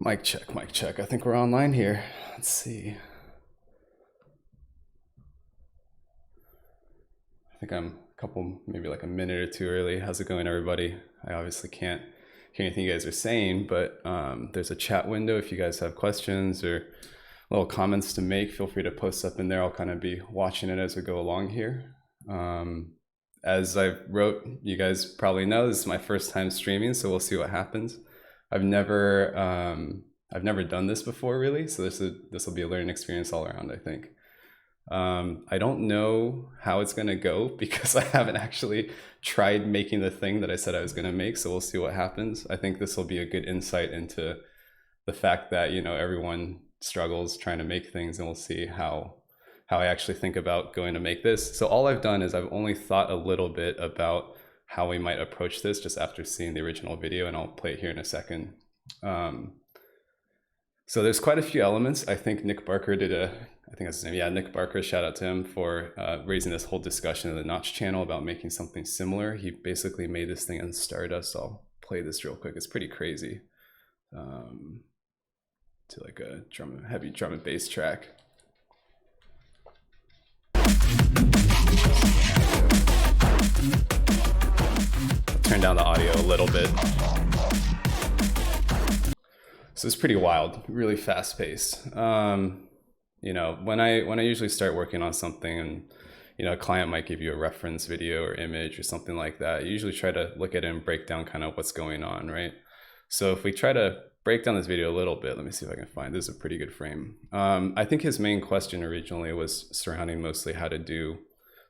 Mic check, mic check. I think we're online here. Let's see. I think I'm a couple, maybe like a minute or two early. How's it going, everybody? I obviously can't hear anything you guys are saying, but there's a chat window. If you guys have questions or little comments to make, feel free to post up in there. I'll kind of be watching it as we go along here. As I wrote, you guys probably know, this is my first time streaming, so we'll see what happens. I've never done this before, really, so this will be a learning experience all around, I think. I don't know how it's gonna go because I haven't actually tried making the thing that I said I was gonna make, so we'll see what happens. I think this will be a good insight into the fact that, you know, everyone struggles trying to make things, and we'll see how I actually think about going to make this. So all I've done is I've only thought a little bit about how we might approach this just after seeing the original video, and I'll play it here in a second. So there's quite a few elements. I think Nick Barker did I think that's his name. Yeah, Nick Barker, shout out to him for raising this whole discussion in the Notch channel about making something similar. He basically made this thing in Stardust. So I'll play this real quick. It's pretty crazy. To like a heavy drum and bass track. Turn down the audio a little bit. So it's pretty wild, really fast paced. You know, when I usually start working on something, and you know, a client might give you a reference video or image or something like that, you usually try to look at it and break down kind of what's going on, right? So if we try to break down this video a little bit, let me see if I can find, this is a pretty good frame. I think his main question originally was surrounding mostly how to do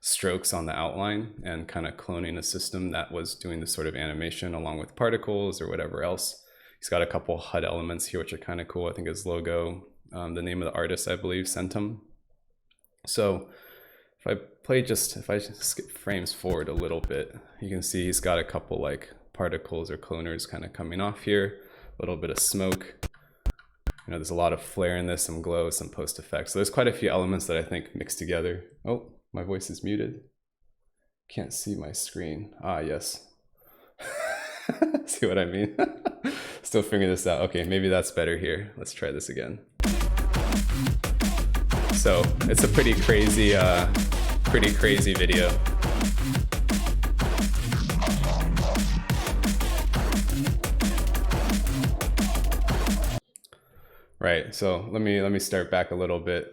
strokes on the outline and kind of cloning a system that was doing this sort of animation along with particles or whatever else. He's got a couple HUD elements here, which are kind of cool. I think his logo, the name of the artist, I believe, sent him. So if I skip frames forward a little bit, you can see he's got a couple like particles or cloners kind of coming off here, a little bit of smoke. You know, there's a lot of flare in this, some glow, some post effects. So there's quite a few elements that I think mix together. Oh, my voice is muted. Can't see my screen. Ah, yes. See what I mean? Still figuring this out. Okay, maybe that's better here. Let's try this again. So it's a pretty crazy video. Right, so let me start back a little bit.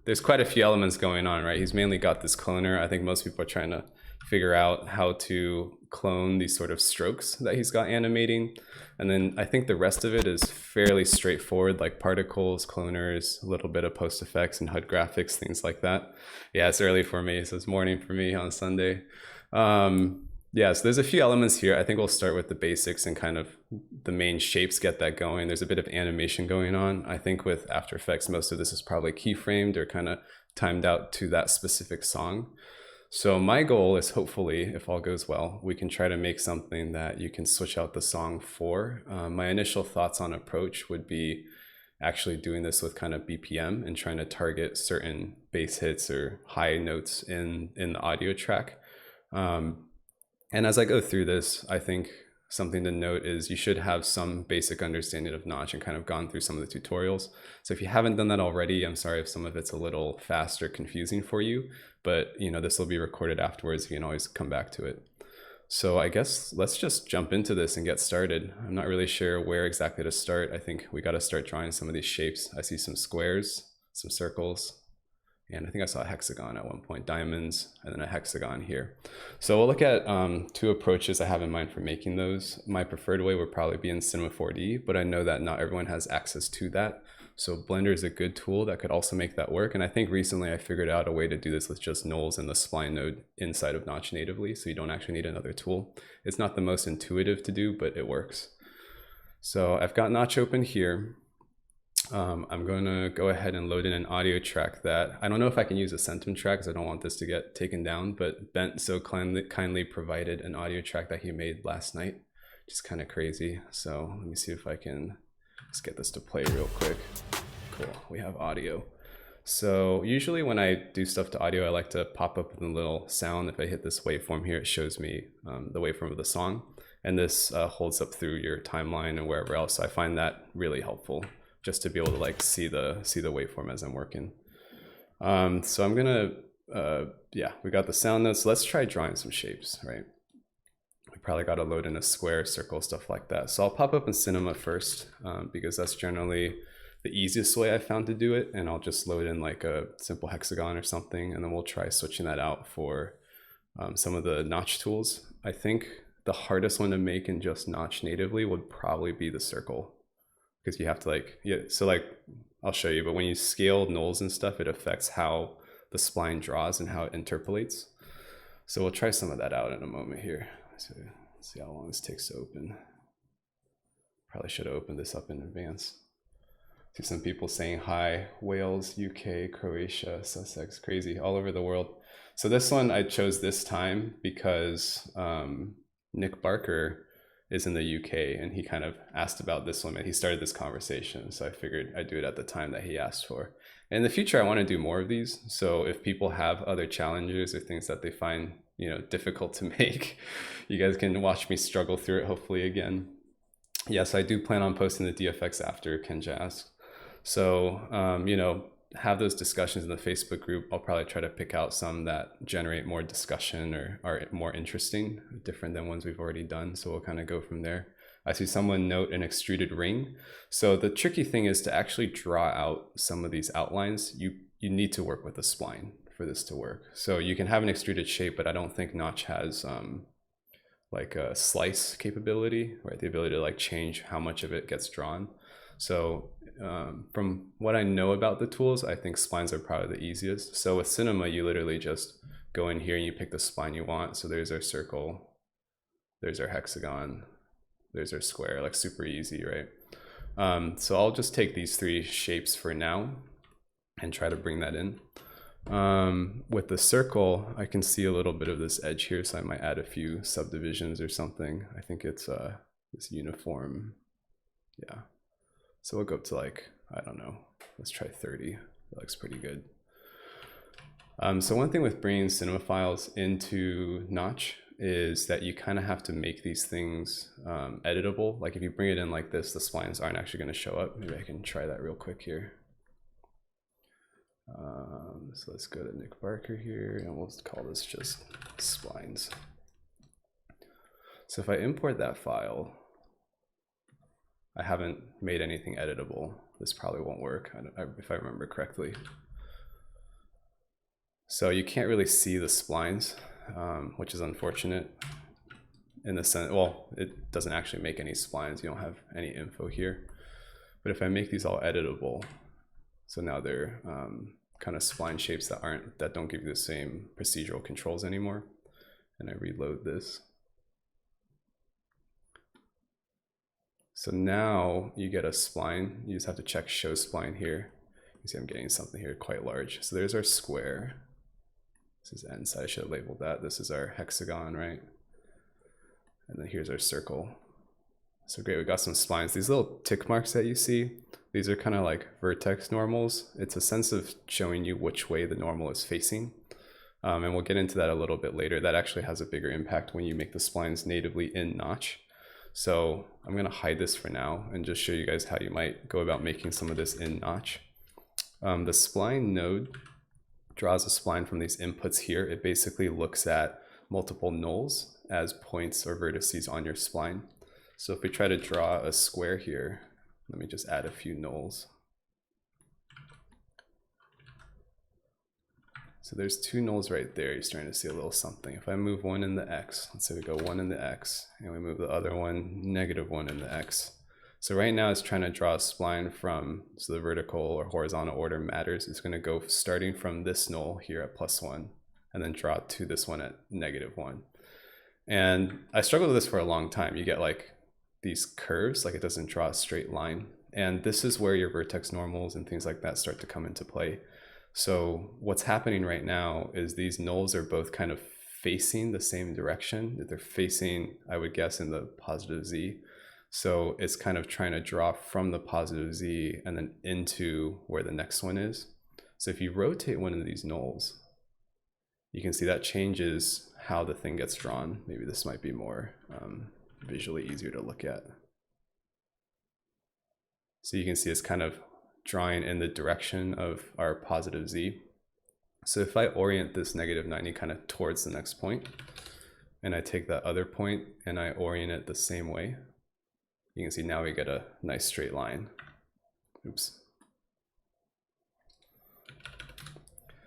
There's quite a few elements going on, right? He's mainly got this cloner. I think most people are trying to figure out how to clone these sort of strokes that he's got animating. And then I think the rest of it is fairly straightforward, like particles, cloners, a little bit of post effects and HUD graphics, things like that. Yeah, it's early for me, so it's morning for me on Sunday. Yeah, so there's a few elements here. I think we'll start with the basics and kind of the main shapes, get that going. There's a bit of animation going on. I think with After Effects, most of this is probably keyframed or kind of timed out to that specific song. So my goal is, hopefully, if all goes well, we can try to make something that you can switch out the song for. My initial thoughts on approach would be actually doing this with kind of BPM and trying to target certain bass hits or high notes in the audio track. And as I go through this, I think something to note is you should have some basic understanding of Notch and kind of gone through some of the tutorials. So if you haven't done that already, I'm sorry if some of it's a little fast or confusing for you, but you know, this will be recorded afterwards. You can always come back to it. So I guess let's just jump into this and get started. I'm not really sure where exactly to start. I think we got to start drawing some of these shapes. I see some squares, some circles, and I think I saw a hexagon at one point, diamonds, and then a hexagon here. So we'll look at two approaches I have in mind for making those. My preferred way would probably be in Cinema 4D, but I know that not everyone has access to that. So Blender is a good tool that could also make that work. And I think recently I figured out a way to do this with just nulls and the spline node inside of Notch natively, so you don't actually need another tool. It's not the most intuitive to do, but it works. So I've got Notch open here. I'm going to go ahead and load in an audio track that I don't know if I can use a Centum track because I don't want this to get taken down, but Bent so kindly provided an audio track that he made last night, which is kind of crazy. So let me see if I can just get this to play real quick. Cool, we have audio. So usually when I do stuff to audio, I like to pop up with a little sound. If I hit this waveform here, it shows me the waveform of the song. And this holds up through your timeline and wherever else. So I find that really helpful just to be able to like see the waveform as I'm working. So I'm gonna, yeah, we got the sound notes. Let's try drawing some shapes, right? We probably got to load in a square, circle, stuff like that. So I'll pop up in Cinema first because that's generally the easiest way I found to do it. And I'll just load in like a simple hexagon or something. And then we'll try switching that out for some of the notch tools. I think the hardest one to make in just notch natively would probably be the circle, because you have to like, yeah, so like I'll show you, but when you scale nulls and stuff, it affects how the spline draws and how it interpolates. So we'll try some of that out in a moment here. So let's see how long this takes to open. Probably should have opened this up in advance. See some people saying hi, Wales, UK, Croatia, Sussex, crazy, all over the world. So this one I chose this time because Nick Barker is in the UK and he kind of asked about this one and he started this conversation. So I figured I'd do it at the time that he asked for. In the future, I want to do more of these. So if people have other challenges or things that they find, you know, difficult to make, you guys can watch me struggle through it hopefully again. Yes, I do plan on posting the DFX after, Kenja asked. So, you know, have those discussions in the Facebook group. I'll probably try to pick out some that generate more discussion or are more interesting, different than ones we've already done. So we'll kind of go from there. I see someone note an extruded ring. So the tricky thing is to actually draw out some of these outlines. You need to work with a spline for this to work. So you can have an extruded shape, but I don't think Notch has like a slice capability, right? The ability to like change how much of it gets drawn. So from what I know about the tools, I think splines are probably the easiest. So with Cinema, you literally just go in here and you pick the spline you want. So there's our circle, there's our hexagon, there's our square, like super easy, right? So I'll just take these three shapes for now and try to bring that in. With the circle, I can see a little bit of this edge here, so I might add a few subdivisions or something. I think it's this uniform, yeah. So we'll go up to like, I don't know, let's try 30. That looks pretty good. So one thing with bringing cinema files into Notch is that you kind of have to make these things editable. Like if you bring it in like this, the splines aren't actually going to show up. Maybe I can try that real quick here. So let's go to Nick Barker here and we'll call this just splines. So if I import that file, I haven't made anything editable. This probably won't work if I remember correctly. So you can't really see the splines, which is unfortunate in the sense, well, it doesn't actually make any splines. You don't have any info here. But if I make these all editable, so now they're kind of spline shapes that don't give you the same procedural controls anymore. And I reload this. So now you get a spline. You just have to check show spline here. You see I'm getting something here quite large. So there's our square. This is end side. I should have labeled that. This is our hexagon, right? And then here's our circle. So great, we got some splines. These little tick marks that you see, these are kind of like vertex normals. It's a sense of showing you which way the normal is facing. And we'll get into that a little bit later. That actually has a bigger impact when you make the splines natively in Notch. So I'm gonna hide this for now and just show you guys how you might go about making some of this in Notch. The spline node draws a spline from these inputs here. It basically looks at multiple nulls as points or vertices on your spline. So if we try to draw a square here, let me just add a few nulls. So there's two nulls right there. You're starting to see a little something. If I move one in the X, let's say we go one in the X, and we move the other one, -1 in the X. So right now it's trying to draw a spline from, so the vertical or horizontal order matters. It's gonna go starting from this null here at +1, and then draw to this one at -1. And I struggled with this for a long time. You get like these curves, like it doesn't draw a straight line. And this is where your vertex normals and things like that start to come into play. So what's happening right now is these nulls are both kind of facing the same direction. They're facing, I would guess, in the positive Z. So it's kind of trying to draw from the positive Z and then into where the next one is. So if you rotate one of these nulls, you can see that changes how the thing gets drawn. Maybe this might be more visually easier to look at. So you can see it's kind of drawing in the direction of our positive z. So if I orient this -90 kind of towards the next point, and I take that other point and I orient it the same way, you can see now we get a nice straight line. Oops.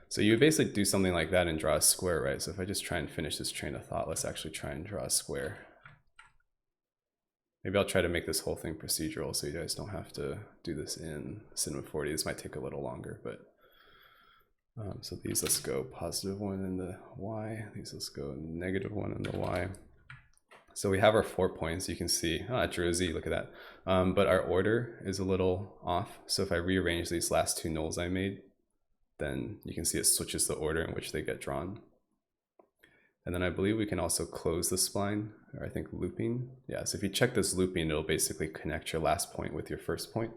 So you would basically do something like that and draw a square, right? So if I just try and finish this train of thought, let's actually try and draw a square. Maybe I'll try to make this whole thing procedural so you guys don't have to do this in Cinema 4D. This might take a little longer, but so these, let's go +1 in the y. These, let's go -1 in the y. So we have our 4 points. You can see, it drew a z, look at that. But our order is a little off. So if I rearrange these last two nulls I made, then you can see it switches the order in which they get drawn. And then I believe we can also close the spline, or I think looping. Yeah, so if you check this looping, it'll basically connect your last point with your first point.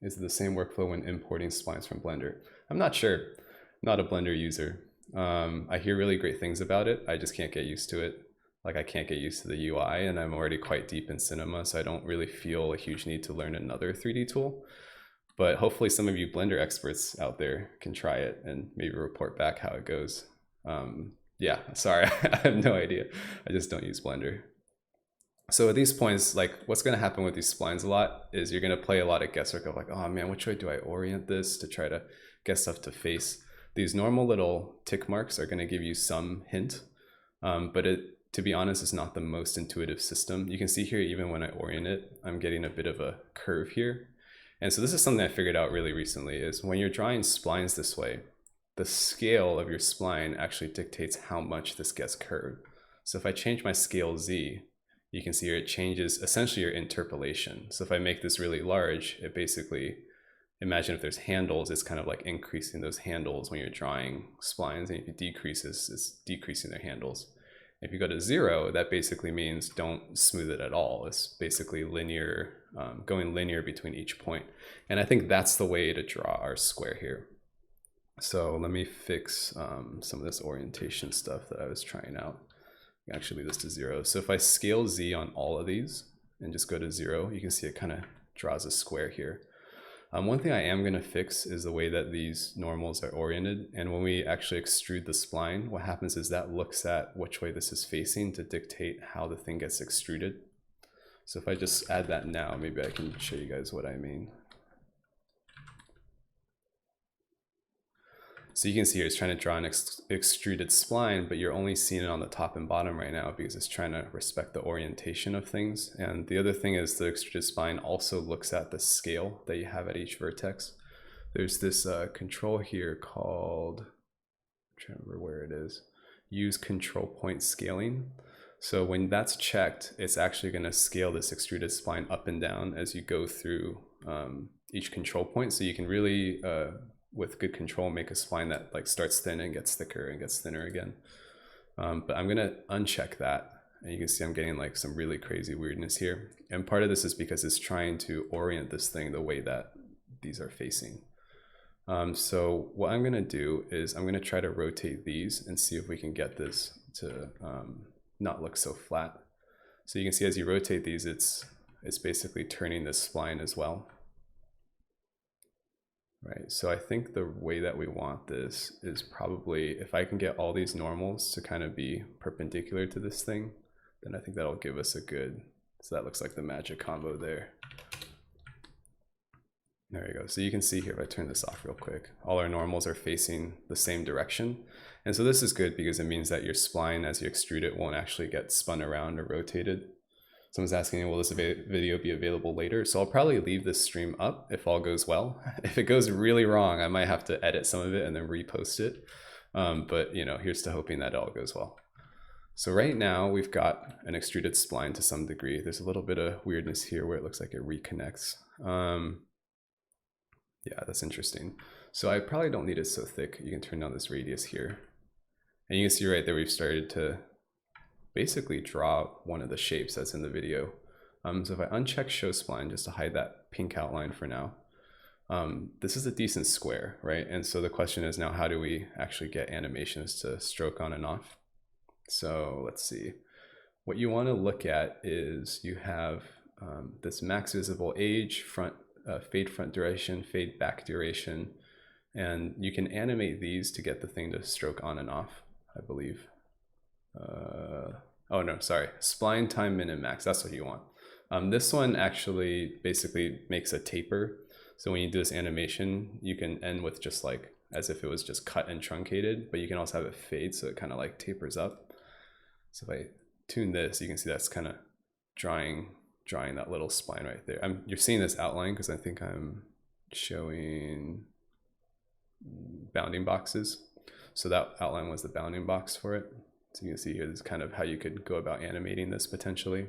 Is it the same workflow when importing splines from Blender? I'm not sure. I'm not a Blender user. I hear really great things about it. I just can't get used to it. Like I can't get used to the UI, and I'm already quite deep in cinema, so I don't really feel a huge need to learn another 3D tool. But hopefully some of you Blender experts out there can try it and maybe report back how it goes. Yeah, sorry, I have no idea. I just don't use Blender. So at these points, like what's going to happen with these splines a lot is you're going to play a lot of guesswork of like, oh man, which way do I orient this to try to get stuff to face? These normal little tick marks are going to give you some hint, but to be honest, it's not the most intuitive system. You can see here, even when I orient it, I'm getting a bit of a curve here. And so this is something I figured out really recently, is when you're drawing splines this way, the scale of your spline actually dictates how much this gets curved. So if I change my scale Z, you can see here it changes essentially your interpolation. So if I make this really large, it basically, imagine if there's handles, it's kind of like increasing those handles when you're drawing splines, and if you decrease this, it's decreasing their handles. If you go to 0, that basically means don't smooth it at all. It's basically linear, going linear between each point. And I think that's the way to draw our square here. So let me fix some of this orientation stuff that I was trying out. Actually leave this to 0. So if I scale Z on all of these and just go to 0, you can see it kind of draws a square here. One thing I am going to fix is the way that these normals are oriented. And when we actually extrude the spline, what happens is that looks at which way this is facing to dictate how the thing gets extruded. So if I just add that now, maybe I can show you guys what I mean. So you can see here it's trying to draw an extruded spline, but you're only seeing it on the top and bottom right now because it's trying to respect the orientation of things. And the other thing is the extruded spline also looks at the scale that you have at each vertex. There's this control here called, I'm trying to remember where it is, use control point scaling. So when that's checked, it's actually going to scale this extruded spline up and down as you go through each control point. So you can really with good control make a spline that like starts thin and gets thicker and gets thinner again. But I'm gonna uncheck that, and you can see I'm getting like some really crazy weirdness here. And part of this is because it's trying to orient this thing the way that these are facing. So what I'm gonna do is I'm gonna try to rotate these and see if we can get this to not look so flat. So you can see as you rotate these, it's basically turning this spline as well. Right, so I think the way that we want this is probably, if I can get all these normals to kind of be perpendicular to this thing, then I think that'll give us a good, so that looks like the magic combo there. There you go. So you can see here, if I turn this off real quick, all our normals are facing the same direction. And so this is good because it means that your spline, as you extrude it, won't actually get spun around or rotated. Someone's asking, will this video be available later? So I'll probably leave this stream up if all goes well. If it goes really wrong, I might have to edit some of it and then repost it. But you know, here's to hoping that it all goes well. So right now we've got an extruded spline to some degree. There's a little bit of weirdness here where it looks like it reconnects. Yeah, that's interesting. So I probably don't need it so thick. You can turn down this radius here. And you can see right there, we've started to basically draw one of the shapes that's in the video. So if I uncheck show spline just to hide that pink outline for now, this is a decent square, right? And so the question is now, how do we actually get animations to stroke on and off? So let's see. what you want to look at is you have this max visible age, fade front duration, fade back duration, and you can animate these to get the thing to stroke on and off, I believe. Oh no, sorry, spline time min and max, that's what you want. This one actually basically makes a taper. So when you do this animation, you can end with just like, as if it was just cut and truncated, but you can also have it fade, so it kind of like tapers up. So if I tune this, you can see that's kind of drawing that little spline right there. You're seeing this outline because I think I'm showing bounding boxes. So that outline was the bounding box for it. So you can see here, this is kind of how you could go about animating this potentially.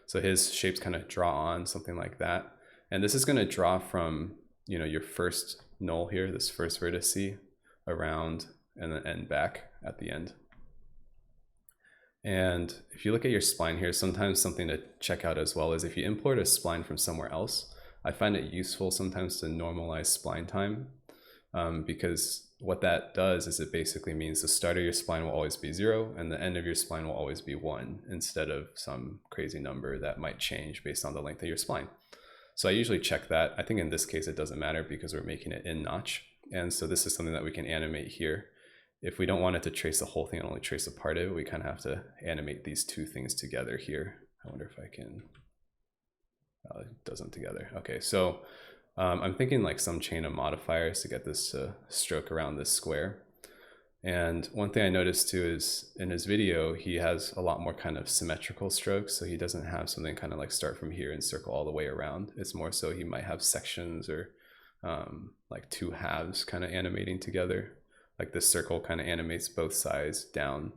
So his shapes kind of draw on something like that. And this is going to draw from, you know, your first null here, this first vertice around and then end back at the end. And if you look at your spline here, sometimes something to check out as well is if you import a spline from somewhere else, I find it useful sometimes to normalize spline time, because what that does is it basically means the start of your spline will always be 0 and the end of your spline will always be 1 instead of some crazy number that might change based on the length of your spline. So I usually check that. I think in this case it doesn't matter because we're making it in notch. And so this is something that we can animate here. If we don't want it to trace the whole thing and only trace a part of it, we kind of have to animate these two things together here. I wonder if I can, it does them together. Okay, so I'm thinking like some chain of modifiers to get this to stroke around this square. And one thing I noticed too is in his video, he has a lot more kind of symmetrical strokes. So he doesn't have something kind of like start from here and circle all the way around. It's more so he might have sections or like two halves kind of animating together. Like this circle kind of animates both sides down.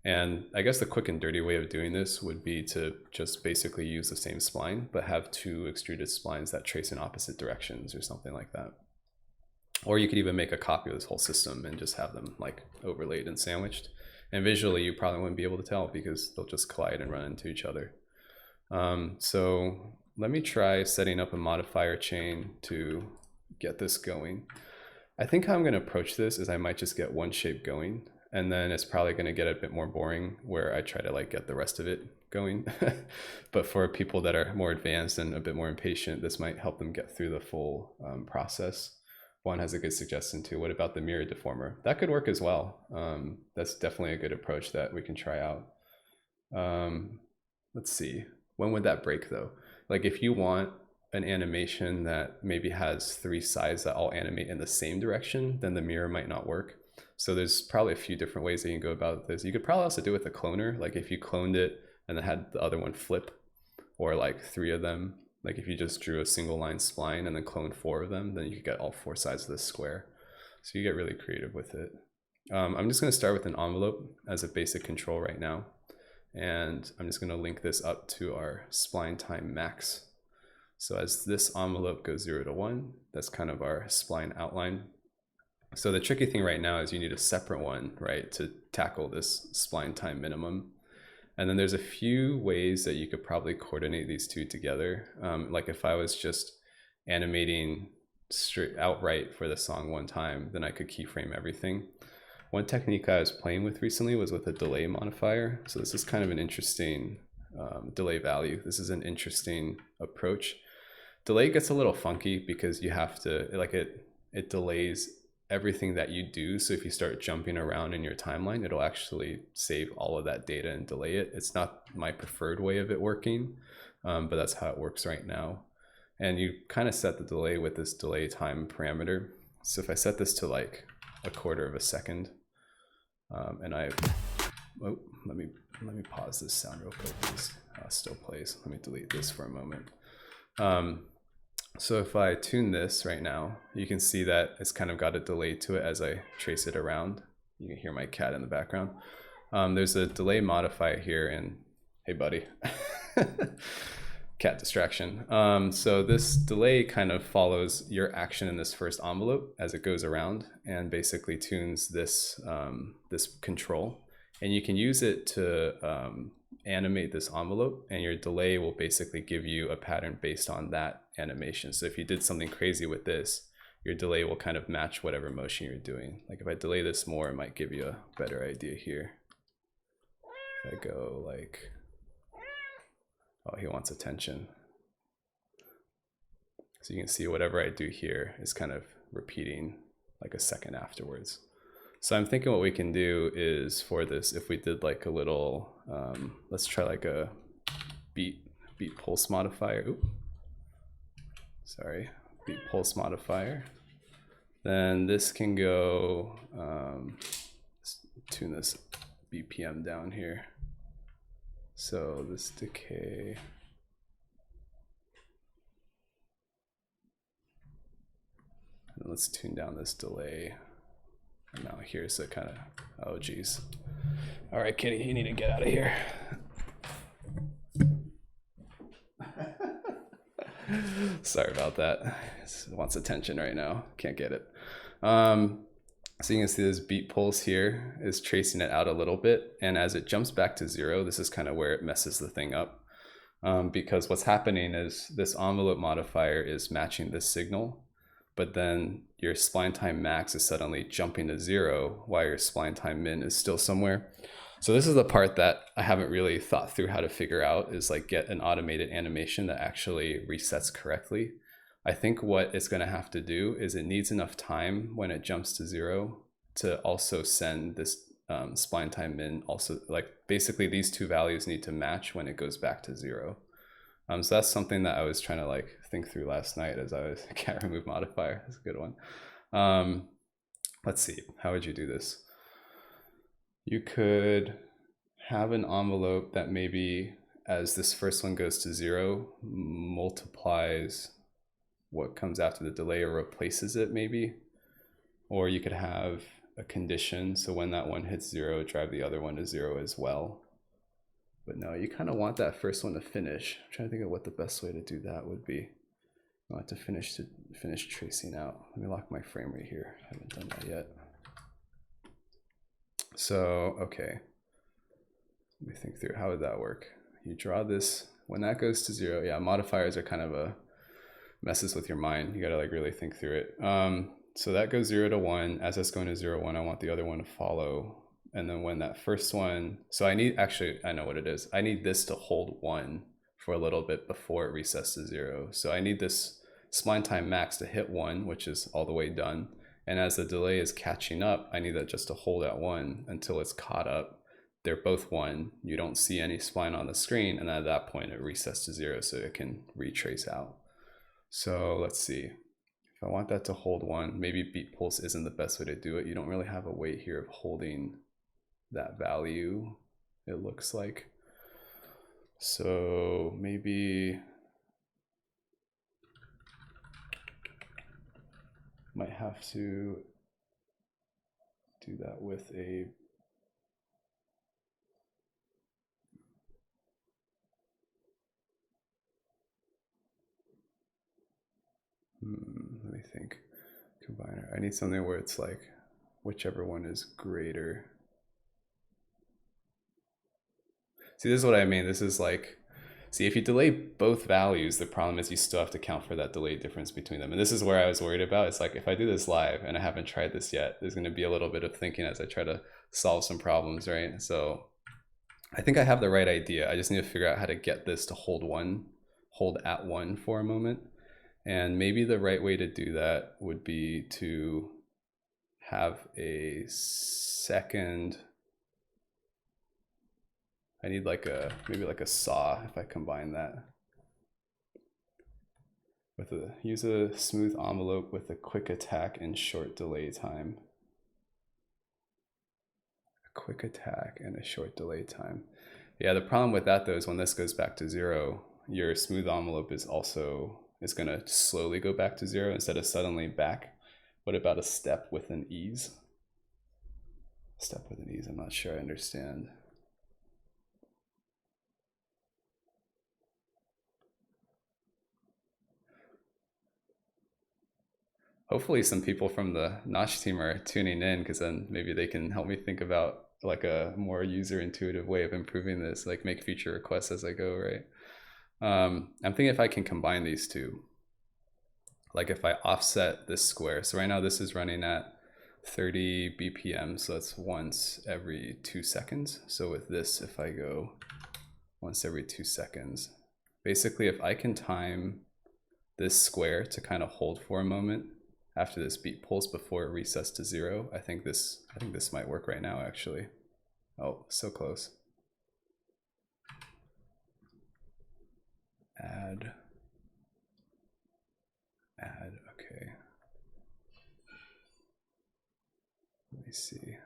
And I guess the quick and dirty way of doing this would be to just basically use the same spline, but have two extruded splines that trace in opposite directions or something like that. Or you could even make a copy of this whole system and just have them like overlaid and sandwiched. And visually, you probably wouldn't be able to tell because they'll just collide and run into each other. So let me try setting up a modifier chain to get this going. I think how I'm going to approach this is I might just get one shape going, and then it's probably going to get a bit more boring where I try to like get the rest of it going. But for people that are more advanced and a bit more impatient, this might help them get through the full process. Juan has a good suggestion too. What about the mirror deformer? That could work as well. That's definitely a good approach that we can try out. Let's see. When would that break though? Like if you want an animation that maybe has 3 sides that all animate in the same direction, then the mirror might not work. So there's probably a few different ways that you can go about this. You could probably also do it with a cloner. Like if you cloned it and then had the other one flip, or like 3 of them. Like if you just drew a single line spline and then cloned 4 of them, then you could get all 4 sides of this square. So you get really creative with it. I'm just going to start with an envelope as a basic control right now. And I'm just going to link this up to our spline time max. So as this envelope goes 0 to 1, that's kind of our spline outline. So the tricky thing right now is you need a separate one, right, to tackle this spline time minimum. And then there's a few ways that you could probably coordinate these two together. Like if I was just animating straight outright for the song one time, then I could keyframe everything. One technique I was playing with recently was with a delay modifier. So this is kind of an interesting delay value. This is an interesting approach. Delay gets a little funky because you have to, like it delays everything that you do. So if you start jumping around in your timeline, it'll actually save all of that data and delay it. It's not my preferred way of it working, but that's how it works right now. And you kind of set the delay with this delay time parameter. So if I set this to like 1/4 of a second, and let me pause this sound real quick. This still plays. Let me delete this for a moment. So if I tune this right now, you can see that it's kind of got a delay to it as I trace it around. You can hear my cat in the background. There's a delay modifier here, and hey buddy, cat distraction. So this delay kind of follows your action in this first envelope as it goes around and basically tunes this, this control. And you can use it to animate this envelope, and your delay will basically give you a pattern based on that animation. So if you did something crazy with this, your delay will kind of match whatever motion you're doing. Like if I delay this more, it might give you a better idea here. If I go like, oh, he wants attention. So you can see whatever I do here is kind of repeating like a second afterwards. So I'm thinking what we can do is for this, if we did like a little, let's try like a beat pulse modifier. Oop. Sorry, beat pulse modifier. Then this can go, let's tune this BPM down here. So this decay. And let's tune down this delay. And now here's the kind of, oh geez. All right, Kitty, you need to get out of here. Sorry about that. It wants attention right now. Can't get it. So you can see this beat pulse here is tracing it out a little bit. And as it jumps back to 0, this is kind of where it messes the thing up. Because what's happening is this envelope modifier is matching this signal, but then your spline time max is suddenly jumping to 0 while your spline time min is still somewhere. So this is the part that I haven't really thought through how to figure out, is like get an automated animation that actually resets correctly. I think what it's going to have to do is it needs enough time when it jumps to 0 to also send this spline time min, also like basically these two values need to match when it goes back to 0. So that's something that I was trying to like think through last night as I was can't remove modifier. That's a good one. Let's see, how would you do this? You could have an envelope that maybe as this first one goes to 0 multiplies what comes after the delay or replaces it maybe. Or you could have a condition, so when that one hits 0, drive the other one to 0 as well. But no, you kind of want that first one to finish. I'm trying to think of what the best way to do that would be. I want to finish tracing out. Let me lock my frame rate here. I haven't done that yet. So, okay. Let me think through, how would that work? You draw this, when that goes to 0, yeah, modifiers are kind of a messes with your mind. You gotta like really think through it. So that goes 0 to 1. As that's going to 0, 1, I want the other one to follow. And then when that first one, so I need, actually, I know what it is. I need this to hold 1 for a little bit before it resets to 0. So I need this spline time max to hit 1, which is all the way done. And as the delay is catching up, I need that just to hold at 1 until it's caught up. They're both 1. You don't see any spline on the screen. And at that point, it resets to 0 so it can retrace out. So let's see. If I want that to hold 1, maybe beat pulse isn't the best way to do it. You don't really have a way here of holding that value, it looks like. So maybe might have to do that with a let me think. Combiner. I need something where it's like whichever one is greater. See, this is what I mean. This is like, see, if you delay both values, the problem is you still have to count for that delay difference between them. And this is where I was worried about. It's like, if I do this live and I haven't tried this yet, there's going to be a little bit of thinking as I try to solve some problems, right? So I think I have the right idea. I just need to figure out how to get this to hold at 1 for a moment. And maybe the right way to do that would be to have a second, I need like a, maybe like a saw if I combine that. With use a smooth envelope with a quick attack and short delay time. A quick attack and a short delay time. Yeah, the problem with that though is when this goes back to 0, your smooth envelope is also, it's gonna slowly go back to 0 instead of suddenly back. What about a step with an ease? Step with an ease, I'm not sure I understand. Hopefully some people from the Notch team are tuning in, because then maybe they can help me think about like a more user intuitive way of improving this, like make feature requests as I go, right? I'm thinking if I can combine these two, like if I offset this square. So right now this is running at 30 BPM, so that's once every 2 seconds. So with this, if I go once every 2 seconds, basically if I can time this square to kind of hold for a moment after this beat pulse before it resets to 0, I think this might work right now actually. Oh, so close. Add, okay. Let me see.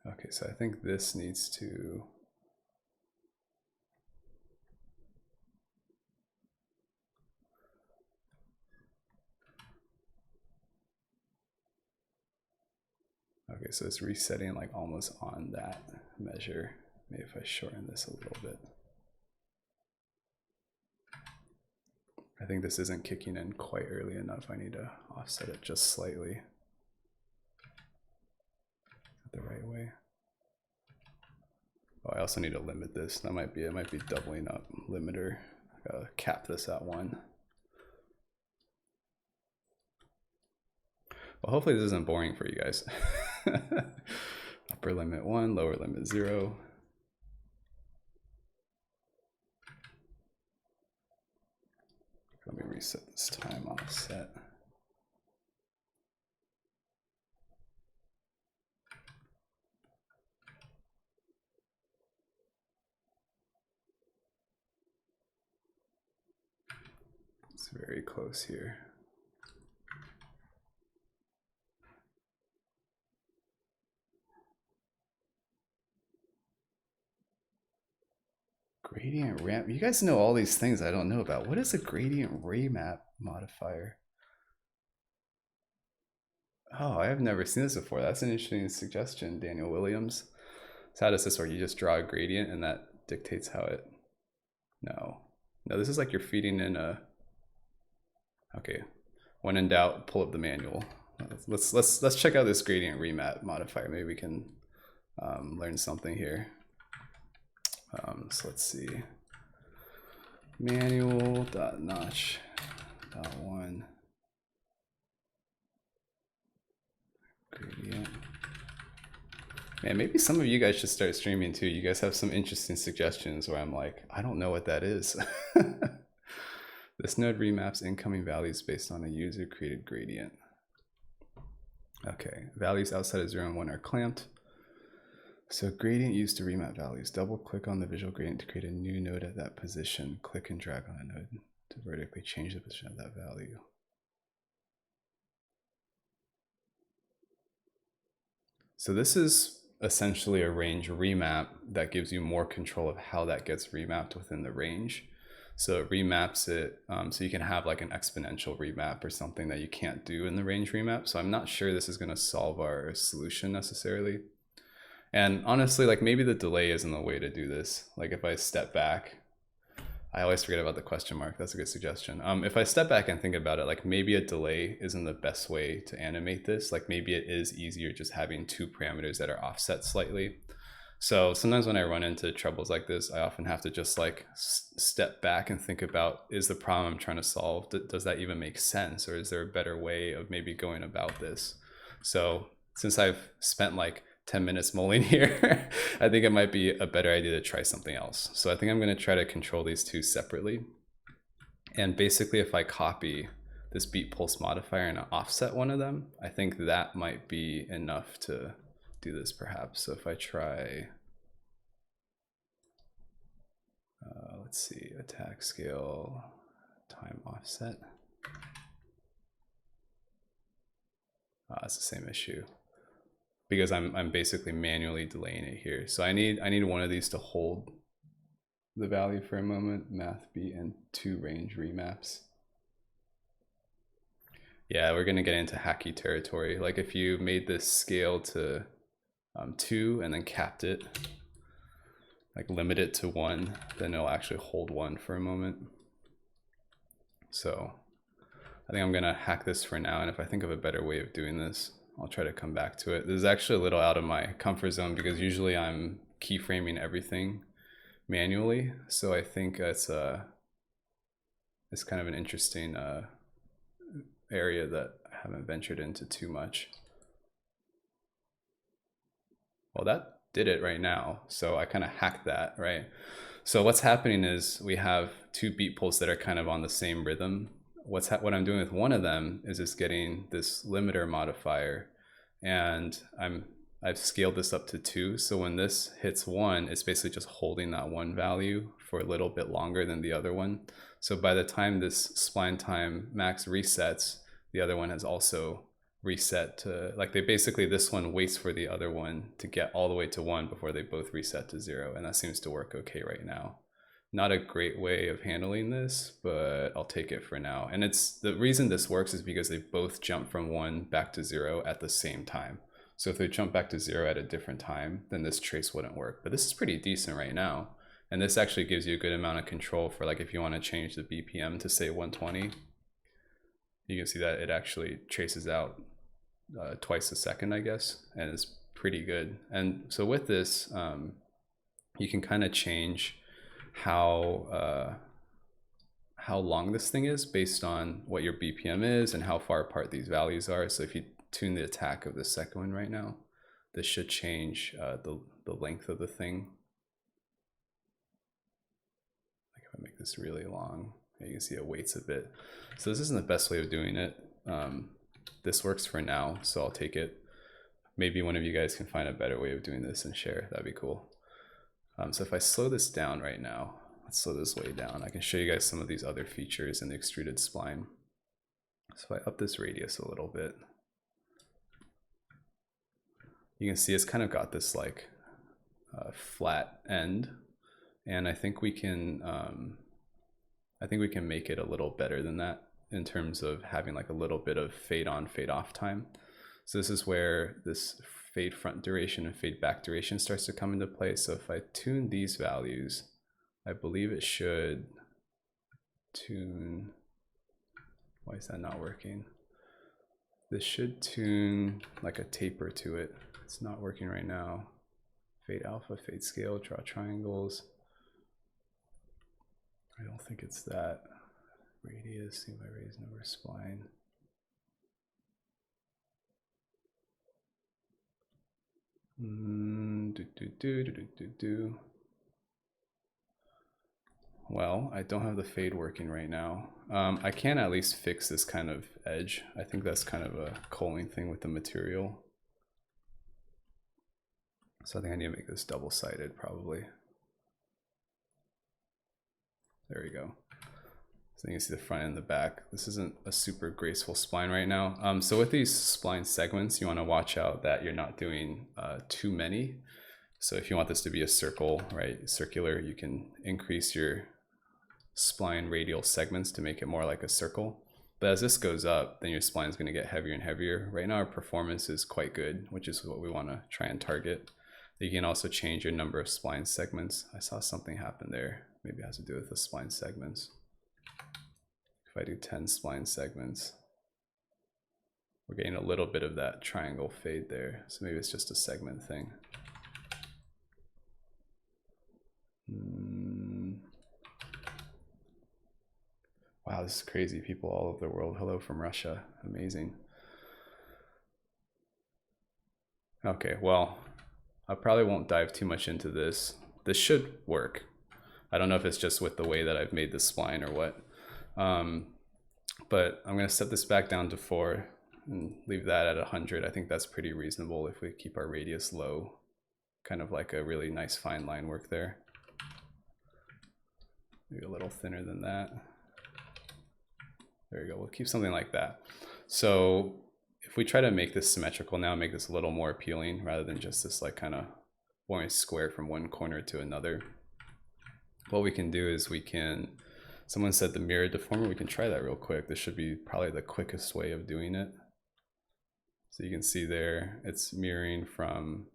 Okay, so I think this needs to, okay, so it's resetting like almost on that measure. Maybe if I shorten this a little bit. I think this isn't kicking in quite early enough. I need to offset it just slightly. The right way. Oh, I also need to limit this. That might be, it might be doubling up limiter. I gotta cap this at 1. Well, hopefully this isn't boring for you guys. Upper limit 1, lower limit 0. Let me reset this time offset. It's very close here. Gradient ramp. You guys know all these things I don't know about. What is a gradient remap modifier? Oh, I have never seen this before. That's an interesting suggestion, Daniel Williams. So how does this work? You just draw a gradient and that dictates how it... No, this is like you're feeding in a... Okay, when in doubt, pull up the manual. Let's check out this gradient remap modifier. Maybe we can learn something here. So let's see. Manual.notch.1 gradient. Man, maybe some of you guys should start streaming too. You guys have some interesting suggestions where I'm like, I don't know what that is. This node remaps incoming values based on a user created gradient. Okay, values outside of 0 and 1 are clamped. So gradient used to remap values. Double click on the visual gradient to create a new node at that position. Click and drag on a node to vertically change the position of that value. So this is essentially a range remap that gives you more control of how that gets remapped within the range. So it remaps it, so you can have like an exponential remap or something that you can't do in the range remap. So I'm not sure this is going to solve our solution necessarily. And honestly, like maybe the delay isn't the way to do this. Like if I step back, I always forget about the question mark. That's a good suggestion. If I step back and think about it, like maybe a delay isn't the best way to animate this. Like maybe it is easier just having 2 parameters that are offset slightly. So sometimes when I run into troubles like this, I often have to just like step back and think about, is the problem I'm trying to solve, does that even make sense? Or is there a better way of maybe going about this? So since I've spent like 10 minutes mulling here, I think it might be a better idea to try something else. So I think I'm going to try to control these 2 separately. And basically if I copy this beat pulse modifier and offset one of them, I think that might be enough to do this perhaps. So if I try, let's see, attack scale, time offset. It's the same issue because I'm basically manually delaying it here. So I need one of these to hold the value for a moment. Math beat and 2 range remaps. Yeah, we're gonna get into hacky territory. Like if you made this scale to 2 and then capped it, like limit it to 1, then it'll actually hold 1 for a moment. So I think I'm gonna hack this for now, and if I think of a better way of doing this, I'll try to come back to it. This is actually a little out of my comfort zone because usually I'm keyframing everything manually. So I think it's kind of an interesting area that haven't ventured into too much. Well, that did it right now. So I kind of hacked that, right? So what's happening is we have two beat pulse that are kind of on the same rhythm. What I'm doing with one of them is just getting this limiter modifier, and I've scaled this up to 2. So when this hits 1, it's basically just holding that one value for a little bit longer than the other one. So by the time this spline time max resets, the other one has also reset to, like, they basically, this one waits for the other one to get all the way to 1 before they both reset to 0, and that seems to work okay right now. Not a great way of handling this, but I'll take it for now. And it's the reason this works is because they both jump from 1 back to 0 at the same time. So if they jump back to 0 at a different time, then this trace wouldn't work. But this is pretty decent right now. And this actually gives you a good amount of control for, like, if you want to change the BPM to say 120, you can see that it actually traces out twice a second, I guess, and it's pretty good. And so with this, you can kind of change how long this thing is based on what your BPM is and how far apart these values are. So if you tune the attack of the second one right now, this should change the length of the thing. Like if I make this really long, you can see it waits a bit. So this isn't the best way of doing it. This works for now, so I'll take it. Maybe one of you guys can find a better way of doing this and share. That'd be cool. So if I slow this down right now, let's slow this way down. I can show you guys some of these other features in the extruded spline. So if I up this radius a little bit, you can see it's kind of got this like flat end, and I think we can make it a little better than that in terms of having like a little bit of fade on, fade off time. So this is where this fade front duration and fade back duration starts to come into play. So if I tune these values, I believe it should tune, why is that not working? This should tune like a taper to it. It's not working right now. Fade alpha, fade scale, draw triangles. I don't think it's that. Radius, see if I raise number spline. Well, I don't have the fade working right now. I can at least fix this kind of edge. I think that's kind of a culling thing with the material. So I think I need to make this double-sided probably. There we go. So you can see the front and the back. This isn't a super graceful spline right now. So with these spline segments, you want to watch out that you're not doing too many. So if you want this to be a circle, right, circular, you can increase your spline radial segments to make it more like a circle. But as this goes up, then your spline is going to get heavier and heavier. Right now our performance is quite good, which is what we want to try and target. You can also change your number of spline segments. I saw something happen there. Maybe it has to do with the spline segments. If I do 10 spline segments, we're getting a little bit of that triangle fade there. So maybe it's just a segment thing. Wow, this is crazy. People all over the world. Hello from Russia. Amazing. Okay, well, I probably won't dive too much into this. This should work. I don't know if it's just with the way that I've made the spline or what. But I'm going to set this back down to 4 and leave that at 100. I think that's pretty reasonable if we keep our radius low. Kind of like a really nice fine line work there. Maybe a little thinner than that. There we go. We'll keep something like that. So if we try to make this symmetrical now, make this a little more appealing rather than just this like kind of boring square from one corner to another, what we can do is we can, someone said the mirror deformer, we can try that real quick. This should be probably the quickest way of doing it. So you can see there, it's mirroring from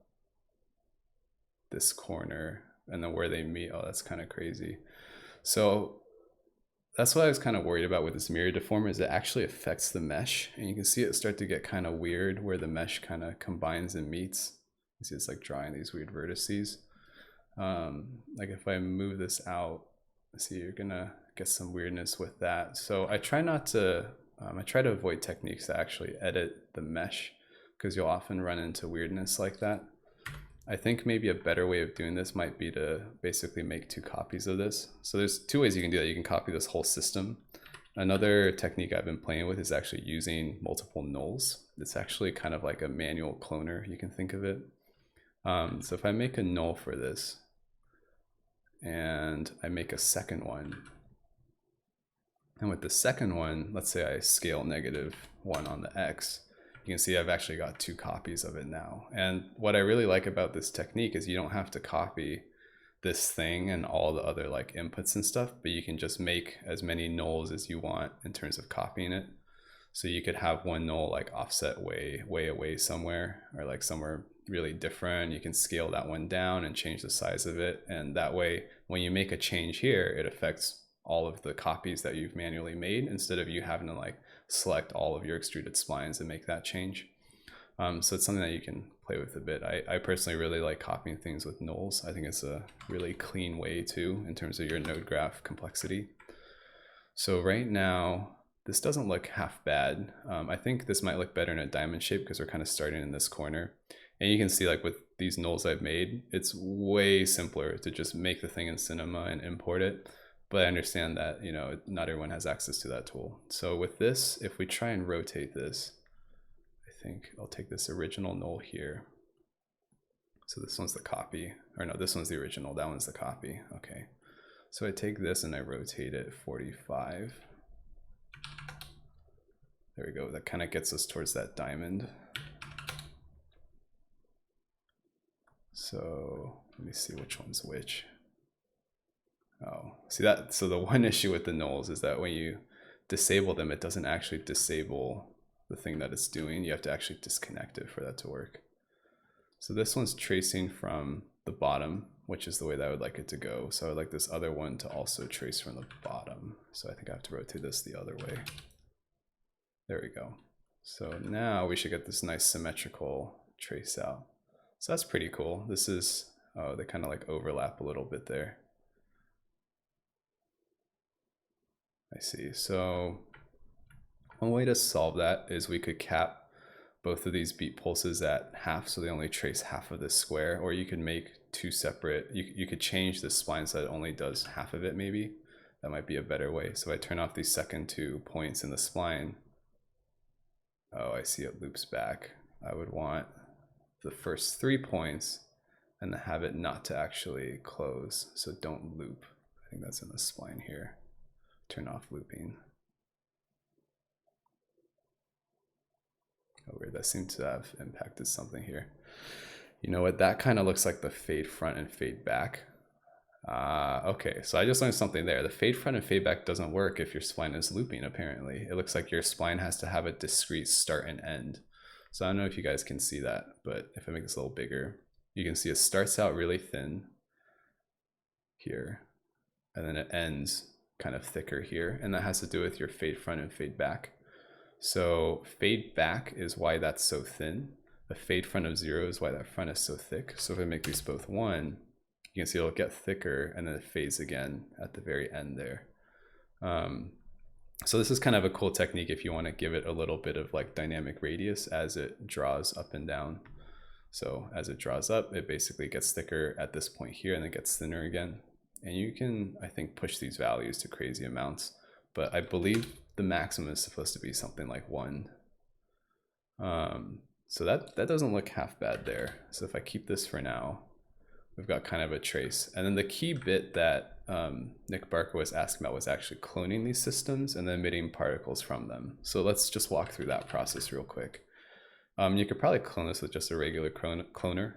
this corner and then where they meet. Oh, that's kind of crazy. So that's what I was kind of worried about with this mirror deformer, is it actually affects the mesh, and you can see it start to get kind of weird where the mesh kind of combines and meets. You see it's like drawing these weird vertices. Like if I move this out, see, you're gonna get some weirdness with that. So I try not to I try to avoid techniques that actually edit the mesh because you'll often run into weirdness like that. I think maybe a better way of doing this might be to basically make 2 copies of this. So there's 2 ways you can do that. You can copy this whole system. Another technique I've been playing with is actually using multiple nulls. It's actually kind of like a manual cloner, you can think of it. So if I make a null for this, and I make a second one, and with the second one, let's say I scale -1 on the X, you can see I've actually got 2 copies of it now. And what I really like about this technique is you don't have to copy this thing and all the other like inputs and stuff, but you can just make as many nulls as you want in terms of copying it. So you could have one null like offset way away somewhere, or like somewhere really different. You can scale that one down and change the size of it. And that way, when you make a change here, it affects all of the copies that you've manually made, instead of you having to like select all of your extruded splines and make that change. So it's something that you can play with a bit. I personally really like copying things with nulls. I think it's a really clean way too, in terms of your node graph complexity. So right now, this doesn't look half bad. I think this might look better in a diamond shape because we're kind of starting in this corner. And you can see like with these nulls I've made, it's way simpler to just make the thing in Cinema and import it. But I understand that, you know, not everyone has access to that tool. So with this, if we try and rotate this, I think I'll take this original null here. So this one's the copy, or no, this one's the original, that one's the copy. Okay. So I take this and I rotate it 45. There we go. That kind of gets us towards that diamond. So let me see which one's which. Oh, see that? So the one issue with the nulls is that when you disable them, it doesn't actually disable the thing that it's doing. You have to actually disconnect it for that to work. So this one's tracing from the bottom, which is the way that I would like it to go. So I would like this other one to also trace from the bottom. So I think I have to rotate this the other way. There we go. So now we should get this nice symmetrical trace out. So that's pretty cool. This is, oh, they kind of like overlap a little bit there. I see. So one way to solve that is we could cap both of these beat pulses at half, so they only trace half of this square, or you could make 2 separate, you could change the spline so that it only does half of it maybe. That might be a better way. So I turn off these second 2 points in the spline. Oh, I see it loops back. I would want the first 3 points and have it not to actually close, so don't loop. I think that's in the spline here. Turn off looping. Oh, weird, that seems to have impacted something here. You know what, that kind of looks like the fade front and fade back. Okay, so I just learned something there. The fade front and fade back doesn't work if your spline is looping, apparently. It looks like your spline has to have a discrete start and end. So I don't know if you guys can see that, but if I make this a little bigger, you can see it starts out really thin here, and then it ends kind of thicker here, and that has to do with your fade front and fade back. So fade back is why that's so thin. The fade front of 0 is why that front is so thick. So if I make these both 1, you can see it'll get thicker and then it fades again at the very end there. So this is kind of a cool technique if you want to give it a little bit of like dynamic radius as it draws up and down. So as it draws up, it basically gets thicker at this point here and then gets thinner again. And you can, I think, push these values to crazy amounts, but I believe the maximum is supposed to be something like 1. So that doesn't look half bad there. So if I keep this for now, we've got kind of a trace. And then the key bit that Nick Barker was asking about was actually cloning these systems and then emitting particles from them. So let's just walk through that process real quick. You could probably clone this with just a regular cloner.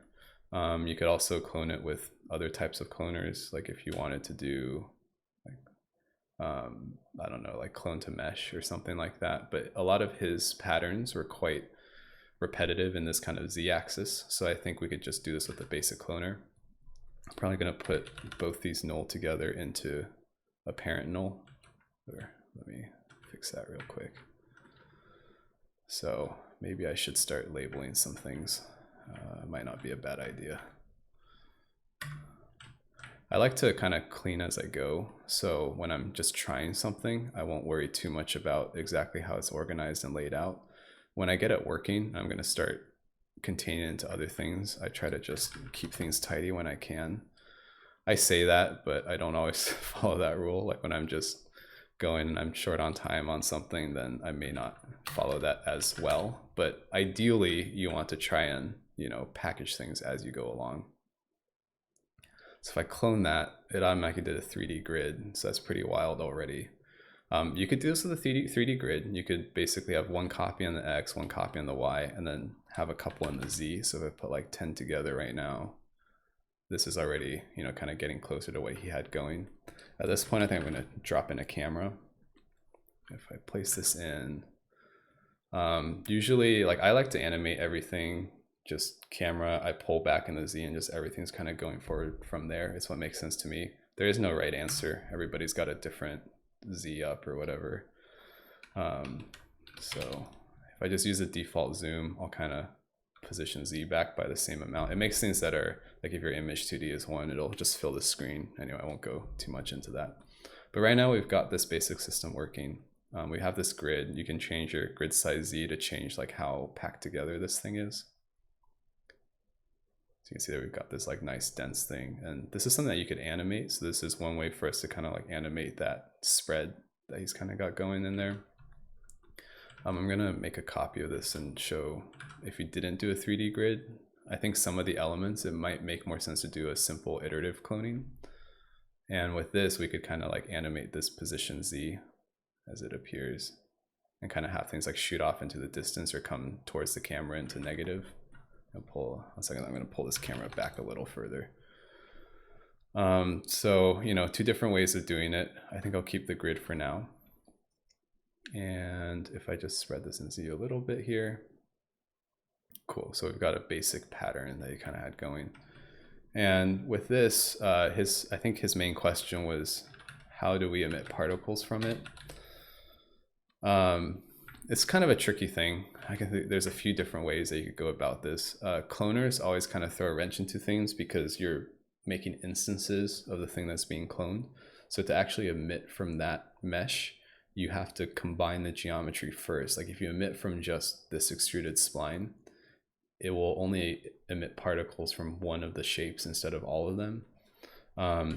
You could also clone it with other types of cloners, like if you wanted to do, like, I don't know, like clone to mesh or something like that. But a lot of his patterns were quite repetitive in this kind of z-axis. So I think we could just do this with a basic cloner. I'm probably going to put both these null together into a parent null. Or let me fix that real quick. So maybe I should start labeling some things. Might not be a bad idea. I like to kind of clean as I go. So when I'm just trying something, I won't worry too much about exactly how it's organized and laid out. When I get it working, I'm going to start containing it into other things. I try to just keep things tidy when I can. I say that, but I don't always follow that rule. Like when I'm just going and I'm short on time on something, then I may not follow that as well. But ideally, you want to try and, you know, package things as you go along. So if I clone that, it automatically did a 3D grid. So that's pretty wild already. You could do this with a 3D grid. You could basically have one copy on the X, one copy on the Y, and then have a couple on the Z. So if I put like 10 together right now, this is already, you know, kind of getting closer to what he had going. At this point, I think I'm going to drop in a camera. If I place this in, usually, like, I like to animate everything just camera. I pull back in the Z and just everything's kind of going forward from there. It's what makes sense to me. There is no right answer. Everybody's got a different Z up or whatever. So if I just use the default zoom, I'll kind of position Z back by the same amount. It makes things that are, like if your image 2D is 1, it'll just fill the screen. Anyway, I won't go too much into that. But right now we've got this basic system working. We have this grid. You can change your grid size Z to change like how packed together this thing is. So you can see that we've got this like nice dense thing. And this is something that you could animate. So this is one way for us to kind of like animate that spread that he's kind of got going in there. I'm gonna make a copy of this and show if you didn't do a 3D grid. I think some of the elements, it might make more sense to do a simple iterative cloning. And with this, we could kind of like animate this position Z as it appears and kind of have things like shoot off into the distance or come towards the camera into negative. I'll pull, one second, I'm gonna pull this camera back a little further. So, you know, two different ways of doing it. I think I'll keep the grid for now. And if I just spread this in Z a little bit here, cool. So we've got a basic pattern that he kind of had going. And with this, I think his main question was, how do we emit particles from it? It's kind of a tricky thing. I can think there's a few different ways that you could go about this. Cloners always kind of throw a wrench into things because you're making instances of the thing that's being cloned. So to actually emit from that mesh, you have to combine the geometry first. Like if you emit from just this extruded spline, it will only emit particles from one of the shapes instead of all of them.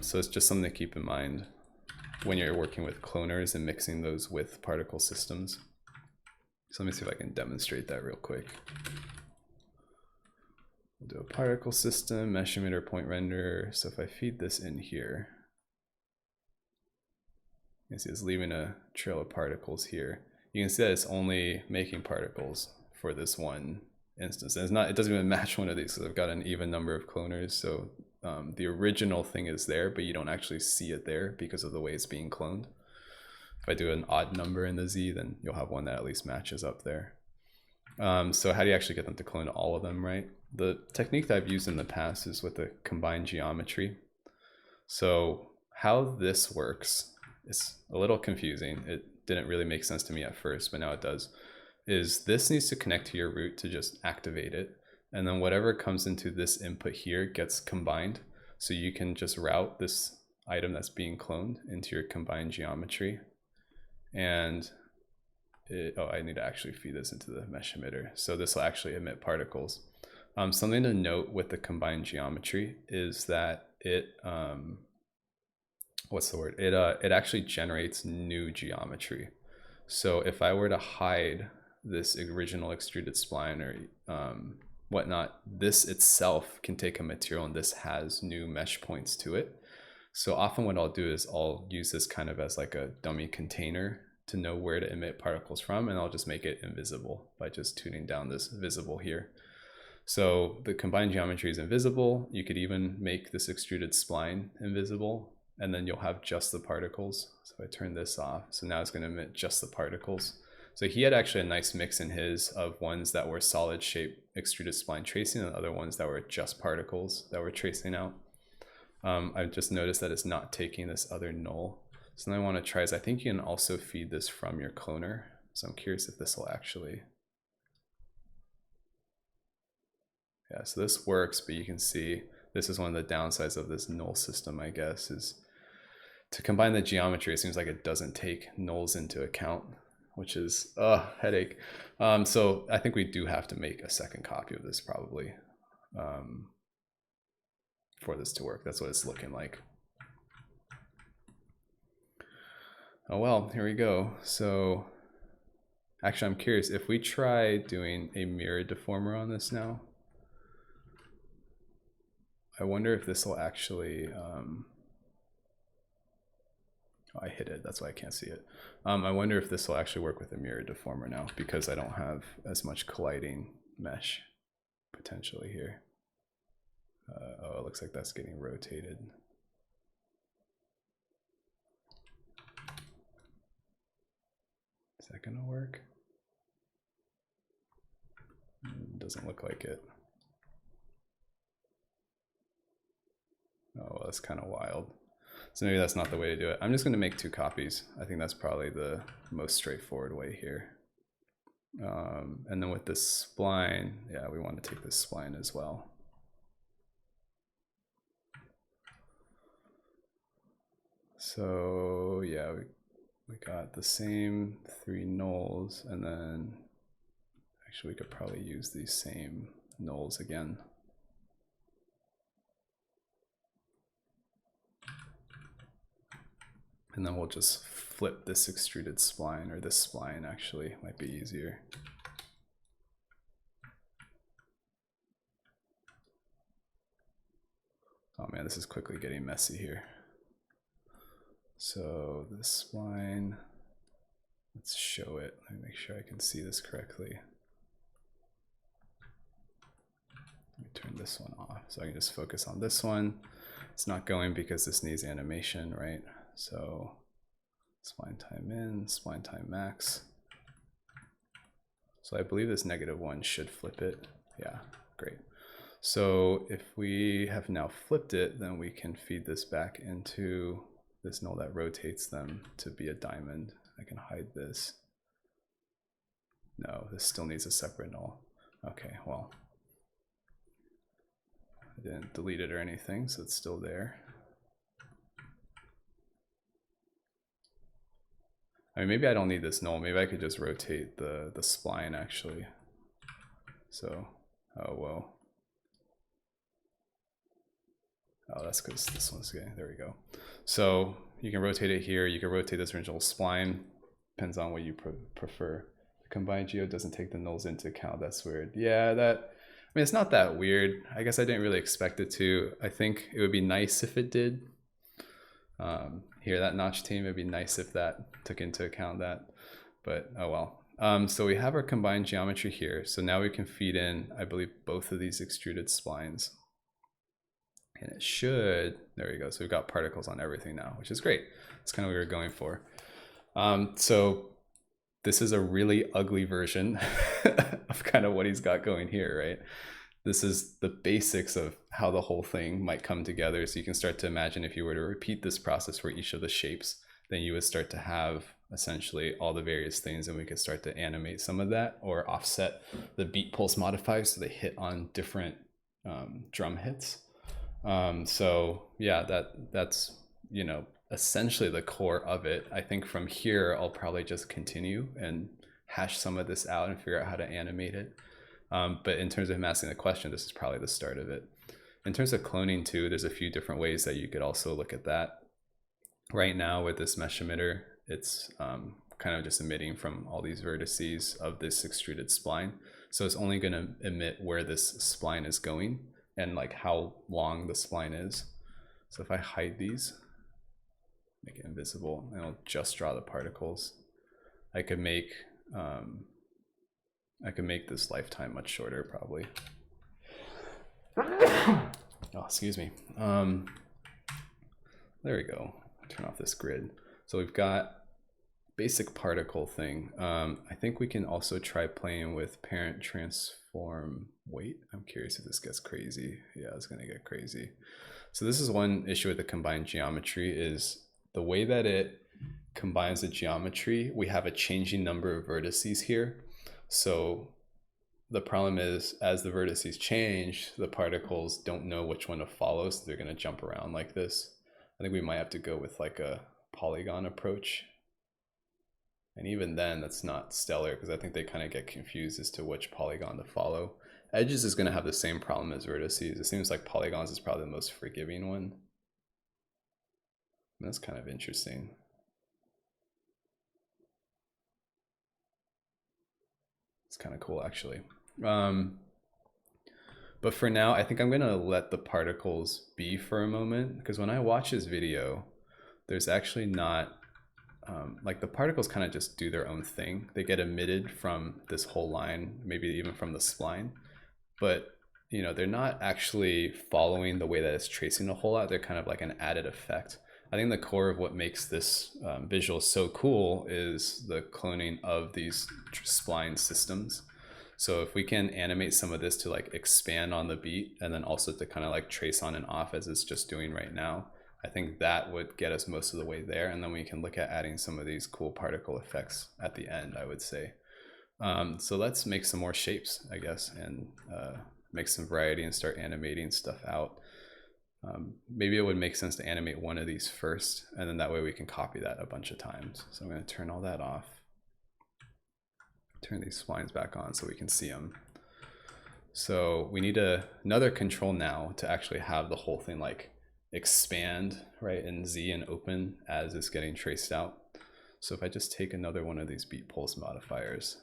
So it's just something to keep in mind when you're working with cloners and mixing those with particle systems. So let me see if I can demonstrate that real quick. We'll do a particle system, mesh emitter, point render. So if I feed this in here, you can see it's leaving a trail of particles here. You can see that it's only making particles for this one instance. And it doesn't even match one of these because I've got an even number of cloners. So the original thing is there, but you don't actually see it there because of the way it's being cloned. If I do an odd number in the Z, then you'll have one that at least matches up there. So how do you actually get them to clone all of them, right? The technique that I've used in the past is with the combined geometry. So how this works is a little confusing. It didn't really make sense to me at first, but now it does. Is this needs to connect to your root to just activate it. And then whatever comes into this input here gets combined. So you can just route this item that's being cloned into your combined geometry. And I need to actually feed this into the mesh emitter. So this will actually emit particles. Something to note with the combined geometry is that it, it actually generates new geometry. So if I were to hide this original extruded spline or whatnot, this itself can take a material and this has new mesh points to it. So often what I'll do is I'll use this kind of as like a dummy container to know where to emit particles from, and I'll just make it invisible by just tuning down this visible here. So the combined geometry is invisible. You could even make this extruded spline invisible, and then you'll have just the particles. So if I turn this off, so now it's going to emit just the particles. So he had actually a nice mix in his of ones that were solid shape extruded spline tracing and other ones that were just particles that were tracing out. I've just noticed that it's not taking this other null. So then I want to try is I think you can also feed this from your cloner. So I'm curious if this will actually. Yeah, so this works, but you can see This is one of the downsides of this null system, I guess, is to combine the geometry. It seems like it doesn't take nulls into account, which is a headache. So I think we do have to make a second copy of this probably for this to work. That's what it's looking like. Oh well, here we go. So actually, I'm curious if we try doing a mirror deformer on this now. I wonder if this will actually. Oh, I hit it. That's why I can't see it. I wonder if this will actually work with a mirror deformer now, because I don't have as much colliding mesh potentially here. Oh, it looks like that's getting rotated. Is that gonna work? Doesn't look like it. Oh, well, that's kind of wild. So maybe that's not the way to do it. I'm just going to make 2 copies. I think that's probably the most straightforward way here. And then with this spline, yeah, we want to take this spline as well. So yeah, we got the same 3 nulls, and then actually we could probably use these same nulls again. And then we'll just flip this extruded spline, or this spline actually might be easier. Oh man, this is quickly getting messy here. So this spline, let's show it. Let me make sure I can see this correctly. Let me turn this one off so I can just focus on this one. It's not going because this needs animation, right? So spline time in, spline time max. So I believe this -1 should flip it. Yeah, great. So if we have now flipped it, then we can feed this back into this null that rotates them to be a diamond. I can hide this. No, this still needs a separate null. Okay, well, I didn't delete it or anything, so it's still there. I mean, maybe I don't need this null. Maybe I could just rotate the spline actually. So, oh whoa. Oh, that's because this one's getting, there we go. So you can rotate it here. You can rotate this original spline. Depends on what you prefer. The combined geo doesn't take the nulls into account. That's weird. Yeah, I mean, it's not that weird. I guess I didn't really expect it to. I think it would be nice if it did. Here, that notch team, it'd be nice if that took into account that, but oh well. So we have our combined geometry here. So now we can feed in, I believe, both of these extruded splines. And it should, there we go. So we've got particles on everything now, which is great. That's kind of what we were going for. So this is a really ugly version of kind of what he's got going here, right? This is the basics of how the whole thing might come together. So you can start to imagine if you were to repeat this process for each of the shapes, then you would start to have essentially all the various things, and we could start to animate some of that or offset the beat pulse modifiers so they hit on different drum hits. So yeah, that's, you know, essentially the core of it. I think from here, I'll probably just continue and hash some of this out and figure out how to animate it. But in terms of him asking the question, this is probably the start of it. In terms of cloning too, there's a few different ways that you could also look at that. Right now with this mesh emitter, it's kind of just emitting from all these vertices of this extruded spline. So it's only going to emit where this spline is going and like how long the spline is. So if I hide these, make it invisible, and I'll just draw the particles, I could make this lifetime much shorter probably. Oh, excuse me. There we go. Turn off this grid. So we've got basic particle thing. I think we can also try playing with parent transform weight. I'm curious if this gets crazy. Yeah, it's gonna get crazy. So this is one issue with the combined geometry, is the way that it combines the geometry, we have a changing number of vertices here. So the problem is, as the vertices change, the particles don't know which one to follow, so they're going to jump around like this. I think we might have to go with like a polygon approach. And even then, that's not stellar, because I think they kind of get confused as to which polygon to follow. Edges is going to have the same problem as vertices. It seems like polygons is probably the most forgiving one. And that's kind of interesting. It's kind of cool, actually. But for now, I think I'm going to let the particles be for a moment, because when I watch this video, there's actually not, like the particles kind of just do their own thing. They get emitted from this whole line, maybe even from the spline, but you know, they're not actually following the way that it's tracing the hole out. They're kind of like an added effect. I think the core of what makes this visual so cool is the cloning of these spline systems. So if we can animate some of this to like expand on the beat, and then also to kind of like trace on and off as it's just doing right now, I think that would get us most of the way there. And then we can look at adding some of these cool particle effects at the end, I would say. So let's make some more shapes, I guess, and make some variety and start animating stuff out. Maybe it would make sense to animate one of these first, and then that way we can copy that a bunch of times. So I'm going to turn all that off. Turn these splines back on so we can see them. So we need another control now to actually have the whole thing like expand, right, in Z and open as it's getting traced out. So if I just take another one of these beat pulse modifiers,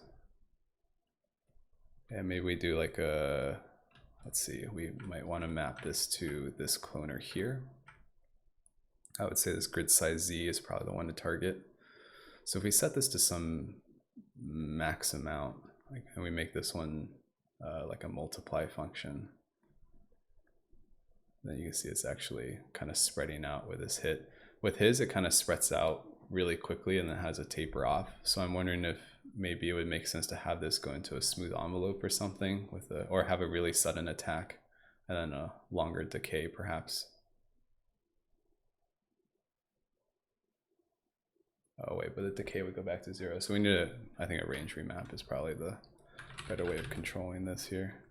and maybe we do like a, let's see, we might want to map this to this cloner here. I would say this grid size Z is probably the one to target. So if we set this to some max amount, like, and we make this one like a multiply function, then you can see it's actually kind of spreading out with this hit. With his, it kind of spreads out really quickly and then has a taper off. So I'm wondering if maybe it would make sense to have this go into a smooth envelope or something, with a, or have a really sudden attack and then a longer decay perhaps. Oh wait, but the decay would go back to 0. So we need a, I think a range remap is probably the better way of controlling this here.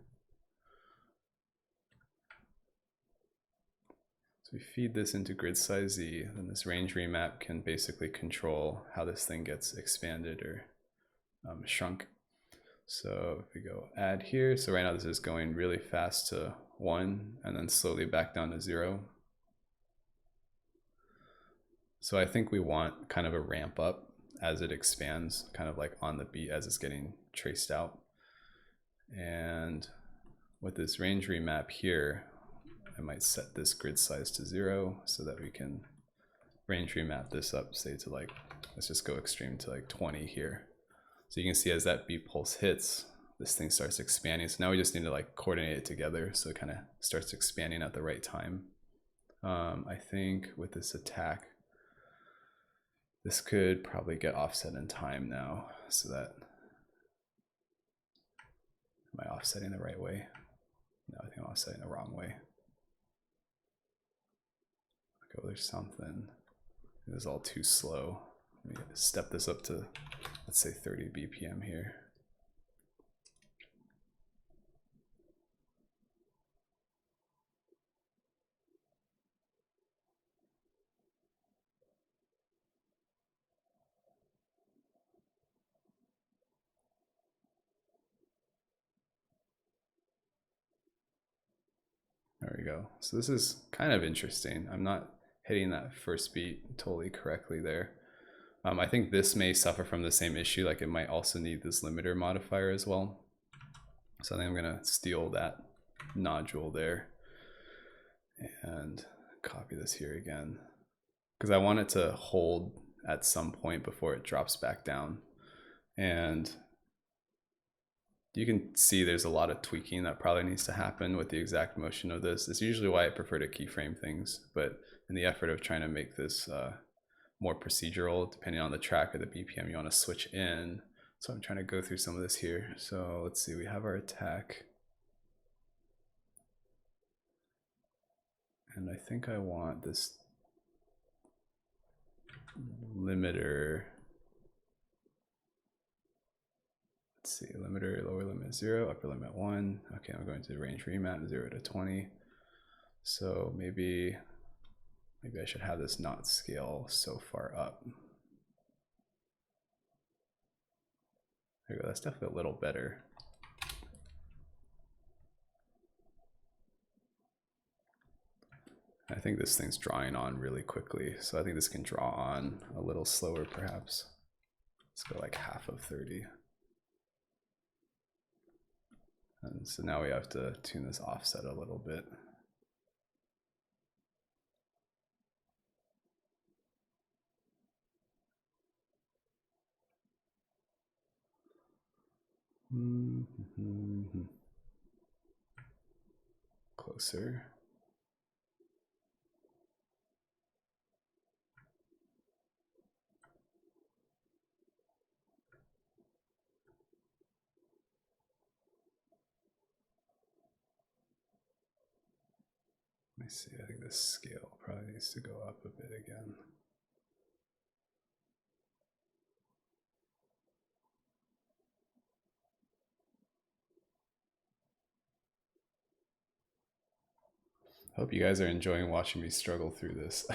So we feed this into grid size Z, then this range remap can basically control how this thing gets expanded or shrunk. So if we go add here, so right now this is going really fast to 1 and then slowly back down to 0. So I think we want kind of a ramp up as it expands, kind of like on the beat as it's getting traced out. And with this range remap here, I might set this grid size to 0 so that we can range remap this up, say to like, let's just go extreme to like 20 here. So you can see as that beat pulse hits, this thing starts expanding. So now we just need to like coordinate it together so it kind of starts expanding at the right time. I think with this attack, this could probably get offset in time now, so that, am I offsetting the right way? No, I think I'm offsetting the wrong way. Okay, well, there's something. It was all too slow. Let me step this up to, let's say 30 BPM here. There we go. So this is kind of interesting. I'm not hitting that first beat totally correctly there. I think this may suffer from the same issue, like it might also need this limiter modifier as well. So I think I'm gonna steal that nodule there and copy this here again, because I want it to hold at some point before it drops back down. And you can see there's a lot of tweaking that probably needs to happen with the exact motion of this. It's usually why I prefer to keyframe things, but in the effort of trying to make this more procedural, depending on the track or the BPM you want to switch in. So I'm trying to go through some of this here. So let's see, we have our attack. And I think I want this limiter. Let's see, limiter, lower limit 0, upper limit 1. Okay, I'm going to range remap 0 to 20. So maybe I should have this not scale so far up. There we go, that's definitely a little better. I think this thing's drawing on really quickly, so I think this can draw on a little slower perhaps. Let's go like half of 30. And so now we have to tune this offset a little bit. Closer. Let me see, I think this scale probably needs to go up a bit again. Hope you guys are enjoying watching me struggle through this.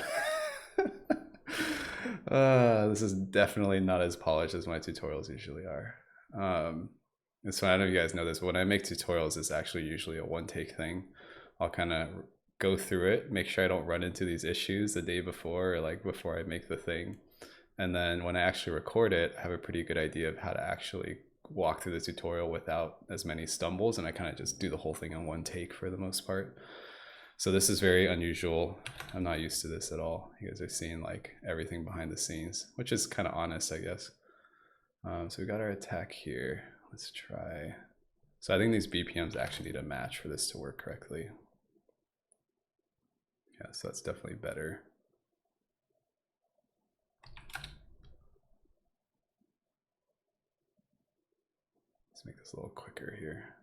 This is definitely not as polished as my tutorials usually are. It's fine, I don't know if you guys know this, but when I make tutorials, it's actually usually a one-take thing. I'll kind of go through it, make sure I don't run into these issues the day before or like before I make the thing. And then when I actually record it, I have a pretty good idea of how to actually walk through the tutorial without as many stumbles, and I kind of just do the whole thing in one take for the most part. So this is very unusual. I'm not used to this at all. You guys are seeing like everything behind the scenes, which is kind of honest, I guess. So we got our attack here. Let's try. So I think these BPMs actually need a match for this to work correctly. Yeah, so that's definitely better. Let's make this a little quicker here.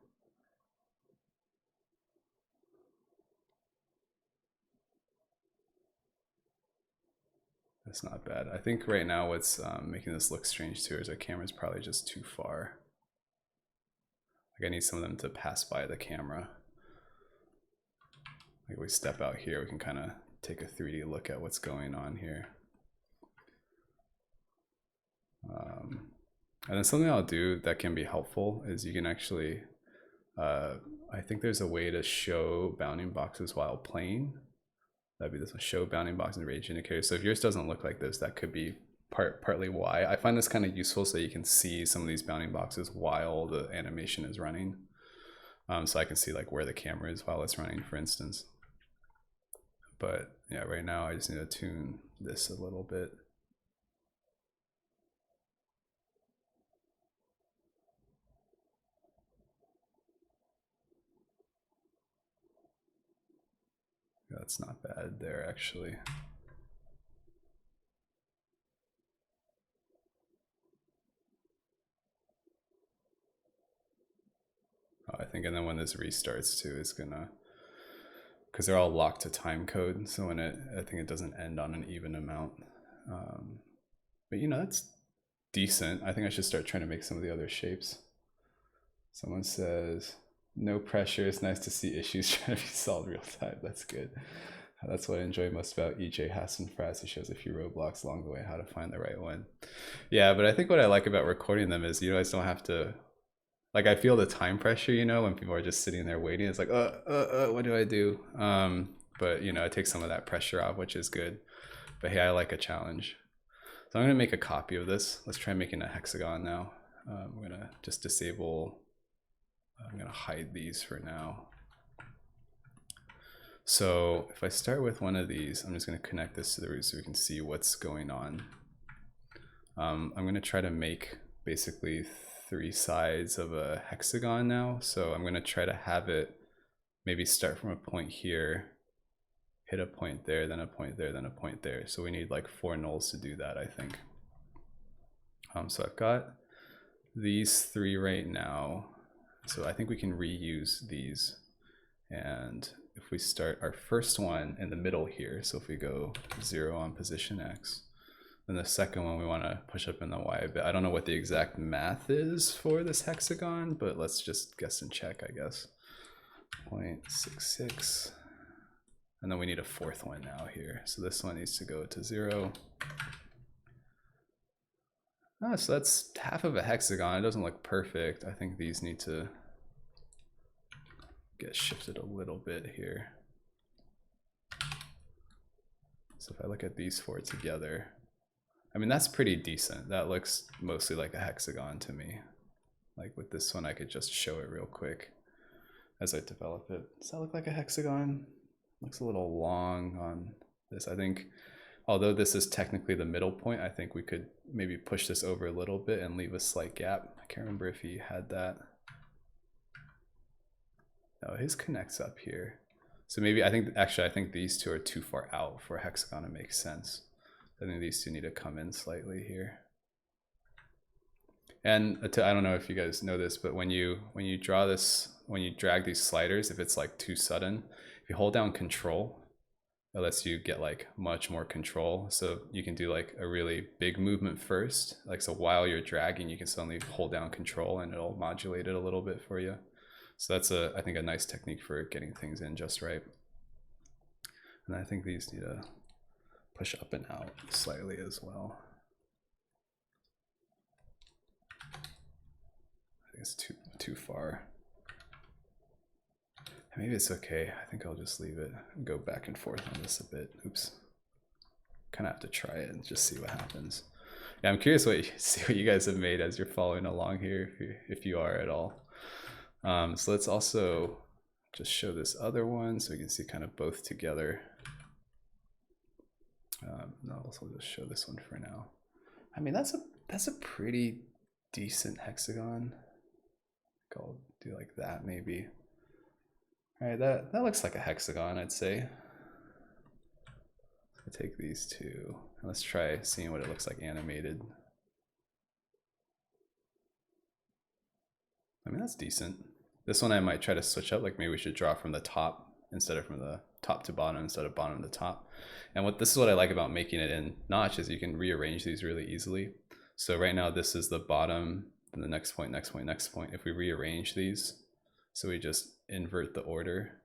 That's not bad. I think right now what's making this look strange too is our camera's probably just too far. Like I need some of them to pass by the camera. Like we step out here, we can kind of take a 3D look at what's going on here. And then something I'll do that can be helpful is you can actually, I think there's a way to show bounding boxes while playing. That'd be this one, show bounding box and range indicator. So if yours doesn't look like this, that could be partly why. I find this kind of useful so you can see some of these bounding boxes while the animation is running. So I can see like where the camera is while it's running, for instance. But yeah, right now I just need to tune this a little bit. That's not bad there, actually. I think, and then when this restarts too, it's gonna, because they're all locked to time code, so when I think it doesn't end on an even amount. But you know, that's decent. I think I should start trying to make some of the other shapes. Someone says, no pressure, it's nice to see issues trying to be solved real time. That's good. That's what I enjoy most about EJ Hassan Fraz. He shows a few roadblocks along the way, how to find the right one. Yeah, but I think what I like about recording them is, you guys don't have to, like, I feel the time pressure, you know, when people are just sitting there waiting. It's like, what do I do? But, you know, it takes some of that pressure off, which is good. But hey, I like a challenge. So I'm going to make a copy of this. Let's try making a hexagon now. I'm going to just disable, I'm going to hide these for now. So if I start with one of these, I'm just going to connect this to the root so we can see what's going on. I'm going to try to make basically 3 sides of a hexagon now. So I'm going to try to have it maybe start from a point here, hit a point there, then a point there, then a point there. So we need like 4 nulls to do that, I think. So I've got these 3 right now. So I think we can reuse these. And if we start our first one in the middle here, so if we go 0 on position X, Then the second one we want to push up in the Y a bit. I don't know what the exact math is for this hexagon, but let's just guess and check, I guess. 0.66. And then we need a fourth one now here. So this one needs to go to 0. Oh, so that's half of a hexagon. It doesn't look perfect. I think these need to get shifted a little bit here. So if I look at these four together, I mean, that's pretty decent. That looks mostly like a hexagon to me. Like with this one, I could just show it real quick as I develop it. Does that look like a hexagon? Looks a little long on this. I think, although this is technically the middle point, I think we could maybe push this over a little bit and leave a slight gap. I can't remember if he had that. No, his connects up here. So maybe, I think these two are too far out for a hexagon to make sense. I think these two need to come in slightly here. And I don't know if you guys know this, but when you draw this, when you drag these sliders, if it's like too sudden, if you hold down control, it lets you get like much more control. So you can do like a really big movement first. Like, so while you're dragging, you can suddenly hold down control and it'll modulate it a little bit for you. So that's I think a nice technique for getting things in just right. And I think these need to push up and out slightly as well. I think it's too far. Maybe it's okay. I think I'll just leave it and go back and forth on this a bit. Oops. Kind of have to try it and just see what happens. Yeah, I'm curious see what you guys have made as you're following along here, if you are at all. So let's also just show this other one so we can see kind of both together. I'll also just show this one for now. I mean, that's a pretty decent hexagon. I'll do like that maybe. All right, that looks like a hexagon, I'd say. So take these two. Let's try seeing what it looks like animated. I mean, that's decent. This one I might try to switch up, like maybe we should draw from the top instead of from the top to bottom instead of bottom to top. And this is what I like about making it in Notch is you can rearrange these really easily. So right now this is the bottom, then the next point, next point, next point. If we rearrange these, so we just invert the order,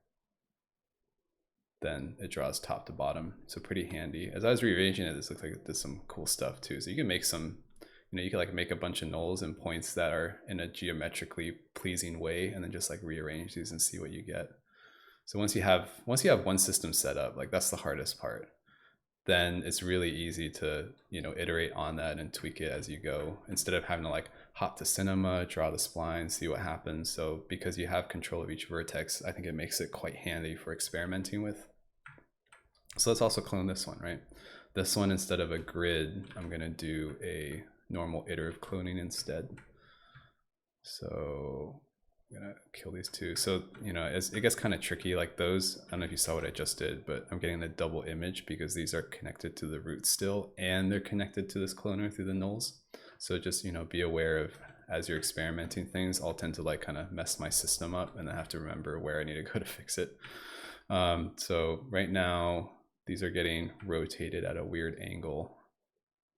then it draws top to bottom. So pretty handy. As I was rearranging it, this looks like it did some cool stuff too. So you can make some, you can like make a bunch of nulls and points that are in a geometrically pleasing way, and then just like rearrange these and see what you get. So once you have one system set up, like that's the hardest part, then it's really easy to, iterate on that and tweak it as you go, instead of having to like hop to cinema, draw the spline, see what happens. So because you have control of each vertex, I think it makes it quite handy for experimenting with. So let's also clone this one, right? This one, instead of a grid, I'm gonna do a normal iterative cloning instead. So I'm gonna kill these two. So, it gets kind of tricky like those. I don't know if you saw what I just did, but I'm getting the double image because these are connected to the root still, and they're connected to this cloner through the nulls. So just, be aware of, as you're experimenting things, I'll tend to like kind of mess my system up and then have to remember where I need to go to fix it. So right now, these are getting rotated at a weird angle,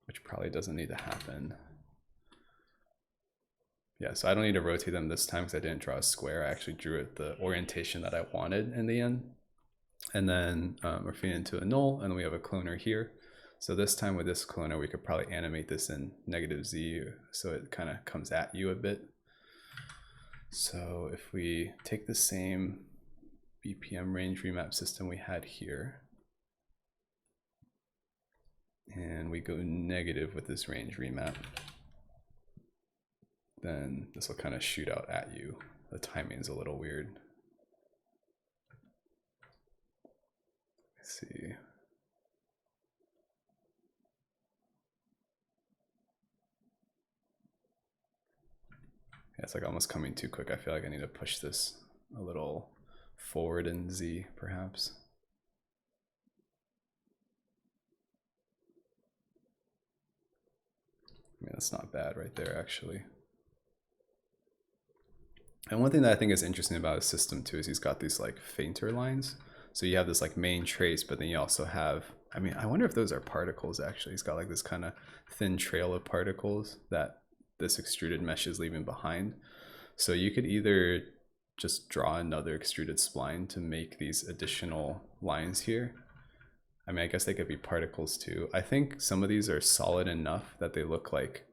which probably doesn't need to happen. Yeah, so I don't need to rotate them this time because I didn't draw a square. I actually drew it the orientation that I wanted in the end. And then we're feeding into a null, and then we have a cloner here. So this time with this cloner, we could probably animate this in -z, so it kind of comes at you a bit. So if we take the same BPM range remap system we had here, and we go negative with this range remap, then this will kind of shoot out at you. The timing's a little weird. Let's see. Yeah, it's like almost coming too quick. I feel like I need to push this a little forward in Z, perhaps. I mean, that's not bad right there, actually. And one thing that I think is interesting about his system too is he's got these like fainter lines. So you have this like main trace, but then you also have I mean, I wonder if those are particles actually. He's got like this kind of thin trail of particles that this extruded mesh is leaving behind. So you could either just draw another extruded spline to make these additional lines here. I mean, I guess they could be particles too. I think some of these are solid enough that they look like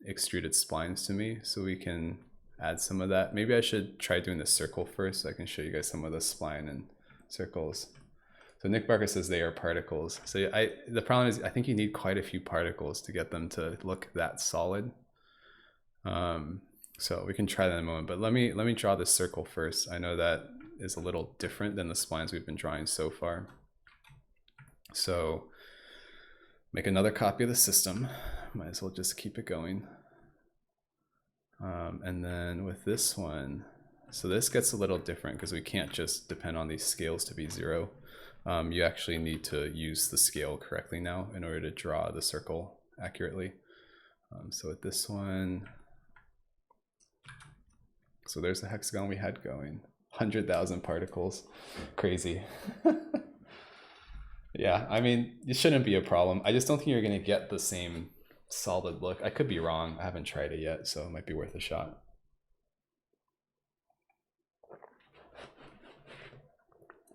extruded splines to me. So we can add some of that. Maybe I should try doing the circle first so I can show you guys some of the spline and circles. So Nick Barker says they are particles. So the problem is I think you need quite a few particles to get them to look that solid. So we can try that in a moment, but let me draw this circle first. I know that is a little different than the splines we've been drawing so far. So make another copy of the system. Might as well just keep it going. And then with this one, so this gets a little different because we can't just depend on these scales to be 0. You actually need to use the scale correctly now in order to draw the circle accurately. So with this one, so there's the hexagon we had going. 100,000 particles, crazy. Yeah, I mean, it shouldn't be a problem. I just don't think you're gonna get the same solid look. I could be wrong, I haven't tried it yet, so it might be worth a shot.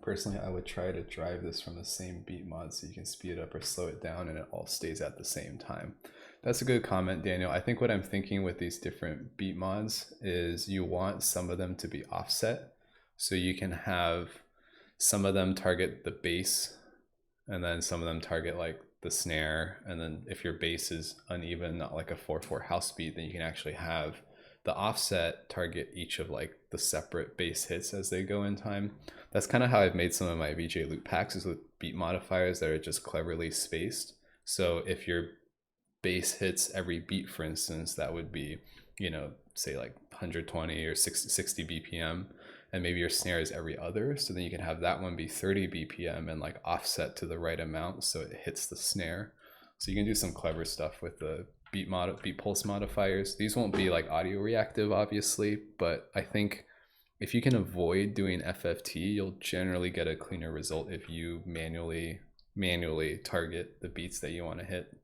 Personally, I would try to drive this from the same beat mod so you can speed it up or slow it down and it all stays at the same time. That's a good comment, Daniel. I think what I'm thinking with these different beat mods is you want some of them to be offset. So you can have some of them target the bass and then some of them target like the snare. And then if your bass is uneven, not like a 4/4 house beat, then you can actually have the offset target each of like the separate bass hits as they go in time. That's kind of how I've made some of my VJ loop packs, is with beat modifiers that are just cleverly spaced. So if your bass hits every beat, for instance, that would be, you know, say like 120 or 60 BPM, and maybe your snare is every other. So then you can have that one be 30 BPM and like offset to the right amount so it hits the snare. So you can do some clever stuff with the beat pulse modifiers. These won't be like audio reactive, obviously, but I think if you can avoid doing FFT, you'll generally get a cleaner result if you manually target the beats that you want to hit.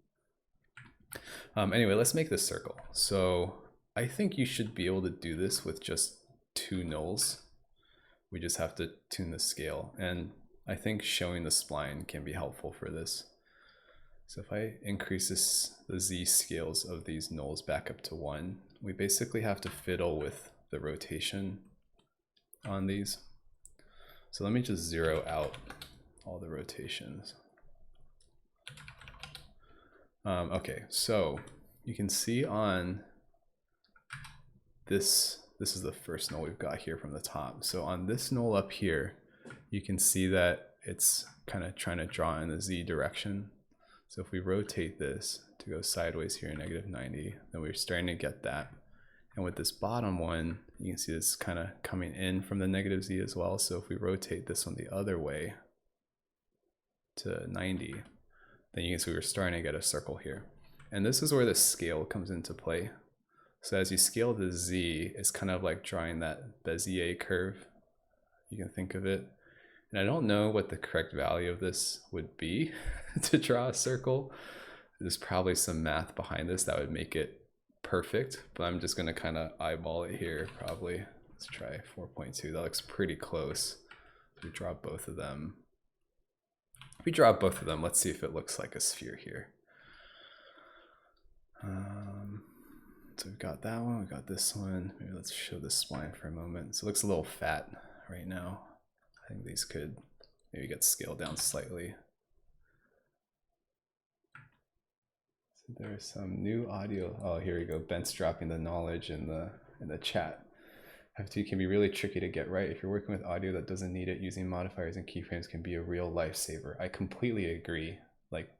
Anyway, let's make this circle. So I think you should be able to do this with just 2 nulls. We just have to tune the scale, and I think showing the spline can be helpful for this. So if I increase the Z scales of these nulls back up to 1, we basically have to fiddle with the rotation on these. So let me just 0 out all the rotations. Okay, so you can see on this is the first null we've got here from the top. So on this null up here, you can see that it's kind of trying to draw in the Z direction. So if we rotate this to go sideways here, -90, then we're starting to get that. And with this bottom one, you can see this kind of coming in from the -Z as well. So if we rotate this one the other way to 90, then you can see we're starting to get a circle here. And this is where the scale comes into play. So as you scale the Z, it's kind of like drawing that Bezier curve. You can think of it. And I don't know what the correct value of this would be to draw a circle. There's probably some math behind this that would make it perfect, but I'm just gonna kind of eyeball it here probably. Let's try 4.2, that looks pretty close. We draw both of them. If we draw both of them, let's see if it looks like a sphere here. So we've got that one, we've got this one. Maybe let's show the spline for a moment. So it looks a little fat right now. I think these could maybe get scaled down slightly. So there's some new audio. Oh, here we go. Ben's dropping the knowledge in the chat. FFT can be really tricky to get right. If you're working with audio that doesn't need it, using modifiers and keyframes can be a real lifesaver. I completely agree. Like,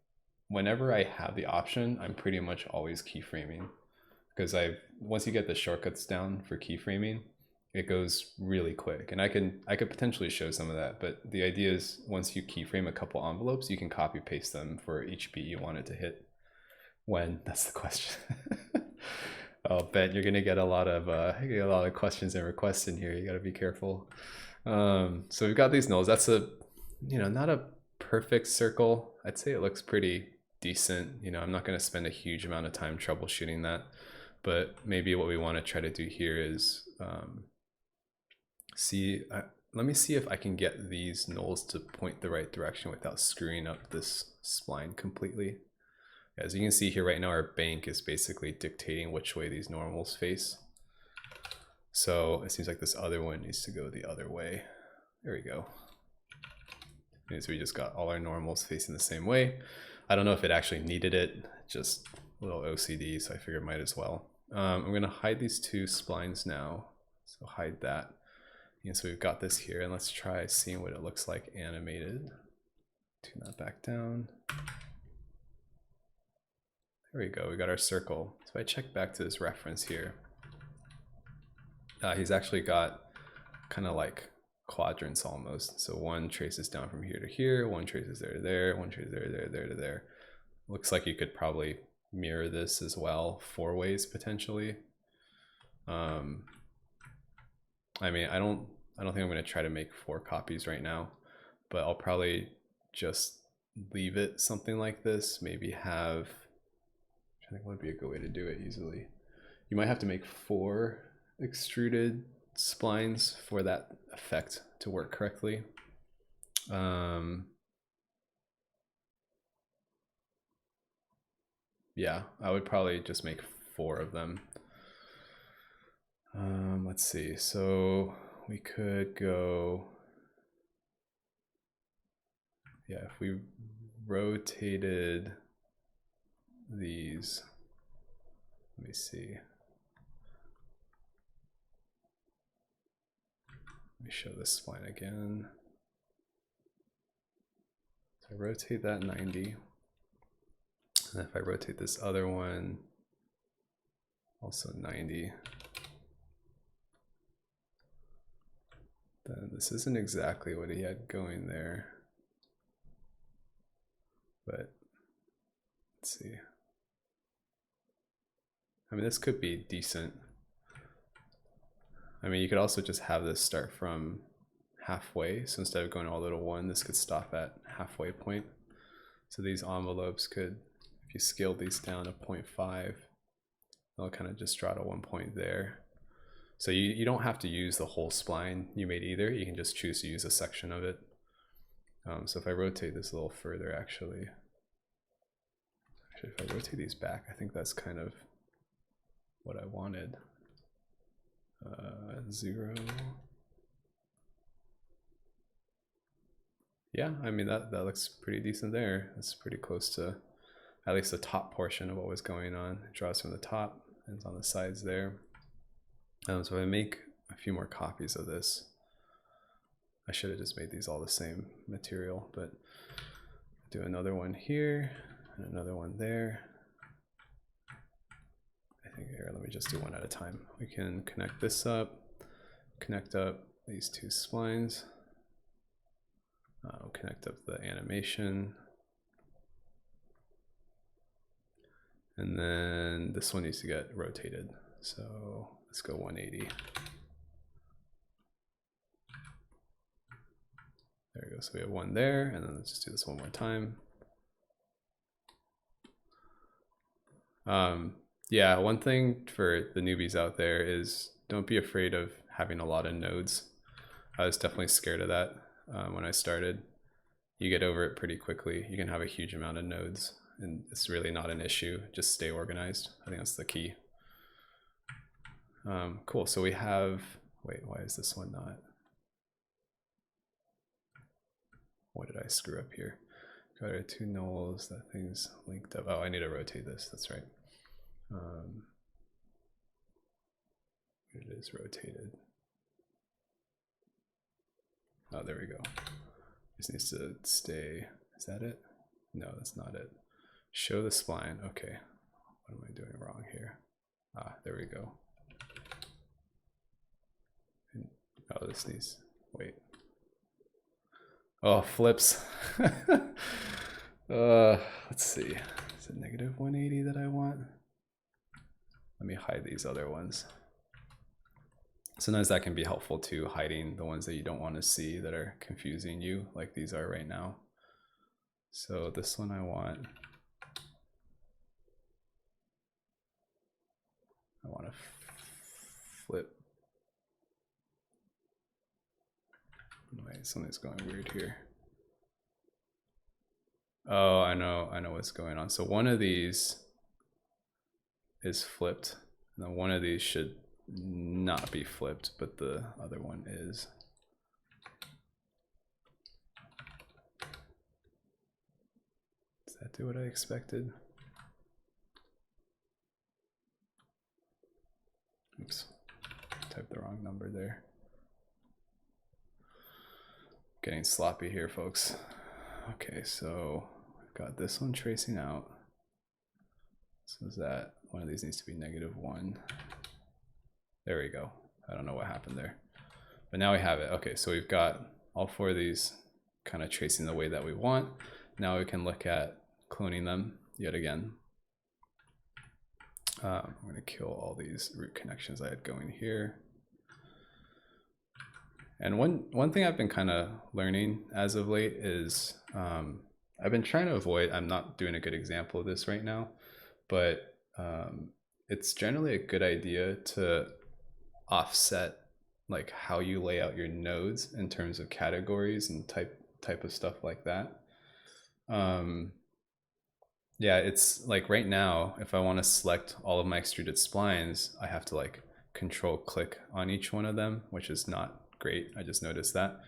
whenever I have the option, I'm pretty much always keyframing, because once you get the shortcuts down for keyframing, it goes really quick. And I could potentially show some of that, but the idea is once you keyframe a couple envelopes, you can copy paste them for each beat you want it to hit. When? That's the question. Oh, Ben, you're gonna get a lot of questions and requests in here. You gotta be careful. So we've got these nulls. That's not a perfect circle. I'd say it looks pretty decent. You know, I'm not going to spend a huge amount of time troubleshooting that, but maybe what we want to try to do here is let me see if I can get these nulls to point the right direction without screwing up this spline completely. As you can see here right now, our bank is basically dictating which way these normals face. So it seems like this other one needs to go the other way. There we go. And so we just got all our normals facing the same way. I don't know if it actually needed it, just a little OCD, so I figured might as well. I'm gonna hide these two splines now. So hide that. And so we've got this here, and let's try seeing what it looks like animated. Tune that back down. There we go, we got our circle. So if I check back to this reference here, he's actually got kind of like quadrants almost. So one traces down from here to here, one traces there to there, one traces there to there. Looks like you could probably mirror this as well, 4 ways potentially. I mean, I don't think I'm going to try to make 4 copies right now, but I'll probably just leave it something like this. Maybe have, I think would be a good way to do it easily. You might have to make 4 extruded splines for that effect to work correctly. Yeah, I would probably just make 4 of them. Let's see, so we could go, yeah, if we rotated these, let me see. Let me show this spline again. So I rotate that 90. And if I rotate this other one, also 90, then this isn't exactly what he had going there. But let's see. I mean, this could be decent. I mean, you could also just have this start from halfway. So instead of going all the way to 1, this could stop at halfway point. So these envelopes could, if you scale these down to 0.5, they'll kind of just draw to 1 point there. So you don't have to use the whole spline you made either. You can just choose to use a section of it. So if I rotate this a little further, actually, if I rotate these back, I think that's kind of what I wanted. 0. Yeah, I mean, that looks pretty decent there. That's pretty close to at least the top portion of what was going on. It draws from the top and it's on the sides there. So if I make a few more copies of this, I should have just made these all the same material, but do another one here and another one there. I think here, let me just do one at a time. We can connect this up, connect up these 2 splines. We'll connect up the animation. And then this one needs to get rotated. So let's go 180. There we go. So we have 1 there, and then let's just do this one more time. Yeah, one thing for the newbies out there is don't be afraid of having a lot of nodes. I was definitely scared of that when I started. You get over it pretty quickly. You can have a huge amount of nodes, and it's really not an issue. Just stay organized. I think that's the key. Cool, so we have, wait, why is this one not? What did I screw up here? Got our 2 nulls, that thing's linked up. Oh, I need to rotate this, that's right. It is rotated. Oh, there we go. This needs to stay, is that it? No, that's not it. Show the spline, okay. What am I doing wrong here? Ah, there we go. Oh, this needs, wait. Oh, flips. Let's see. Is it negative 180 that I want? Let me hide these other ones. Sometimes that can be helpful too, hiding the ones that you don't want to see that are confusing you, like these are right now. So this one I want to flip. Wait, something's going weird here. Oh, I know what's going on. So one of these is flipped, and then one of these should not be flipped, but the other one is. Does that do what I expected? Oops, typed the wrong number there. Getting sloppy here, folks. Okay, so I've got this one tracing out. So is that one of these needs to be -1. There we go. I don't know what happened there, but now we have it. Okay, so we've got all 4 of these kind of tracing the way that we want. Now we can look at cloning them yet again. I'm going to kill all these root connections I had going here. And one thing I've been kind of learning as of late is I've been trying to avoid, I'm not doing a good example of this right now, but it's generally a good idea to offset like how you lay out your nodes in terms of categories and type of stuff like that. Yeah, it's like right now, if I want to select all of my extruded splines, I have to like control click on each one of them, which is not great. I just noticed that.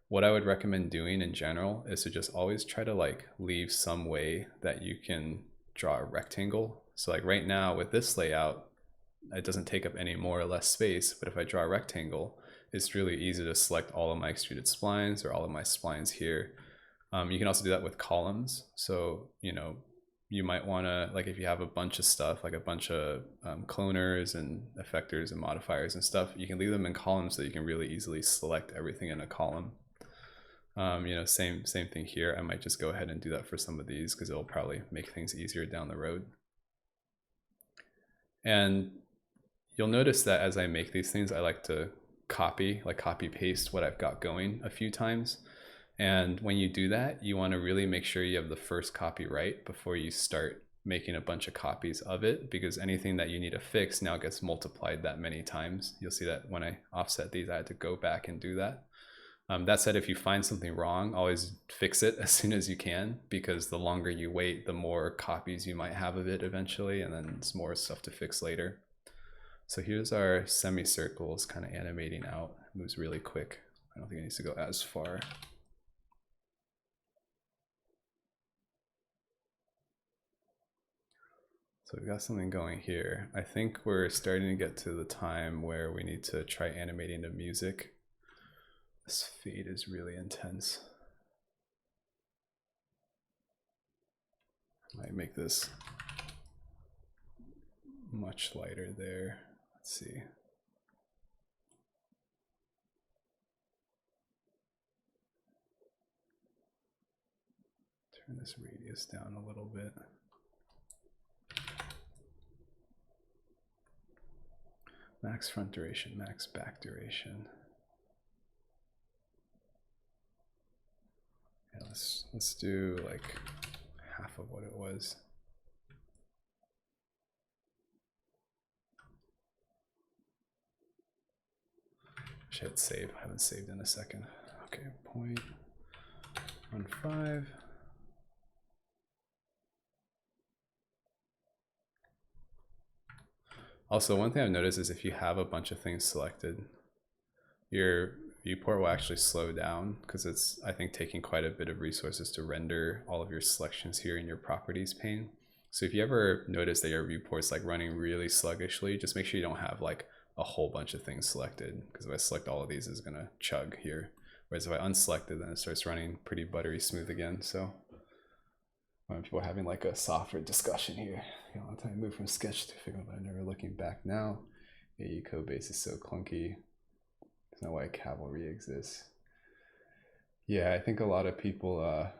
What I would recommend doing in general is to just always try to like leave some way that you can draw a rectangle. So like right now with this layout, it doesn't take up any more or less space, but if I draw a rectangle, it's really easy to select all of my extruded splines or all of my splines here. You can also do that with columns. So, you know, you might want to, like if you have a bunch of stuff, like a bunch of cloners and effectors and modifiers and stuff, you can leave them in columns so you can really easily select everything in a column. You know, same thing here. I might just go ahead and do that for some of these because it'll probably make things easier down the road. And you'll notice that as I make these things, I like to copy paste what I've got going a few times. And when you do that, you want to really make sure you have the first copy right before you start making a bunch of copies of it, because anything that you need to fix now gets multiplied that many times. You'll see that when I offset these, I had to go back and do that. That said, if you find something wrong, always fix it as soon as you can, because the longer you wait, the more copies you might have of it eventually, and then it's more stuff to fix later. So here's our semicircles kind of animating out. It moves really quick. I don't think it needs to go as far. So we've got something going here. I think we're starting to get to the time where we need to try animating the music. This fade is really intense. I might make this much lighter there. Let's see. Turn this radius down a little bit. Max front duration, max back duration. Yeah, let's do like half of what it was. I should save. I haven't saved in a second. Okay, 0.15. Also, one thing I've noticed is if you have a bunch of things selected, your viewport will actually slow down because it's, I think, taking quite a bit of resources to render all of your selections here in your properties pane. So if you ever notice that your viewport's like running really sluggishly, just make sure you don't have like a whole bunch of things selected, because if I select all of these, it's gonna chug here. Whereas if I unselect it, then it starts running pretty buttery smooth again. So when people are having like a software discussion here, you know, I move from Sketch to Figma, but I'm never looking back now. AE code base is so clunky. There's no way Cavalry exists. Yeah, I think a lot of people are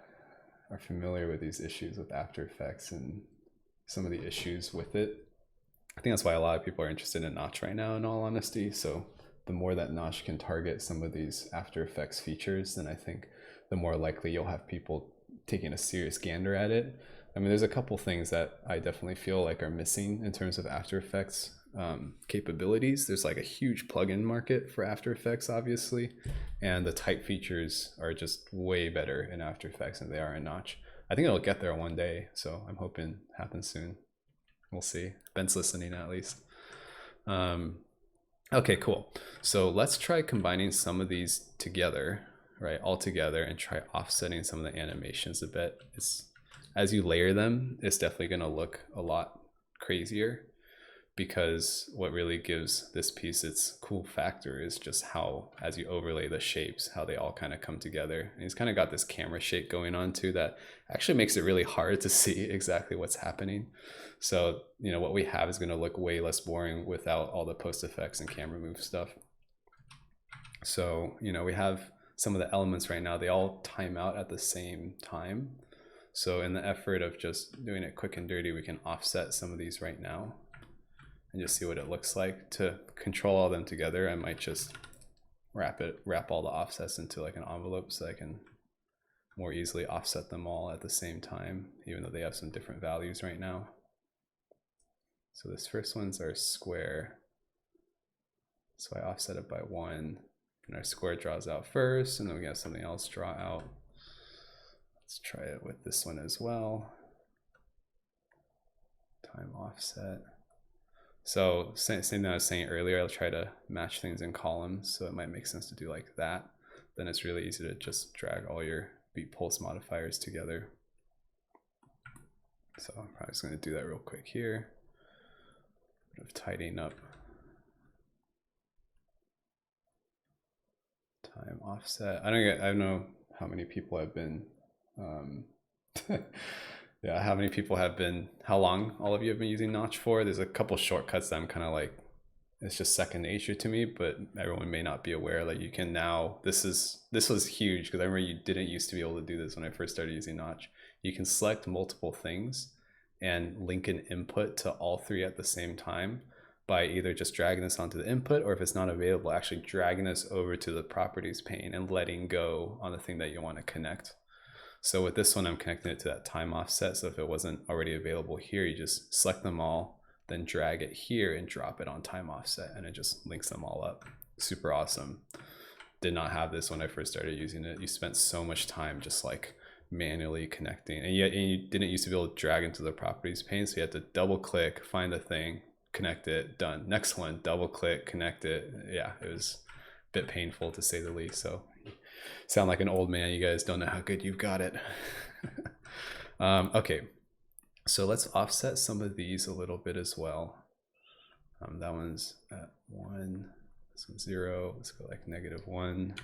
familiar with these issues with After Effects and some of the issues with it. I think that's why a lot of people are interested in Notch right now, in all honesty. So the more that Notch can target some of these After Effects features, then I think the more likely you'll have people taking a serious gander at it. I mean, there's a couple things that I definitely feel like are missing in terms of After Effects capabilities. There's like a huge plugin market for After Effects, obviously, and the type features are just way better in After Effects than they are in Notch. I think it'll get there one day, so I'm hoping it happens soon. We'll see. Ben's listening at least. Okay, cool. So let's try combining some of these together, right, all together, and try offsetting some of the animations a bit. As you layer them, it's definitely going to look a lot crazier, because what really gives this piece its cool factor is just how, as you overlay the shapes, how they all kind of come together. And he's kind of got this camera shake going on too that actually makes it really hard to see exactly what's happening. So, you know, what we have is going to look way less boring without all the post effects and camera move stuff. So, you know, we have some of the elements right now, they all time out at the same time. So in the effort of just doing it quick and dirty, we can offset some of these right now and just see what it looks like. To control all them together, I might just wrap all the offsets into like an envelope so I can more easily offset them all at the same time, even though they have some different values right now. So this first one's our square. So I offset it by 1, and our square draws out first, and then we have something else draw out. Let's try it with this one as well. Time offset. So same thing I was saying earlier, I'll try to match things in columns, so it might make sense to do like that. Then it's really easy to just drag all your beat pulse modifiers together. So I'm probably just going to do that real quick here. Bit of tidying up. Time offset. I don't know how many people have been yeah, how long all of you have been using Notch for. There's a couple shortcuts that I'm kind of like, it's just second nature to me, but everyone may not be aware. Like you can now, this was huge, because I remember you didn't used to be able to do this when I first started using Notch. You can select multiple things and link an input to all 3 at the same time by either just dragging this onto the input, or if it's not available, actually dragging this over to the properties pane and letting go on the thing that you want to connect. So with this one, I'm connecting it to that time offset. So if it wasn't already available here, you just select them all, then drag it here and drop it on time offset, and it just links them all up. Super awesome. Did not have this when I first started using it. You spent so much time just like manually connecting, and you didn't used to be able to drag into the properties pane, so you had to double click, find the thing, connect it, done. Next one, double click, connect it. Yeah, it was a bit painful to say the least. So sound like an old man. You guys don't know how good you've got it. Okay, so let's offset some of these a little bit as well. That one's at 1, this one's 0. Let's go like -1.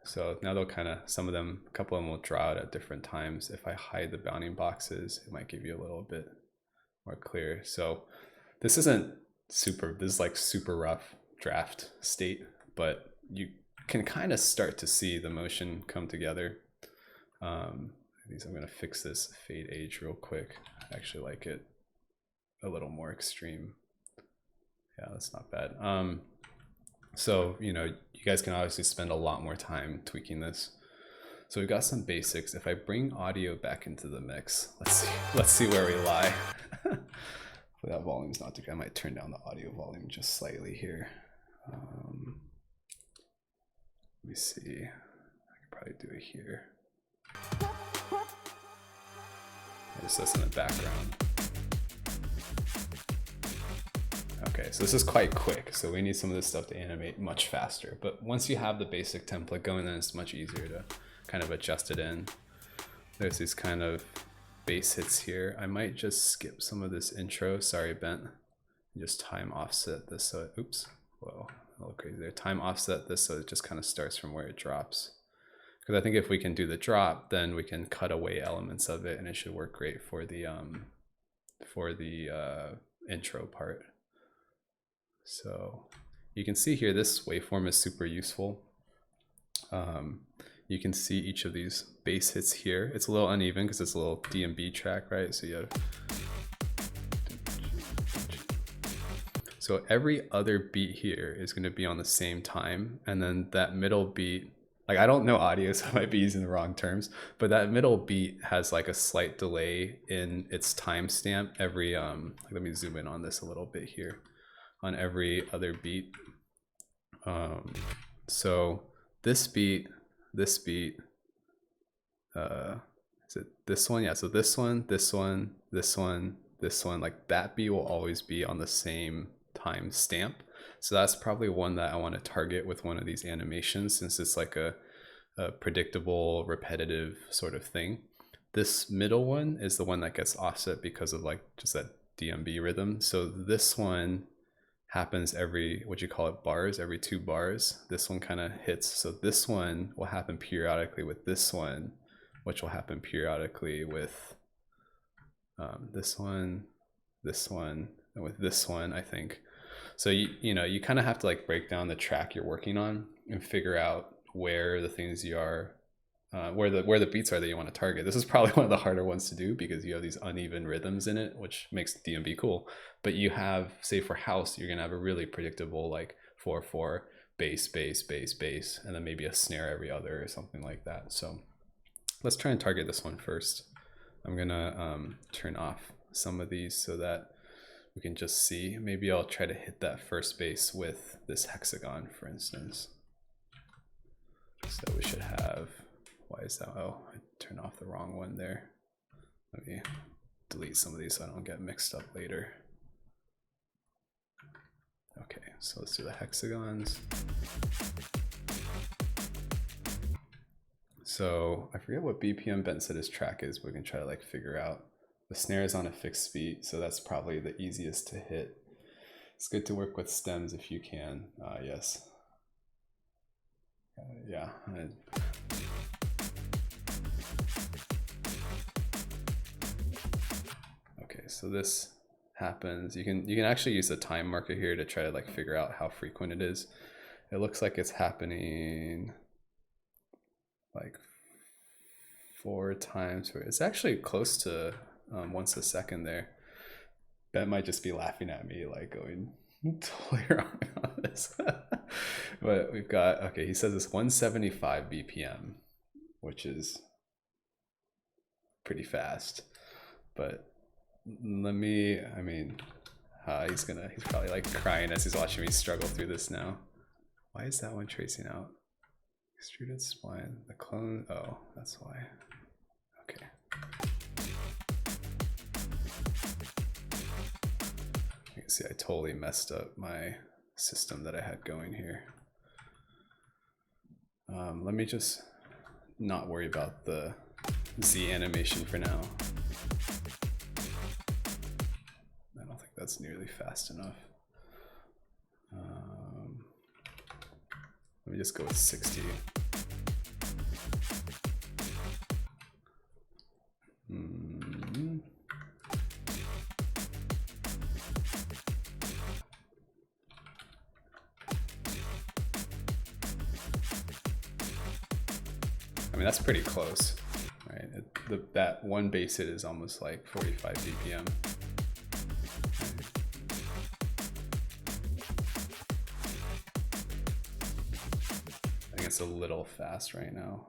So now they'll kind of, some of them, a couple of them will draw out at different times. If I hide the bounding boxes, it might give you a little bit more clear. So this isn't super, this is like super rough draft state, but you can kind of start to see the motion come together. I'm going to fix this fade age real quick. I actually like it a little more extreme. Yeah, that's not bad. So, you know, you guys can obviously spend a lot more time tweaking this. So we've got some basics. If I bring audio back into the mix, let's see where we lie. That volume's not too good. I might turn down the audio volume just slightly here. Let me see. I could probably do it here. Just listen in the background. Okay, so this is quite quick, so we need some of this stuff to animate much faster. But once you have the basic template going, then it's much easier to kind of adjust it in. There's these kind of bass hits here. I might just skip some of this intro. Sorry, Bent. Just time offset this so it, oops, whoa, a little crazy there. Time offset this so it just kind of starts from where it drops. Because I think if we can do the drop, then we can cut away elements of it, and it should work great for the intro part. So you can see here, this waveform is super useful. You can see each of these bass hits here. It's a little uneven because it's a little D&B track, right? So you have, so every other beat here is going to be on the same time, and then that middle beat like I don't know audio, so I might be using the wrong terms, but that middle beat has like a slight delay in its timestamp every let me zoom in on this a little bit here, on every other beat. So this beat, is it this one? Yeah, so this one, this one, this one, this one, like that beat will always be on the same time stamp. So that's probably one that I want to target with one of these animations, since it's like a predictable, repetitive sort of thing. This middle one is the one that gets offset because of like just that DMB rhythm. So this one happens every, what you call it, bars, every 2 bars. This one kind of hits. So this one will happen periodically with this one, which will happen periodically with this one, and with this one, I think. So you know, you kind of have to like break down the track you're working on and figure out where the things you are, where the beats are that you want to target. This is probably one of the harder ones to do because you have these uneven rhythms in it, which makes DMB cool. But you have, say for house, you're gonna have a really predictable like 4/4 bass, bass, bass, bass, and then maybe a snare every other or something like that. So let's try and target this one first. I'm gonna turn off some of these so that we can just see. Maybe I'll try to hit that first bass with this hexagon, for instance. So we should have, why is that? Oh, I turned off the wrong one there. Let me delete some of these so I don't get mixed up later. Okay, so let's do the hexagons. So I forget what BPM Ben said his track is, but we can try to like figure out. The snare is on a fixed beat, so that's probably the easiest to hit. It's good to work with stems if you can. Yes. Yeah. Okay, so this happens. You can actually use a time marker here to try to like figure out how frequent it is. It looks like it's happening like 4 times. It's actually close to once a second there. Ben might just be laughing at me like going totally wrong on this. But we've got, okay, he says it's 175 BPM, which is pretty fast. But let me, I mean, he's probably like crying as he's watching me struggle through this now. Why is that one tracing out? Extruded spline, the clone, oh, that's why. Okay. You can see I totally messed up my system that I had going here. Let me just not worry about the Z animation for now. I don't think that's nearly fast enough. Let me just go with 60. I mean, that's pretty close, right? That one bass hit is almost like 45 BPM. I think it's a little fast right now.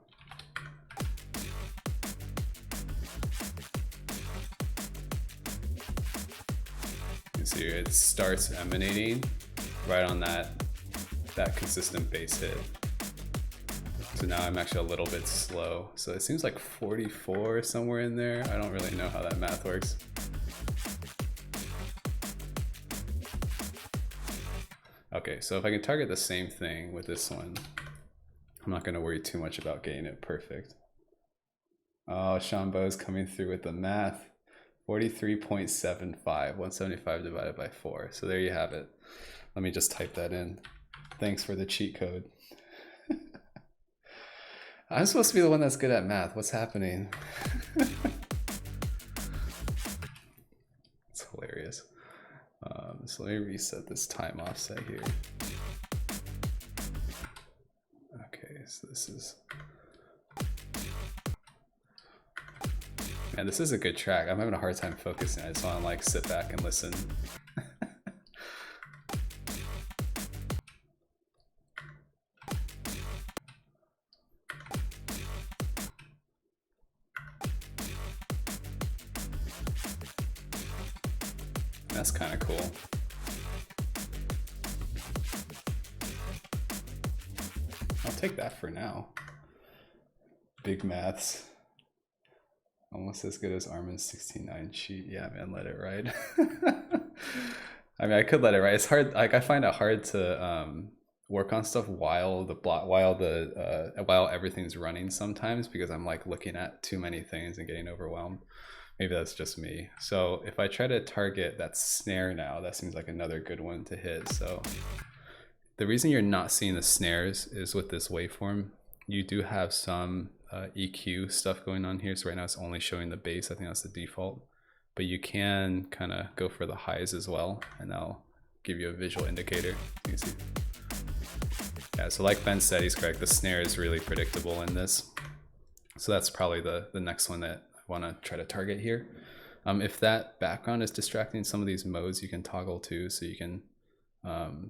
You can see it starts emanating right on that consistent bass hit. So now I'm actually a little bit slow. So it seems like 44 somewhere in there. I don't really know how that math works. Okay, so if I can target the same thing with this one, I'm not gonna worry too much about getting it perfect. Oh, Shambo is coming through with the math. 43.75, 175 divided by 4. So there you have it. Let me just type that in. Thanks for the cheat code. I'm supposed to be the one that's good at math. What's happening? It's hilarious. So let me reset this time offset here. Okay, so this is... Man, this is a good track. I'm having a hard time focusing. I just want to like sit back and listen. That's kind of cool. I'll take that for now. Big maths. Almost as good as Armin's 69 cheat. Yeah, man, let it ride. I mean, I could let it ride. It's hard. Like, I find it hard to work on stuff while everything's running sometimes, because I'm like looking at too many things and getting overwhelmed. Maybe that's just me. So if I try to target that snare now, that seems like another good one to hit. So the reason you're not seeing the snares is with this waveform, you do have some EQ stuff going on here. So right now it's only showing the bass. I think that's the default. But you can kind of go for the highs as well, and that'll give you a visual indicator. You can see. Yeah, so like Ben said, he's correct. The snare is really predictable in this. So that's probably the next one that I want to try to target here. If that background is distracting, some of these modes you can toggle to, so you can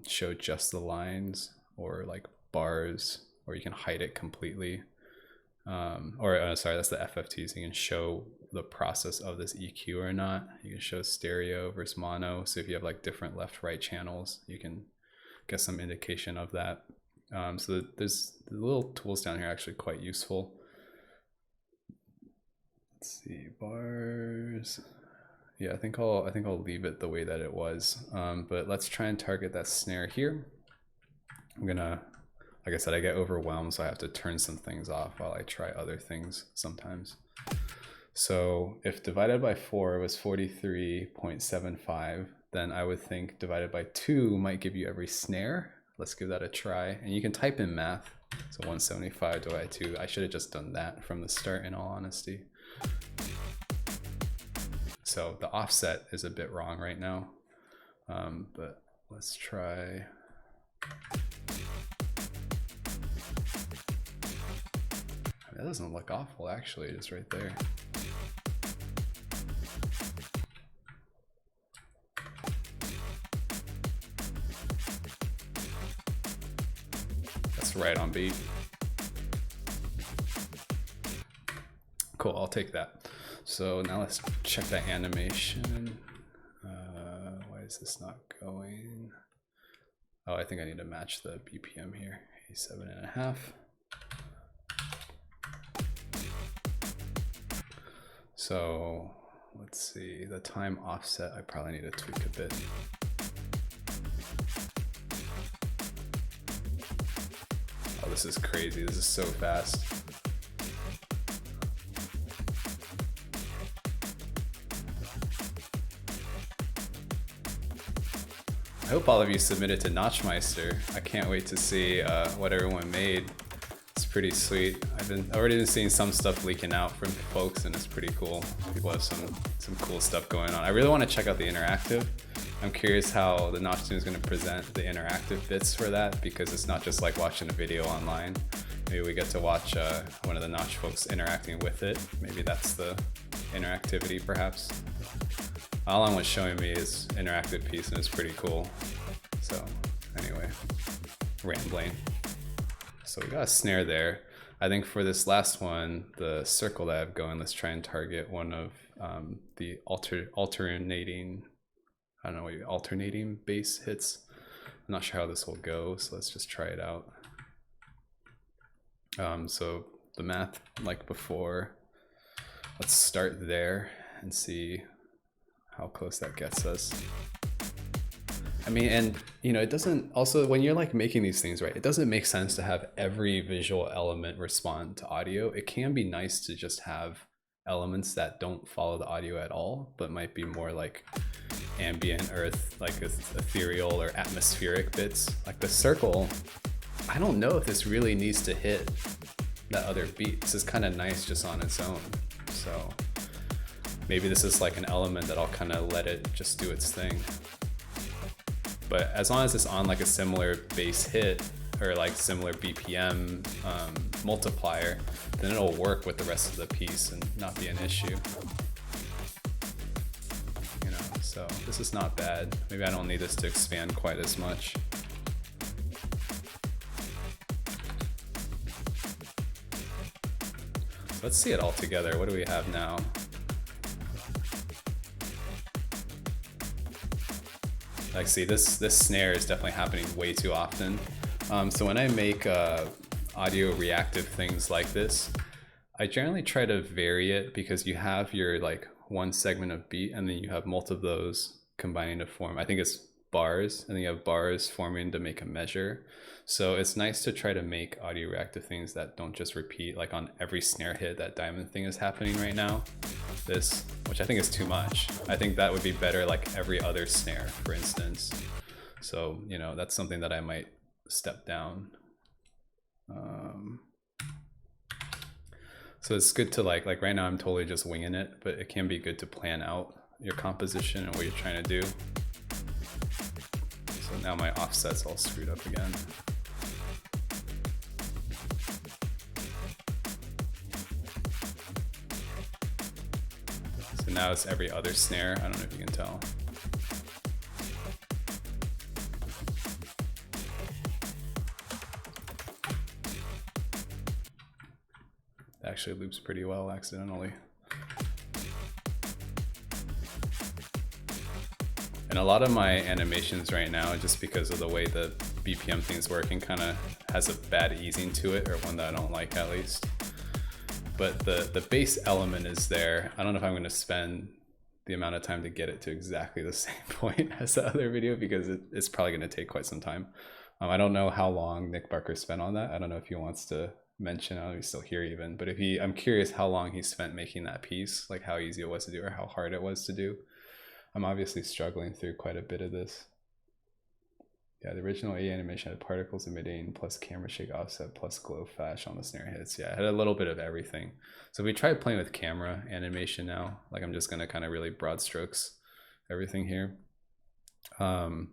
show just the lines or like bars, or you can hide it completely. Sorry, that's the FFT, so you can show the process of this EQ or not. You can show stereo versus mono, so if you have like different left-right channels, you can get some indication of that. So there's the little tools down here actually quite useful. Let's see, bars. Yeah, I think I'll leave it the way that it was. But let's try and target that snare here. I'm gonna, like I said, I get overwhelmed, so I have to turn some things off while I try other things sometimes. So if divided by 4 was 43.75, then I would think divided by 2 might give you every snare. Let's give that a try. And you can type in math. So 175 divided by 2. I should have just done that from the start, in all honesty. So the offset is a bit wrong right now. But let's try. That doesn't look awful, actually, just right there. That's right on beat. Cool, I'll take that. So now let's check that animation. Why is this not going? Oh, I think I need to match the BPM here. 87.5. So let's see, the time offset, I probably need to tweak a bit. Oh, this is crazy. This is so fast. I hope all of you submitted to Notchmeister. I can't wait to see what everyone made. It's pretty sweet. I've already been seeing some stuff leaking out from folks, and it's pretty cool. People have some cool stuff going on. I really want to check out the interactive. I'm curious how the Notch team is going to present the interactive bits for that, because it's not just like watching a video online. Maybe we get to watch one of the Notch folks interacting with it. Maybe that's the interactivity, perhaps. Alan was showing me his interactive piece, and it's pretty cool. So anyway, rambling. So we got a snare there. I think for this last one, the circle that I have going, let's try and target one of the alternating, I don't know what alternating bass hits. I'm not sure how this will go, so let's just try it out. So the math, like before, let's start there and see how close that gets us. I mean, and you know, it doesn't, also when you're like making these things, right, it doesn't make sense to have every visual element respond to audio. It can be nice to just have elements that don't follow the audio at all, but might be more like ambient or like ethereal or atmospheric bits. Like the circle, I don't know if this really needs to hit that other beat. This is kind of nice just on its own. So maybe this is like an element that I'll kind of let it just do its thing. But as long as it's on like a similar bass hit or like similar BPM multiplier, then it'll work with the rest of the piece and not be an issue. You know, so this is not bad. Maybe I don't need this to expand quite as much. So let's see it all together. What do we have now? Like, see, this snare is definitely happening way too often. So when I make audio reactive things like this, I generally try to vary it, because you have your like one segment of beat, and then you have multiple of those combining to form, I think it's bars, and then you have bars forming to make a measure. So it's nice to try to make audio reactive things that don't just repeat, like on every snare hit that diamond thing is happening right now. This, which I think is too much. I think that would be better like every other snare, for instance. So, you know, that's something that I might step down. So it's good to like right now I'm totally just winging it, but it can be good to plan out your composition and what you're trying to do. So now my offset's all screwed up again. So now it's every other snare. I don't know if you can tell. It actually loops pretty well accidentally. And a lot of my animations right now, just because of the way the BPM thing's working, kind of has a bad easing to it, or one that I don't like at least. But the base element is there. I don't know if I'm going to spend the amount of time to get it to exactly the same point as the other video, because it's probably going to take quite some time. I don't know how long Nick Barker spent on that. I don't know if he wants to mention, I don't know if he's still here even, but if I'm curious how long he spent making that piece, like how easy it was to do or how hard it was to do. I'm obviously struggling through quite a bit of this. Yeah, the original A animation had particles emitting plus camera shake offset plus glow flash on the snare hits. Yeah, it had a little bit of everything. So we tried playing with camera animation now. Like I'm just gonna kind of really broad strokes everything here. Camera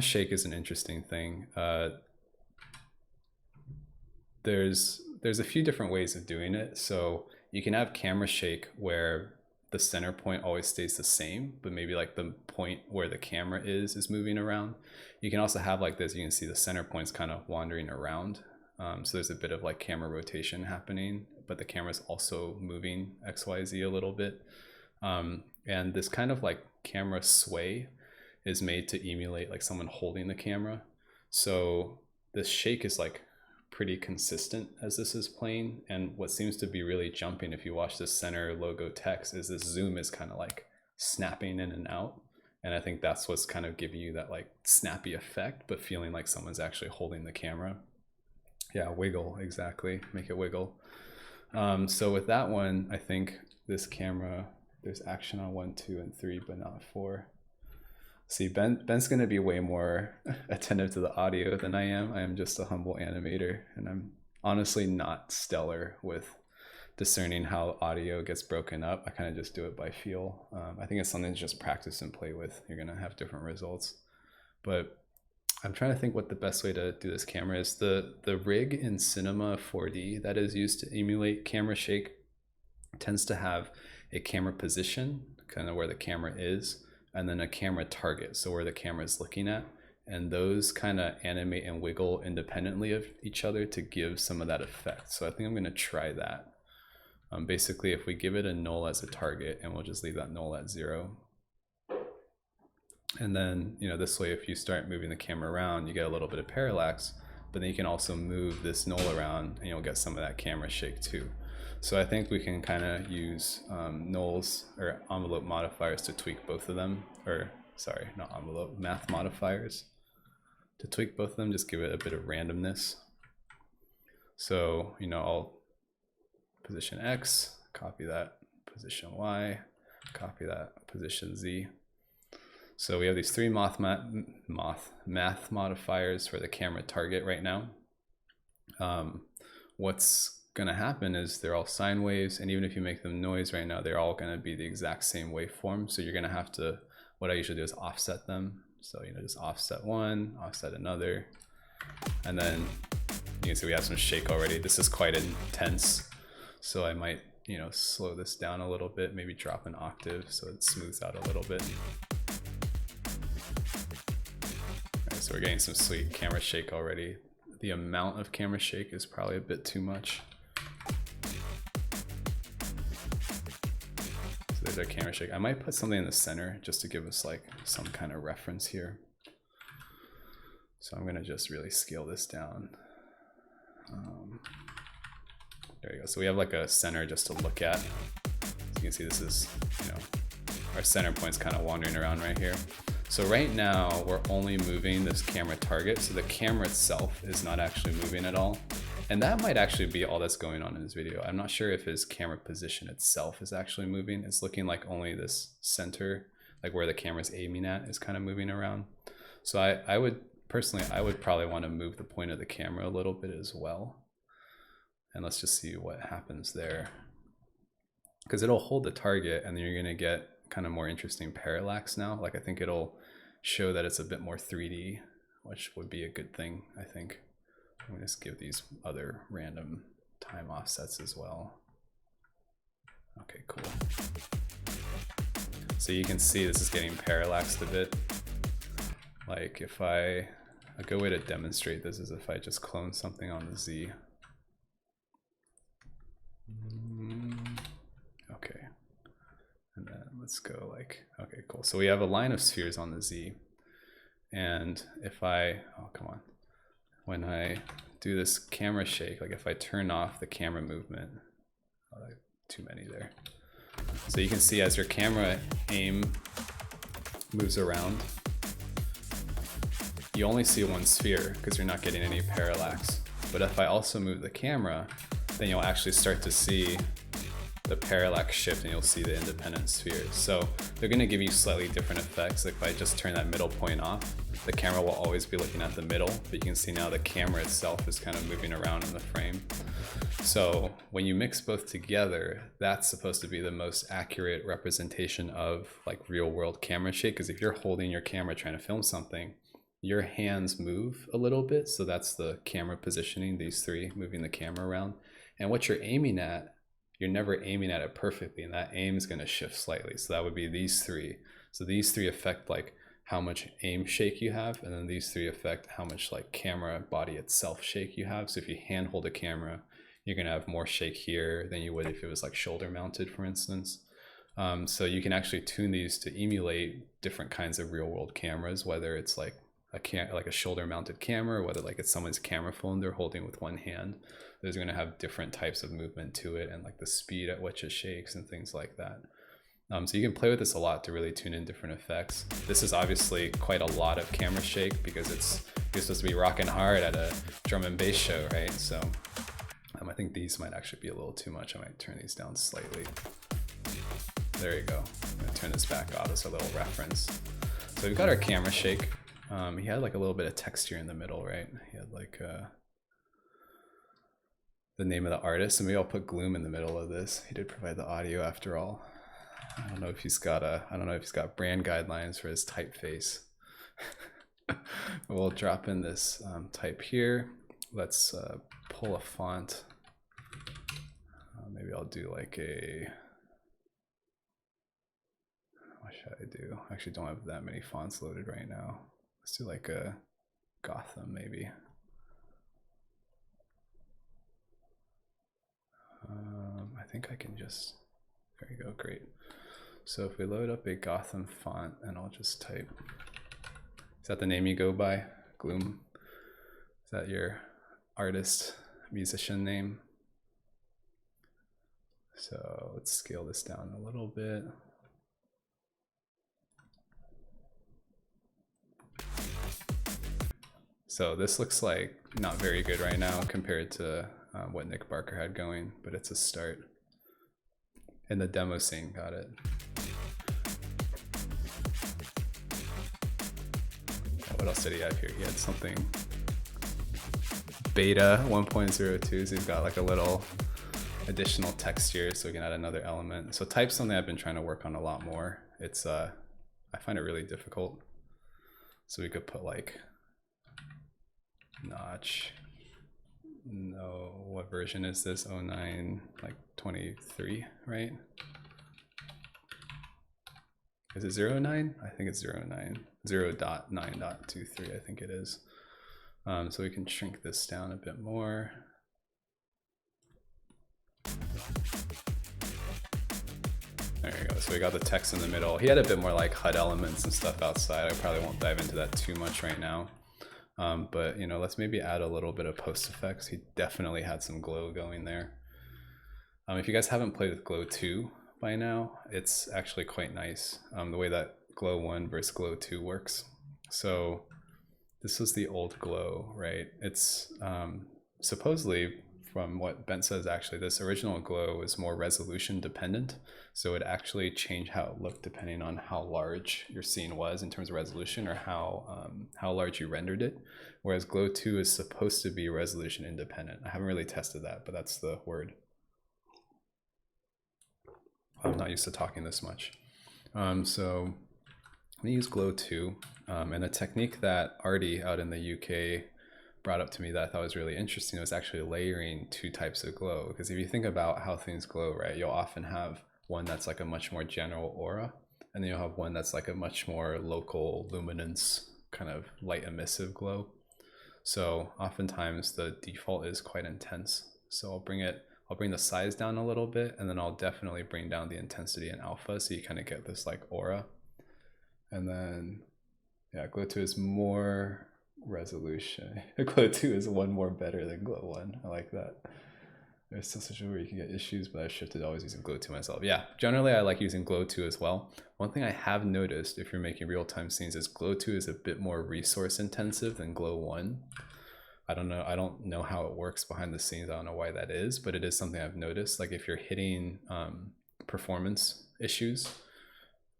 shake is an interesting thing. There's a few different ways of doing it. So you can have camera shake where the center point always stays the same, but maybe like the point where the camera is moving around. You can also have like this, you can see the center point's kind of wandering around. So there's a bit of like camera rotation happening, but the camera's also moving XYZ a little bit. And this kind of like camera sway is made to emulate like someone holding the camera. So this shake is like pretty consistent as this is playing, and what seems to be really jumping if you watch this center logo text is this zoom is kind of like snapping in and out, and I think that's what's kind of giving you that like snappy effect, but feeling like someone's actually holding the camera. Yeah, wiggle, exactly, make it wiggle. So with that one, I think this camera, there's action on 1, 2, and 3, but not 4. See, Ben's going to be way more attentive to the audio than I am. I am just a humble animator, and I'm honestly not stellar with discerning how audio gets broken up. I kind of just do it by feel. I think it's something to just practice and play with. You're going to have different results. But I'm trying to think what the best way to do this camera is. The rig in Cinema 4D that is used to emulate camera shake tends to have a camera position, kind of where the camera is, and then a camera target, so where the camera is looking at, and those kind of animate and wiggle independently of each other to give some of that effect. So I think I'm going to try that. Basically, if we give it a null as a target, and we'll just leave that null at 0, and then, you know, this way if you start moving the camera around, you get a little bit of parallax, but then you can also move this null around and you'll get some of that camera shake too. So I think we can kind of use nulls or envelope modifiers to tweak both of them, or sorry, not envelope, math modifiers to tweak both of them, just give it a bit of randomness. So, you know, I'll position X, copy that, position Y, copy that, position Z. So we have these 3 math modifiers for the camera target right now. What's going to happen is they're all sine waves, and even if you make them noise right now, they're all going to be the exact same waveform. So you're going to have to, what I usually do is offset them. So, you know, just offset one, offset another, and then you can see we have some shake already. This is quite intense, so I might, you know, slow this down a little bit, maybe drop an octave so it smooths out a little bit. All right, so we're getting some sweet camera shake already. The amount of camera shake is probably a bit too much. So there's our camera shake. I might put something in the center just to give us like some kind of reference here. So I'm gonna just really scale this down. There you go. So we have like a center just to look at. So you can see this is, you know, our center point's kind of wandering around right here. So right now we're only moving this camera target. So the camera itself is not actually moving at all. And that might actually be all that's going on in this video. I'm not sure if his camera position itself is actually moving. It's looking like only this center, like where the camera's aiming at, is kind of moving around. So I would personally, I would probably want to move the point of the camera a little bit as well. And let's just see what happens there. Because it'll hold the target and then you're gonna get kind of more interesting parallax now. Like I think it'll show that it's a bit more 3D, which would be a good thing, I think. I'm gonna just give these other random time offsets as well. Okay, cool. So you can see this is getting parallaxed a bit. Like if a good way to demonstrate this is if I just clone something on the Z. Okay. And then let's go like, okay, cool. So we have a line of spheres on the Z. And if I, oh, come on. When I do this camera shake, like if I turn off the camera movement, oh, too many there. So you can see as your camera aim moves around, you only see one sphere because you're not getting any parallax. But if I also move the camera, then you'll actually start to see the parallax shift and you'll see the independent spheres. So they're gonna give you slightly different effects. Like if I just turn that middle point off, the camera will always be looking at the middle, but you can see now the camera itself is kind of moving around in the frame. So when you mix both together, that's supposed to be the most accurate representation of like real world camera shake. Because if you're holding your camera trying to film something, your hands move a little bit. So that's the camera positioning, these three moving the camera around. And what you're aiming at, you're never aiming at it perfectly, and that aim is going to shift slightly. So that would be these three. So these three affect like how much aim shake you have, and then these three affect how much like camera body itself shake you have. So if you hand hold a camera, you're going to have more shake here than you would if it was like shoulder mounted, for instance. So you can actually tune these to emulate different kinds of real world cameras, whether it's like a shoulder mounted camera, or whether like it's someone's camera phone they're holding with one hand. There's going to have different types of movement to it and like the speed at which it shakes and things like that. So you can play with this a lot to really tune in different effects. This is obviously quite a lot of camera shake because you're supposed to be rocking hard at a drum and bass show, right? So I think these might actually be a little too much. I might turn these down slightly. There you go. I'm going to turn this back off as a little reference. So we've got our camera shake. He had like a little bit of texture in the middle, right? He had like the name of the artist, and maybe I'll put Gloom in the middle of this. He did provide the audio after all. I don't know if he's got brand guidelines for his typeface. We'll drop in this type here. Let's pull a font. Maybe I'll do like what should I do? I actually don't have that many fonts loaded right now. Let's do like a Gotham maybe. I think I can just, there you go, great. So if we load up a Gotham font, and I'll just type, is that the name you go by? Gloom? Is that your artist, musician name? So let's scale this down a little bit. So this looks like not very good right now compared to what Nick Barker had going, but it's a start. And the demo scene, got it. What else did he have here? He had something beta 1.02, so he's got like a little additional texture, so we can add another element. So type's something I've been trying to work on a lot more. It's I find it really difficult. So we could put like notch. No, what version is this? 09, like 23, right? Is it 09? I think it's 09. 0.9.23, I think it is. So we can shrink this down a bit more. There There you go. So we got the text in the middle. He had a bit more like HUD elements and stuff outside. I probably won't dive into that too much right now. But you know, let's maybe add a little bit of post effects. He definitely had some glow going there. If you guys haven't played with Glow 2 by now, it's actually quite nice. The way that Glow 1 versus Glow 2 works. So this was the old Glow, right? It's supposedly, from what Ben says, actually this original Glow is more resolution dependent. So it actually changed how it looked depending on how large your scene was in terms of resolution, or how large you rendered it. Whereas Glow 2 is supposed to be resolution independent. I haven't really tested that, but that's the word. I'm not used to talking this much. So I'm gonna use Glow 2, and a technique that Artie out in the UK brought up to me that I thought was really interesting was actually layering two types of glow. Because if you think about how things glow, right, you'll often have one that's like a much more general aura, and then you'll have one that's like a much more local luminance, kind of light emissive glow. So oftentimes the default is quite intense. So I'll bring the size down a little bit, and then I'll definitely bring down the intensity in alpha, so you kind of get this like aura. And then, yeah, Glow 2 is more resolution. Glow 2 is one more better than Glow 1. I like that. There's still such a where you can get issues, but I've shifted always using Glow 2 myself. Yeah, generally I like using Glow 2 as well. One thing I have noticed if you're making real-time scenes is Glow 2 is a bit more resource intensive than Glow 1. I don't know how it works behind the scenes. I don't know why that is, but it is something I've noticed. Like if you're hitting performance issues,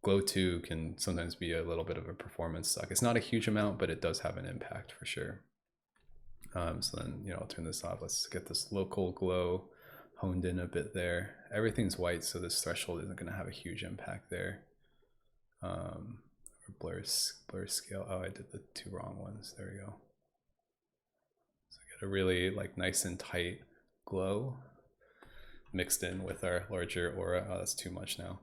Glow 2 can sometimes be a little bit of a performance suck. It's not a huge amount, but it does have an impact for sure. So then, you know, I'll turn this off. Let's get this local glow honed in a bit there. Everything's white, so this threshold isn't going to have a huge impact there. Blur scale. Oh, I did the two wrong ones. There we go. So get a really like nice and tight glow mixed in with our larger aura. Oh, that's too much now.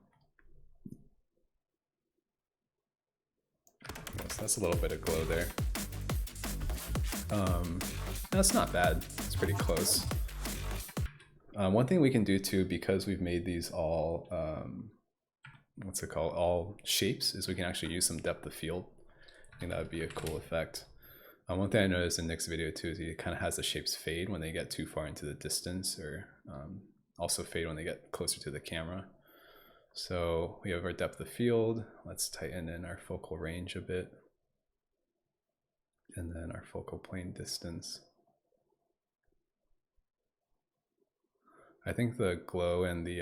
So that's a little bit of glow there. That's not bad. It's pretty close. One thing we can do too, because we've made these all, what's it called, all shapes, is we can actually use some depth of field. I think that would be a cool effect. One thing I noticed in Nick's video too is he kind of has the shapes fade when they get too far into the distance, or also fade when they get closer to the camera. So we have our depth of field. Let's tighten in our focal range a bit. And then our focal plane distance. I think the glow and the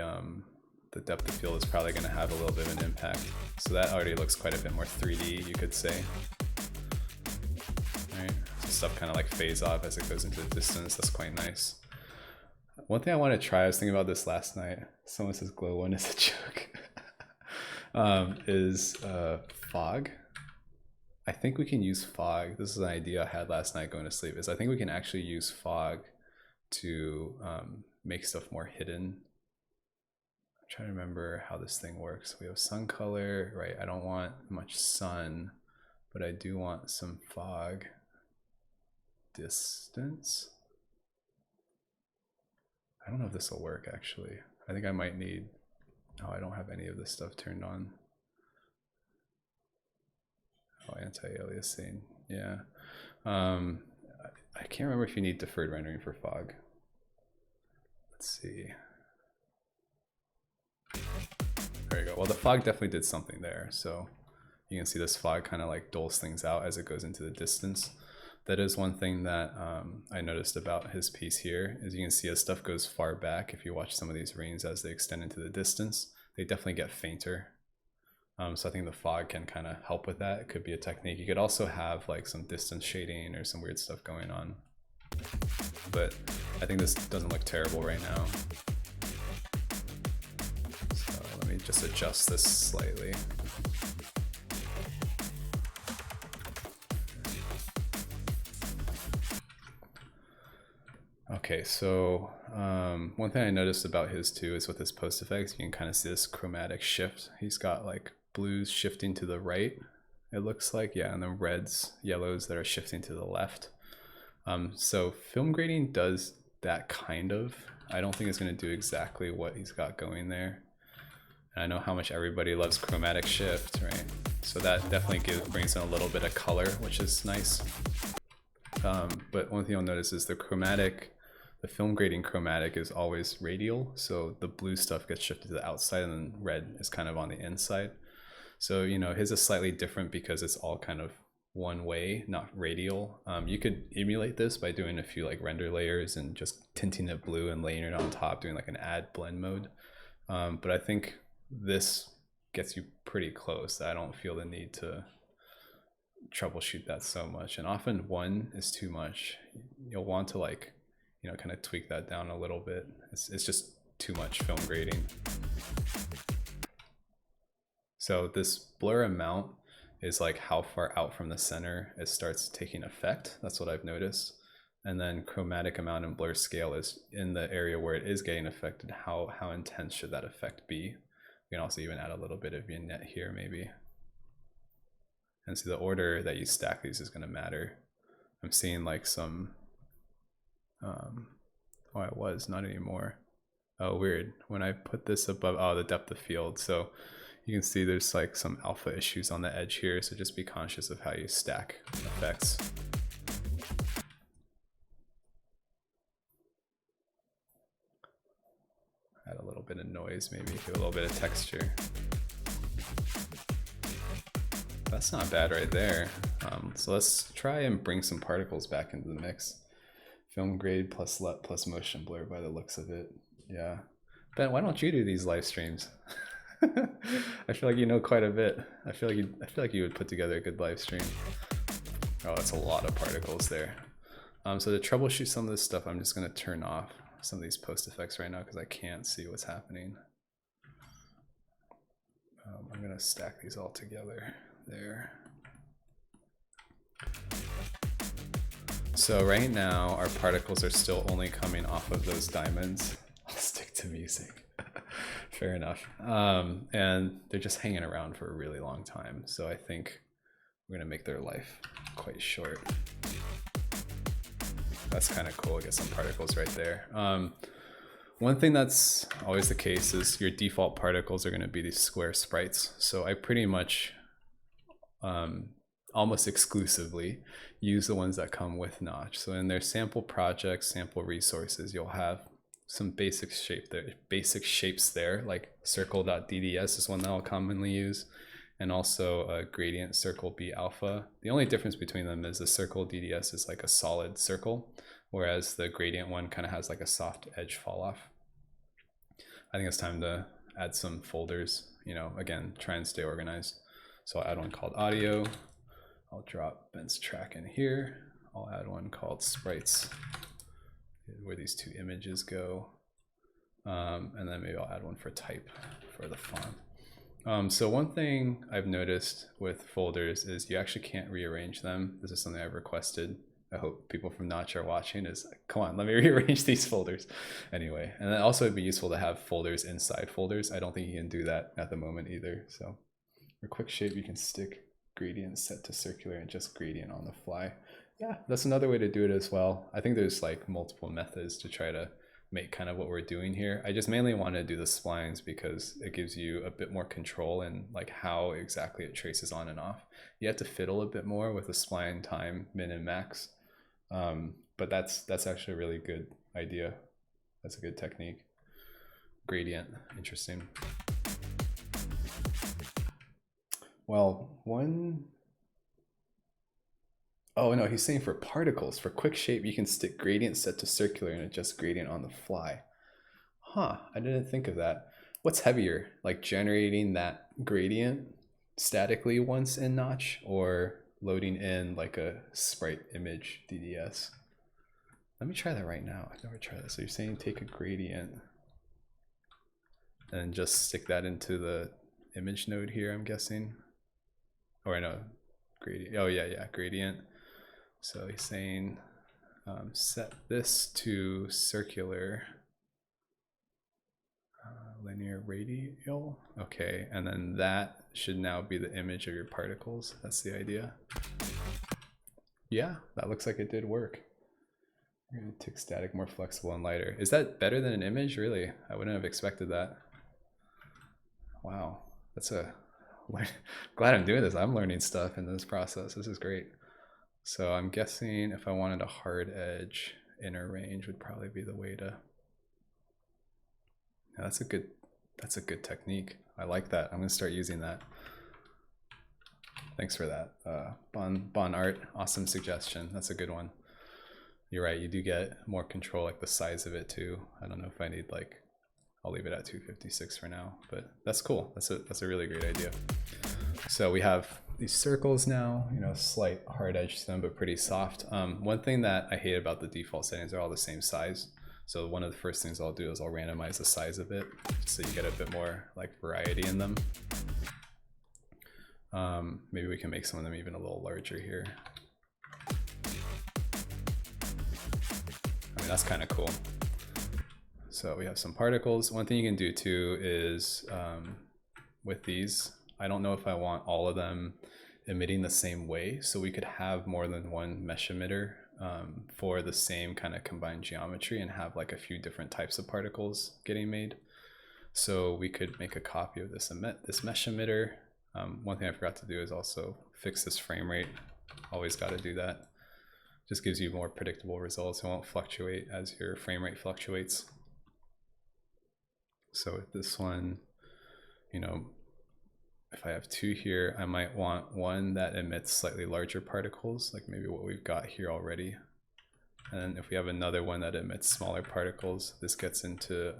depth of field is probably going to have a little bit of an impact. So that already looks quite a bit more 3D, you could say. All right, so stuff kind of like fades off as it goes into the distance. That's quite nice. One thing I want to try, I was thinking about this last night. Someone says Glow 1 is a joke. Is fog. I think we can use fog. This is an idea I had last night going to sleep. Is I think we can actually use fog to make stuff more hidden. I'm trying to remember how this thing works. We have sun color, right? I don't want much sun, but I do want some fog. Distance. I don't know if this will work actually. I think I might need, oh, I don't have any of this stuff turned on. Oh, anti-aliasing, yeah. I can't remember if you need deferred rendering for fog. Let's see. There you go. Well, the fog definitely did something there. So you can see this fog kind of like doles things out as it goes into the distance. That is one thing that I noticed about his piece here, is you can see as stuff goes far back, if you watch some of these rings as they extend into the distance, they definitely get fainter. So I think the fog can kind of help with that. It could be a technique. You could also have like some distance shading or some weird stuff going on. But I think this doesn't look terrible right now. So let me just adjust this slightly. Okay, so one thing I noticed about his too is with his post effects, you can kind of see this chromatic shift. He's got like blues shifting to the right, it looks like, yeah, and then reds, yellows that are shifting to the left. So film grading does that kind of. I don't think it's going to do exactly what he's got going there. And I know how much everybody loves chromatic shift, right? So that definitely brings in a little bit of color, which is nice. But one thing you'll notice is the film grading chromatic is always radial. So the blue stuff gets shifted to the outside and then red is kind of on the inside. So, you know, his is slightly different because it's all kind of one way, not radial. You could emulate this by doing a few like render layers and just tinting it blue and laying it on top, doing like an add blend mode. But I think this gets you pretty close. I don't feel the need to troubleshoot that so much, and often one is too much. You'll want to, like, you know, kind of tweak that down a little bit. It's just too much film grading. So this blur amount is like how far out from the center it starts taking effect. That's what I've noticed. And then chromatic amount and blur scale is in the area where it is getting affected. How intense should that effect be? We can also even add a little bit of vignette here maybe. And so the order that you stack these is going to matter. I'm seeing like some, oh, it was not anymore. Oh, weird. When I put this above, oh, the depth of field. So you can see there's like some alpha issues on the edge here. So just be conscious of how you stack effects. Add a little bit of noise, maybe give a little bit of texture. That's not bad right there. So let's try and bring some particles back into the mix. Film grade plus LUT plus motion blur by the looks of it. Yeah. Ben, why don't you do these live streams? I feel like you know quite a bit. I feel like you would put together a good live stream. Oh, that's a lot of particles there. So to troubleshoot some of this stuff, I'm just gonna turn off some of these post effects right now because I can't see what's happening. I'm gonna stack these all together there. So right now our particles are still only coming off of those diamonds. I'll stick to music. Fair enough. And they're just hanging around for a really long time. So I think we're gonna make their life quite short. That's kind of cool. Get some particles right there. One thing that's always the case is your default particles are going to be these square sprites. So I pretty much almost exclusively use the ones that come with Notch. So in their sample projects, sample resources, you'll have some basic shapes there, like circle.dds is one that I'll commonly use, and also a gradient circle B alpha. The only difference between them is the circle DDS is like a solid circle, whereas the gradient one kind of has like a soft edge fall off. I think it's time to add some folders, you know, again, try and stay organized. So I'll add one called audio. I'll drop Ben's track in here. I'll add one called sprites, where these two images go. And then maybe I'll add one for type for the font. So one thing I've noticed with folders is you actually can't rearrange them. This is something I've requested. I hope people from Notch are watching, is come on, let me rearrange these folders. Anyway, and then also it'd be useful to have folders inside folders. I don't think you can do that at the moment either. So for quick shape, you can stick gradient set to circular and just gradient on the fly. Yeah, that's another way to do it as well. I think there's like multiple methods to try to make kind of what we're doing here. I just mainly want to do the splines because it gives you a bit more control in like how exactly it traces on and off. You have to fiddle a bit more with the spline time min and max, but that's actually a really good idea. That's a good technique. Gradient, interesting. Well, oh no, he's saying for particles, for quick shape, you can stick gradient set to circular and adjust gradient on the fly. Huh, I didn't think of that. What's heavier, like generating that gradient statically once in Notch, or loading in like a sprite image DDS? Let me try that right now. I've never tried that. So you're saying take a gradient and just stick that into the image node here, I'm guessing. Or no, gradient. Oh yeah, gradient. So he's saying set this to circular, linear radial. Okay, and then that should now be the image of your particles. That's the idea. Yeah, that looks like it did work. We're gonna tick static, more flexible and lighter. Is that better than an image? Really? I wouldn't have expected that. wow. Glad I'm doing this. I'm learning stuff in this process. This is great. So I'm guessing if I wanted a hard edge, inner range would probably be the way to. Yeah, that's a good technique. I like that. I'm gonna start using that. Thanks for that. Bon Art, awesome suggestion. That's a good one. You're right, you do get more control, like the size of it too. I don't know if I need like, I'll leave it at 256 for now, but that's cool. That's a really great idea. So we have these circles now, you know, slight hard edge to them, but pretty soft. One thing that I hate about the default settings are all the same size. So one of the first things I'll do is I'll randomize the size of it so you get a bit more like variety in them. Maybe we can make some of them even a little larger here. I mean, that's kind of cool. So we have some particles. One thing you can do too is with these, I don't know if I want all of them emitting the same way. So we could have more than one mesh emitter for the same kind of combined geometry and have like a few different types of particles getting made. So we could make a copy of this mesh emitter. One thing I forgot to do is also fix this frame rate. Always got to do that. Just gives you more predictable results. It won't fluctuate as your frame rate fluctuates. So with this one, you know, if I have two here, I might want one that emits slightly larger particles, like maybe what we've got here already. And if we have another one that emits smaller particles, this gets into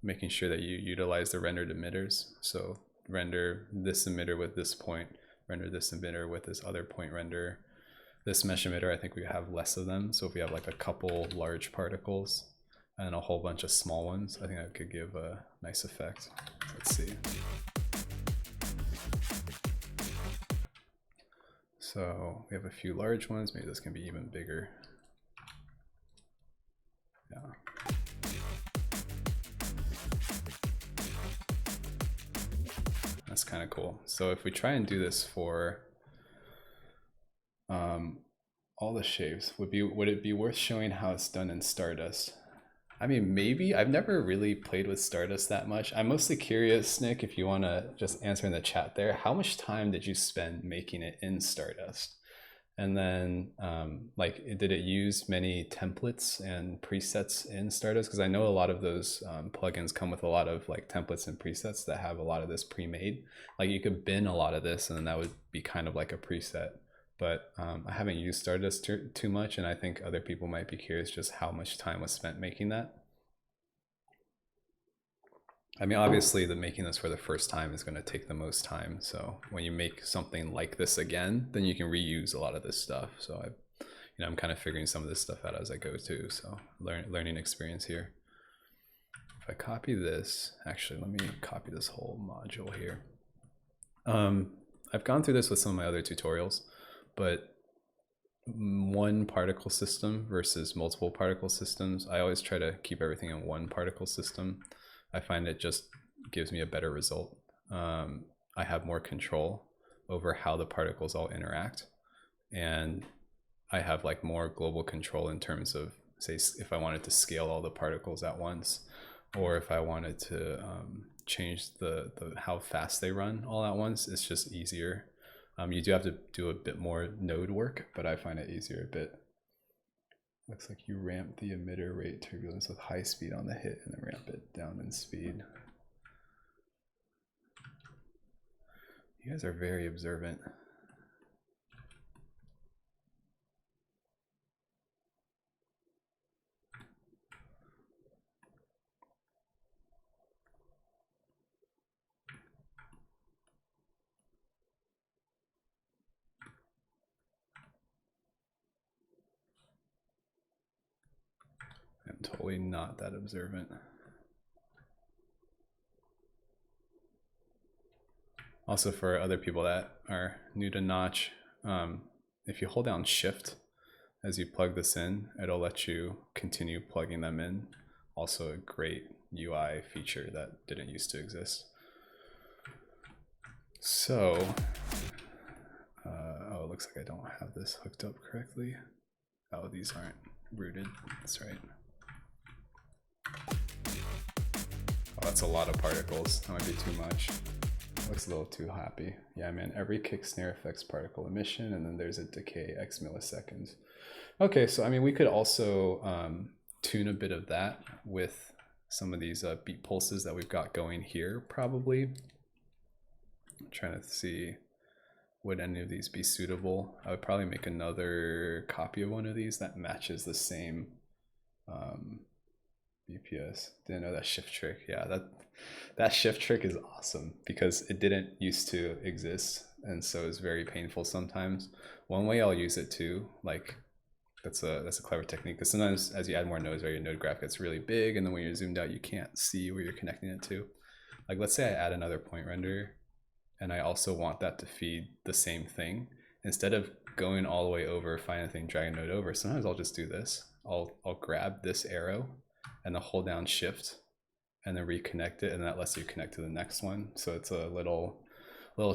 making sure that you utilize the rendered emitters. So render this emitter with this point, render this emitter with this other point render. This mesh emitter, I think we have less of them. So if we have like a couple large particles and a whole bunch of small ones, I think that could give a nice effect. Let's see. So we have a few large ones. Maybe this can be even bigger. Yeah. That's kind of cool. So if we try and do this for all the shapes, would it be worth showing how it's done in Stardust? I mean, maybe. I've never really played with Stardust that much. I'm mostly curious, Nick, if you want to just answer in the chat there, how much time did you spend making it in Stardust? And then, like, did it use many templates and presets in Stardust? Because I know a lot of those plugins come with a lot of like templates and presets that have a lot of this pre-made. Like you could bin a lot of this and then that would be kind of like a preset. But I haven't used Stardust too much, and I think other people might be curious just how much time was spent making that. I mean, obviously, making this for the first time is going to take the most time. So when you make something like this again, then you can reuse a lot of this stuff. So I'm kind of figuring some of this stuff out as I go too. So learning experience here. If I copy this, actually, let me copy this whole module here. I've gone through this with some of my other tutorials, but one particle system versus multiple particle systems, I always try to keep everything in one particle system. I find it just gives me a better result. I have more control over how the particles all interact, and I have like more global control in terms of, say, if I wanted to scale all the particles at once, or if I wanted to change the how fast they run all at once. It's just easier. You do have to do a bit more node work, but I find it easier a bit. Looks like you ramp the emitter rate turbulence with high speed on the hit and then ramp it down in speed. You guys are very observant. I'm totally not that observant. Also, for other people that are new to Notch, if you hold down Shift as you plug this in, it'll let you continue plugging them in. Also a great UI feature that didn't used to exist. So, oh, it looks like I don't have this hooked up correctly. Oh, these aren't rooted, that's right. Oh, that's a lot of particles. That might be too much. Looks a little too happy. Yeah, man, every kick snare affects particle emission, and then there's a decay X milliseconds. Okay, so I mean, we could also tune a bit of that with some of these beat pulses that we've got going here, probably. I'm trying to see, would any of these be suitable? I would probably make another copy of one of these that matches the same BPS. Didn't know that shift trick. Yeah, that shift trick is awesome because it didn't used to exist, and so it's very painful sometimes. One way I'll use it too, like that's a clever technique, because sometimes as you add more nodes, right, your node graph gets really big, and then when you're zoomed out, you can't see where you're connecting it to. Like let's say I add another point render, and I also want that to feed the same thing. Instead of going all the way over, find a thing, drag a node over, sometimes I'll just do this. I'll grab this arrow and then hold down shift and then reconnect it, and that lets you connect to the next one. So it's a little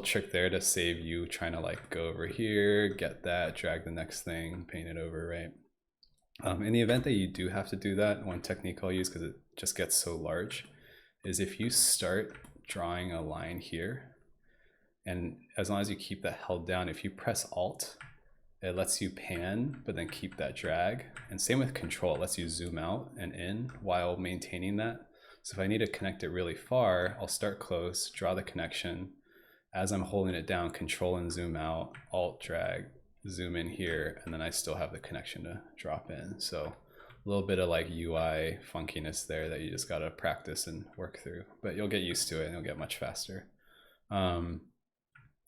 trick there to save you trying to like go over here, get that, drag the next thing, paint it over, right? In the event that you do have to do that, one technique I'll use, because it just gets so large, is if you start drawing a line here, and as long as you keep that held down, if you press Alt, it lets you pan, but then keep that drag. And same with Control, it lets you zoom out and in while maintaining that. So if I need to connect it really far, I'll start close, draw the connection. As I'm holding it down, Control and zoom out, Alt drag, zoom in here, and then I still have the connection to drop in. So a little bit of like UI funkiness there that you just gotta practice and work through, but you'll get used to it and you'll get much faster.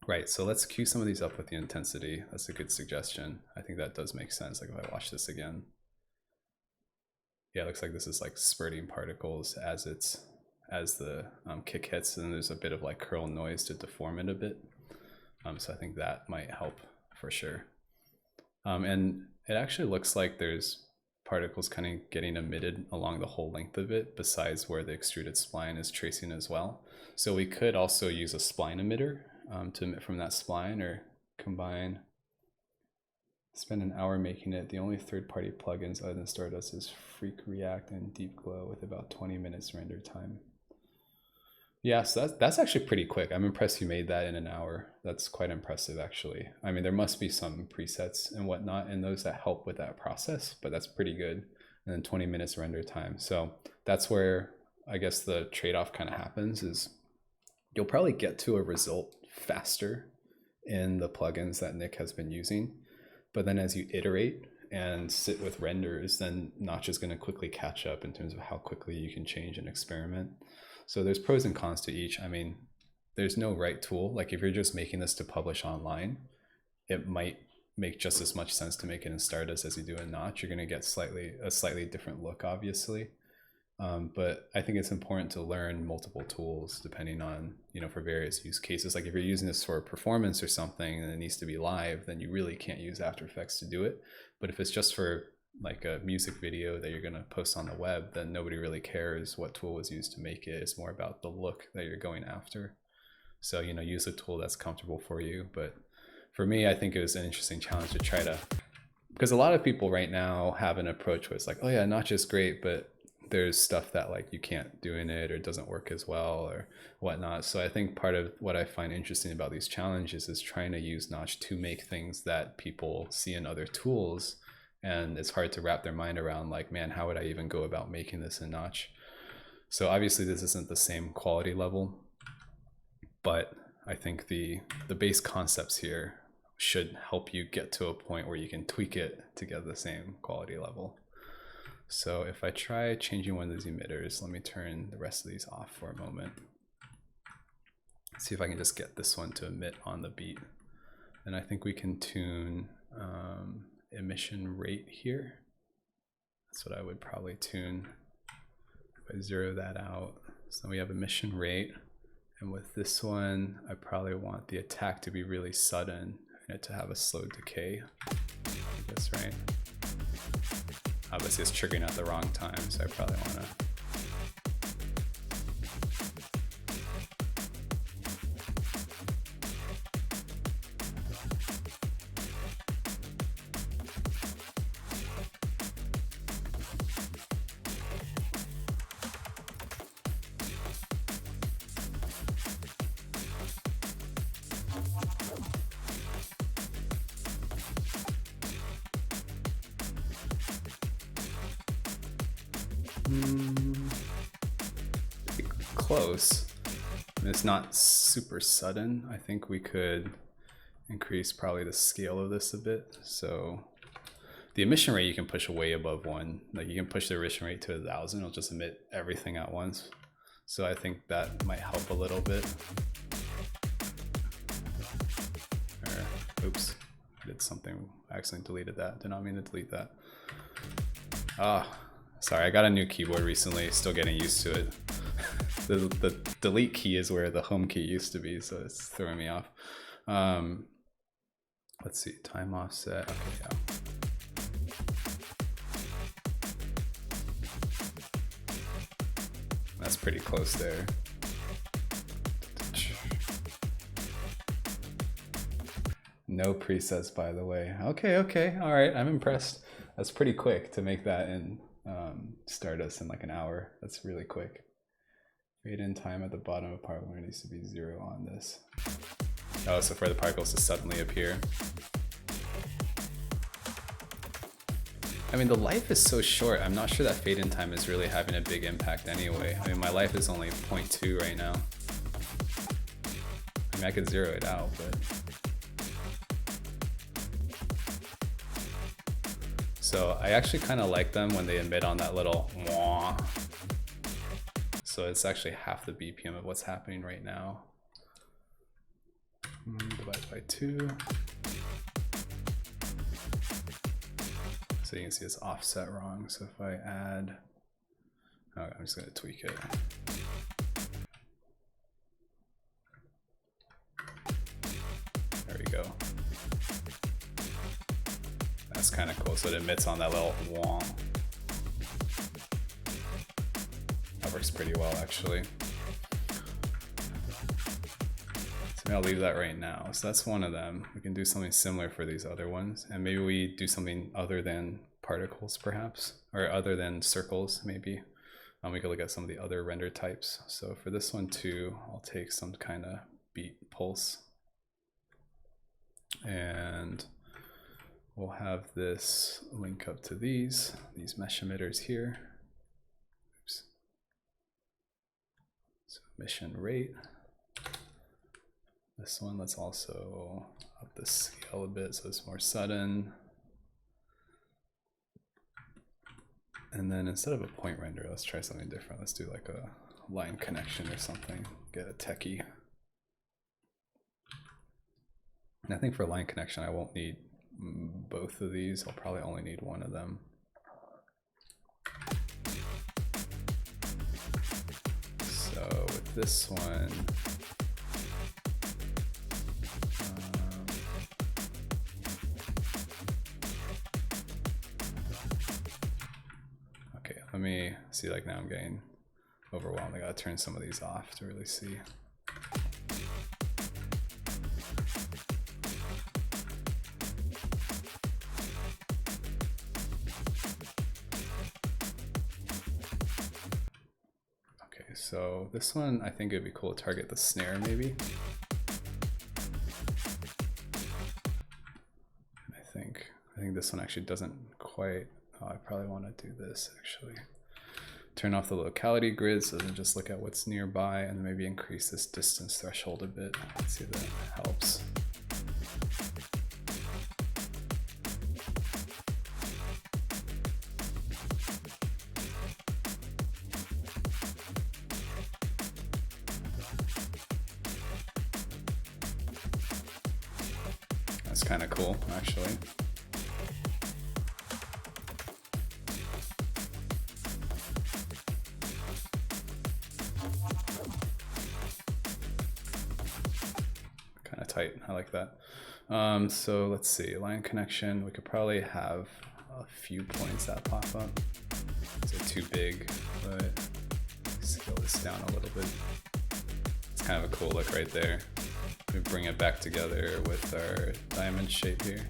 Right, so let's cue some of these up with the intensity. That's a good suggestion. I think that does make sense. Like if I watch this again, yeah, it looks like this is like spurting particles as the kick hits, and there's a bit of like curl noise to deform it a bit. So I think that might help for sure. And it actually looks like there's particles kind of getting emitted along the whole length of it, besides where the extruded spline is tracing as well. So we could also use a spline emitter to emit from that spline, or combine. Spend an hour making it. The only third-party plugins other than Stardust is Freak React and Deep Glow, with about 20 minutes render time. Yeah, so that's actually pretty quick. I'm impressed you made that in an hour. That's quite impressive, actually. I mean, there must be some presets and whatnot in those that help with that process, but that's pretty good. And then 20 minutes render time. So that's where I guess the trade-off kind of happens, is you'll probably get to a result faster in the plugins that Nick has been using. But then as you iterate and sit with renders, then Notch is going to quickly catch up in terms of how quickly you can change and experiment. So there's pros and cons to each. I mean, there's no right tool. Like if you're just making this to publish online, it might make just as much sense to make it in Stardust as you do in Notch. You're going to get a slightly different look, obviously. But I think it's important to learn multiple tools depending on, for various use cases. Like if you're using this for performance or something and it needs to be live, then you really can't use After Effects to do it. But if it's just for like a music video that you're going to post on the web, then nobody really cares what tool was used to make it. It's more about the look that you're going after. So, use a tool that's comfortable for you. But for me, I think it was an interesting challenge to try to, because a lot of people right now have an approach where it's like, oh yeah, Notch is great, but there's stuff that like you can't do in it, or it doesn't work as well or whatnot. So I think part of what I find interesting about these challenges is trying to use Notch to make things that people see in other tools. And it's hard to wrap their mind around, like, man, how would I even go about making this in Notch? So obviously this isn't the same quality level, but I think the base concepts here should help you get to a point where you can tweak it to get the same quality level. So if I try changing one of these emitters, let me turn the rest of these off for a moment. See if I can just get this one to emit on the beat. And I think we can tune emission rate here. That's what I would probably tune. If I zero that out, so we have emission rate. And with this one, I probably want the attack to be really sudden and it to have a slow decay. I guess, right? Obviously it's triggering at the wrong time, so I probably want to. close. And it's not super sudden. I think we could increase probably the scale of this a bit. So the emission rate you can push way above 1. Like you can push the emission rate to 1,000. It'll just emit everything at once. So I think that might help a little bit. Or, oops, I did something. I accidentally deleted that. Did not mean to delete that. Sorry, I got a new keyboard recently. Still getting used to it. The delete key is where the home key used to be, so it's throwing me off. Let's see, time offset. Okay, yeah. That's pretty close there. No presets, by the way. Okay, okay, all right, I'm impressed. That's pretty quick to make that in Stardust in like an hour. That's really quick. Fade in time at the bottom of particle needs to be 0 on this. Oh, so for the particles to suddenly appear. I mean, the life is so short, I'm not sure that fade in time is really having a big impact anyway. I mean, my life is only 0.2 right now. I mean, I could zero it out, but... So I actually kind of like them when they emit on that little wah. So it's actually half the BPM of what's happening right now. Divide by 2. So you can see it's offset wrong. So if I add, oh, I'm just going to tweak it. There we go. That's kind of cool. So it emits on that little wah. That works pretty well, actually. So maybe I'll leave that right now. So that's one of them. We can do something similar for these other ones. And maybe we do something other than particles, perhaps, or other than circles, maybe. We could look at some of the other render types. So for this one too, I'll take some kind of beat pulse. And we'll have this link up to these mesh emitters here. Oops. So emission rate. This one, let's also up the scale a bit so it's more sudden. And then instead of a point render, let's try something different. Let's do like a line connection or something, get a techie. And I think for line connection, I won't need both of these. I'll probably only need one of them. So with this one, okay, let me see, like now I'm getting overwhelmed. I gotta turn some of these off to really see. So this one, I think it'd be cool to target the snare maybe. I think this one actually doesn't quite, oh, I probably want to do this actually. Turn off the locality grid so then just look at what's nearby and maybe increase this distance threshold a bit. Let's see if that helps. That's kind of cool, actually. Kind of tight, I like that. So let's see, line connection, we could probably have a few points that pop up. Is it too big? But scale this down a little bit. It's kind of a cool look right there. We bring it back together with our diamond shape here.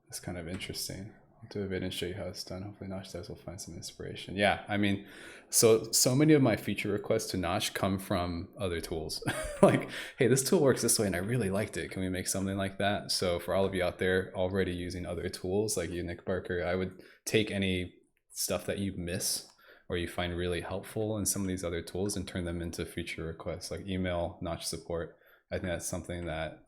It's kind of interesting. I'll do a bit and show you how it's done. Hopefully Notch devs will find some inspiration. Yeah, I mean, so many of my feature requests to Notch come from other tools. Like, hey, this tool works this way and I really liked it. Can we make something like that? So for all of you out there already using other tools like you, Nick Barker, I would take any stuff that you miss or you find really helpful in some of these other tools and turn them into feature requests, like email Notch support. I think that's something that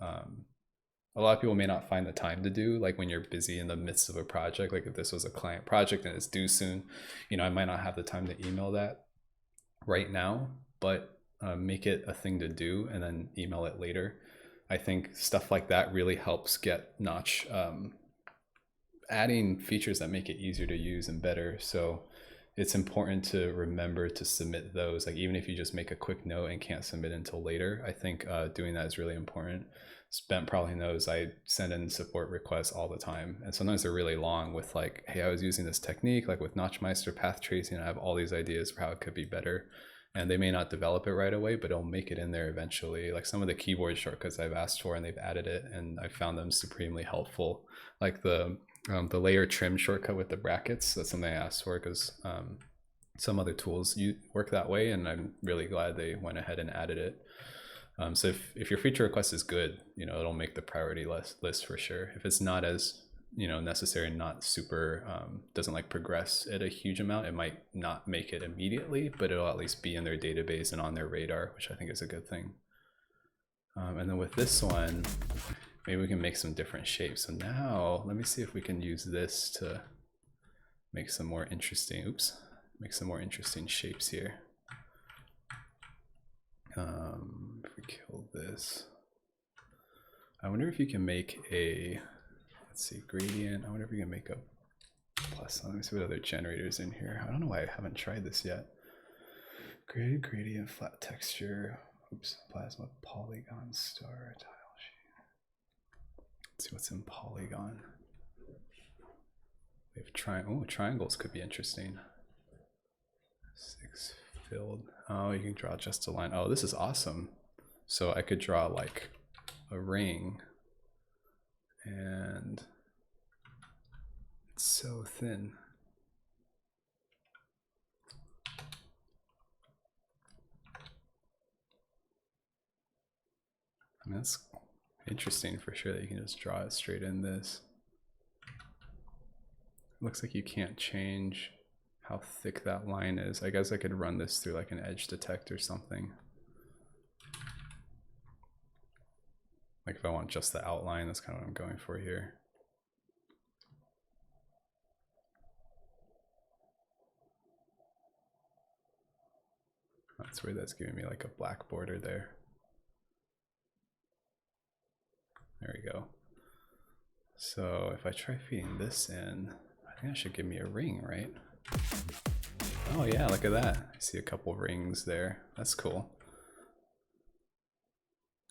a lot of people may not find the time to do, like when you're busy in the midst of a project. Like if this was a client project and it's due soon, you know, I might not have the time to email that right now, but make it a thing to do and then email it later. I think stuff like that really helps get Notch adding features that make it easier to use and better. So it's important to remember to submit those. Like even if you just make a quick note and can't submit until later, I think doing that is really important. Bent probably knows I send in support requests all the time, and sometimes they're really long with like, hey, I was using this technique like with Notchmeister path tracing, I have all these ideas for how it could be better, and they may not develop it right away, but it'll make it in there eventually. Like some of the keyboard shortcuts I've asked for and they've added it and I found them supremely helpful, like the layer trim shortcut with the brackets. That's something I asked for because some other tools work that way, and I'm really glad they went ahead and added it. So if your feature request is good, you know, it'll make the priority list for sure. If it's not as, you know, necessary and not super, doesn't like progress at a huge amount, it might not make it immediately, but it'll at least be in their database and on their radar, which I think is a good thing. And then with this one, maybe we can make some different shapes. So now let me see if we can use this to make some more interesting, make some more interesting shapes here. If we kill this, I wonder if you can make a, let's see, gradient. I wonder if we can make a plus. Let me see what other generators in here. I don't know why I haven't tried this yet. Gradient, flat texture, plasma, polygon, star, tile sheet. Let's see what's in polygon. We have triangles could be interesting. 6 filled. Oh, you can draw just a line. Oh, this is awesome. So I could draw like a ring, and it's so thin. I mean, that's interesting for sure that you can just draw it straight in this. It looks like you can't change how thick that line is. I guess I could run this through like an edge detect or something. Like if I want just the outline, that's kind of what I'm going for here. That's weird, that's giving me like a black border there. There we go. So if I try feeding this in, I think that should give me a ring, right? Oh yeah, look at that. I see a couple rings there. That's cool.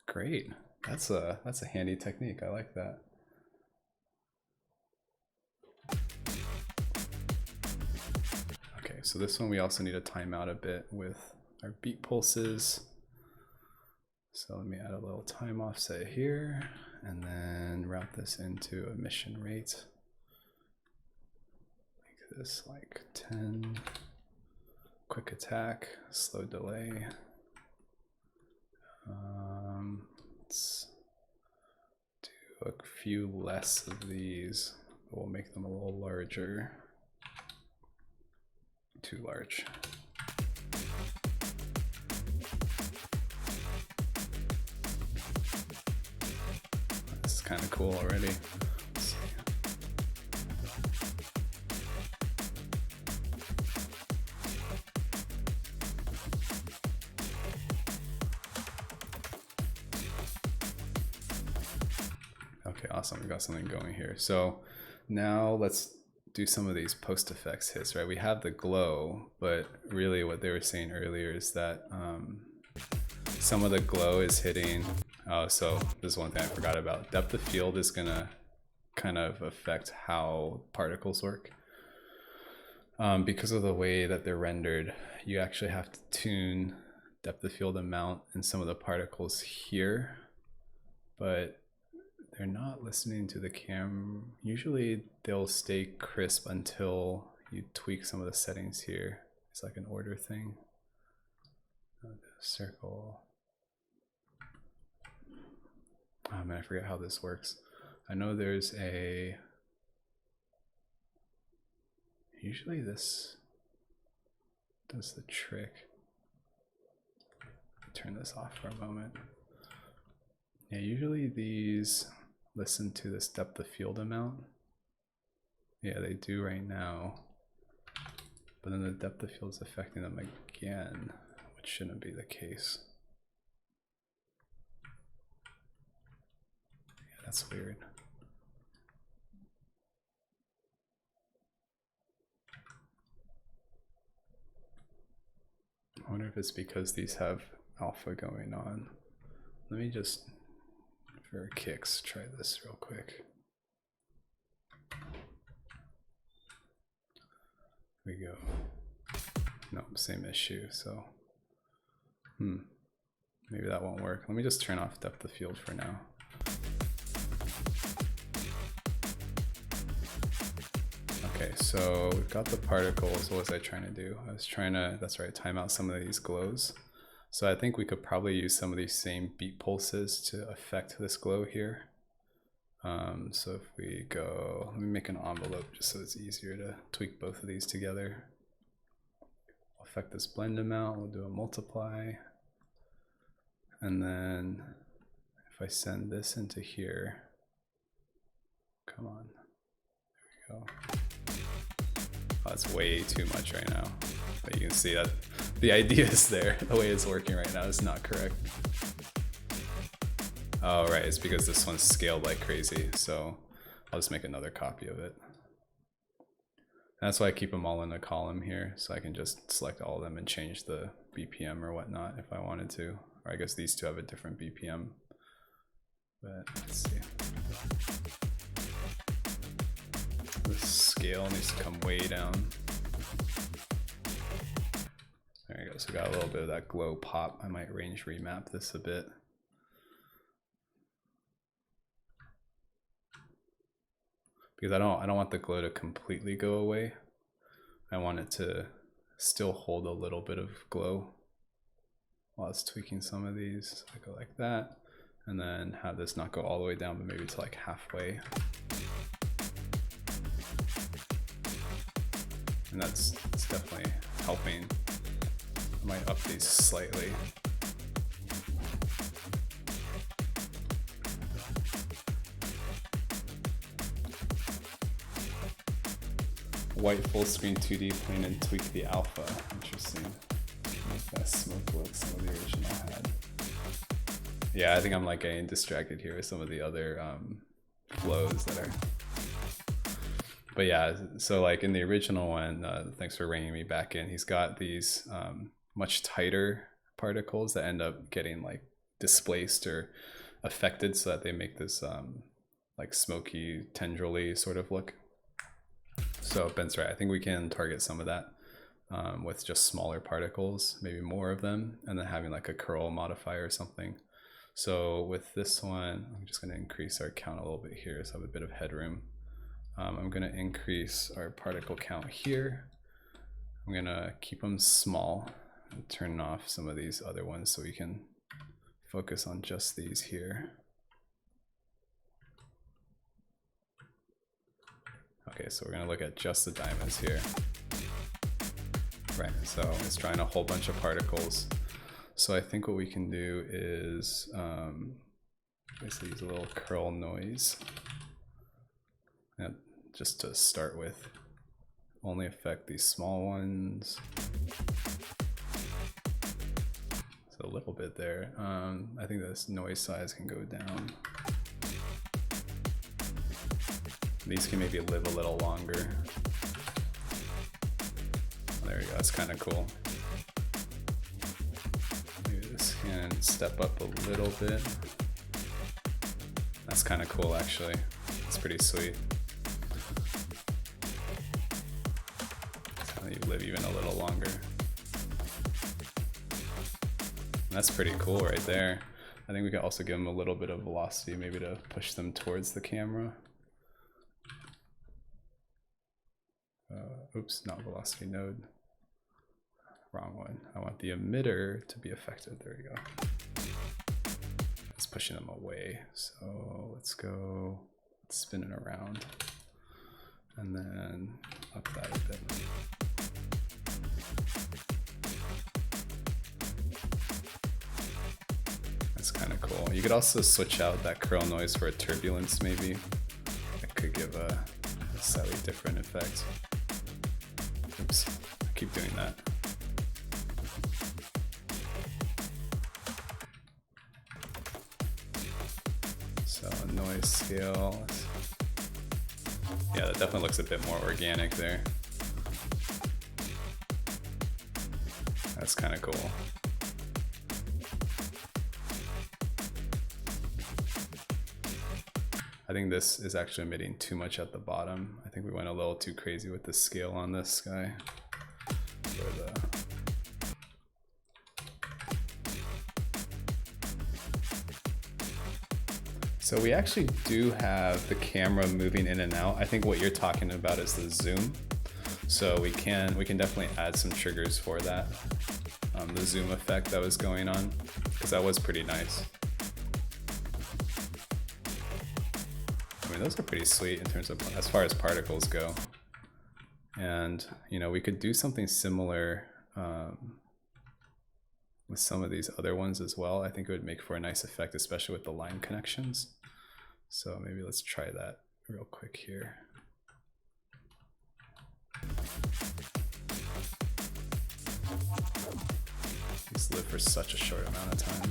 Great. That's a handy technique. I like that. Okay, so this one we also need to time out a bit with our beat pulses. So let me add a little time offset here and then route this into emission rate. Make this like 10. Quick attack, slow delay. Let's do a few less of these. We'll make them a little larger. Too large. This is kind of cool already. Okay, awesome. We got something going here. So now let's do some of these post effects hits, right? We have the glow, but really what they were saying earlier is that some of the glow is hitting. Oh, so this is one thing I forgot about. Depth of field is gonna kind of affect how particles work. Because of the way that they're rendered, you actually have to tune depth of field amount in some of the particles here, but they're not listening to the cam. Usually they'll stay crisp until you tweak some of the settings here. It's like an order thing. Circle. Oh man, I forget how this works. I know there's a, usually this does the trick. Turn this off for a moment. Yeah, usually these listen to this depth of field amount. Yeah, they do right now. But then the depth of field is affecting them again, which shouldn't be the case. Yeah, that's weird. I wonder if it's because these have alpha going on. Let me just, for kicks, try this real quick. Here we go. Nope, same issue, so maybe that won't work. Let me just turn off depth of field for now. Okay, so we've got the particles. What was I trying to do? I was trying to, that's right, time out some of these glows. So I think we could probably use some of these same beat pulses to affect this glow here. So if we go, let me make an envelope just so it's easier to tweak both of these together. I'll affect this blend amount, we'll do a multiply. And then if I send this into here, come on, there we go. Oh, it's way too much right now. But you can see that the idea is there. The way it's working right now is not correct. Oh, right, it's because this one's scaled like crazy. So I'll just make another copy of it. That's why I keep them all in a column here. So I can just select all of them and change the BPM or whatnot if I wanted to. Or I guess these two have a different BPM. But let's see. The scale needs to come way down. There you go, so we got a little bit of that glow pop. I might range remap this a bit. Because I don't want the glow to completely go away. I want it to still hold a little bit of glow while it's tweaking some of these. So I go like that, and then have this not go all the way down, but maybe to like halfway. And that's definitely helping. I might up these slightly. White full screen 2D plane and tweak the alpha. Interesting. Make that smoke look some of the original had. Yeah, I think I'm like getting distracted here with some of the other flows that are. But yeah, so like in the original one, thanks for reining me back in. He's got these much tighter particles that end up getting like displaced or affected, so that they make this like smoky, tendrily sort of look. So Ben's right. I think we can target some of that with just smaller particles, maybe more of them, and then having like a curl modifier or something. So with this one, I'm just going to increase our count a little bit here, so I have a bit of headroom. I'm going to increase our particle count here. I'm going to keep them small and turn off some of these other ones so we can focus on just these here. Okay, so we're going to look at just the diamonds here. Right, so it's drawing a whole bunch of particles. So I think what we can do is basically use a little curl noise. And just to start with, only affect these small ones. So a little bit there. I think this noise size can go down. These can maybe live a little longer. There we go, that's kind of cool. Maybe this can step up a little bit. That's kind of cool actually. It's pretty sweet. So you live even a little longer. That's pretty cool right there. I think we could also give them a little bit of velocity, maybe to push them towards the camera. Oops, not velocity node. Wrong one. I want the emitter to be affected. There we go. It's pushing them away. So let's go spin it around and then up that a bit. That's kind of cool. You could also switch out that curl noise for a turbulence maybe. It could give a slightly different effect. Oops, I keep doing that. So noise scale. Yeah, that definitely looks a bit more organic there. That's kind of cool. I think this is actually emitting too much at the bottom. I think we went a little too crazy with the scale on this guy. So we actually do have the camera moving in and out. I think what you're talking about is the zoom. So we can definitely add some triggers for that. The zoom effect that was going on, because that was pretty nice. I mean, those are pretty sweet in terms of as far as particles go. And you know, we could do something similar with some of these other ones as well. I think it would make for a nice effect, especially with the line connections. So maybe let's try that real quick here. These live for such a short amount of time.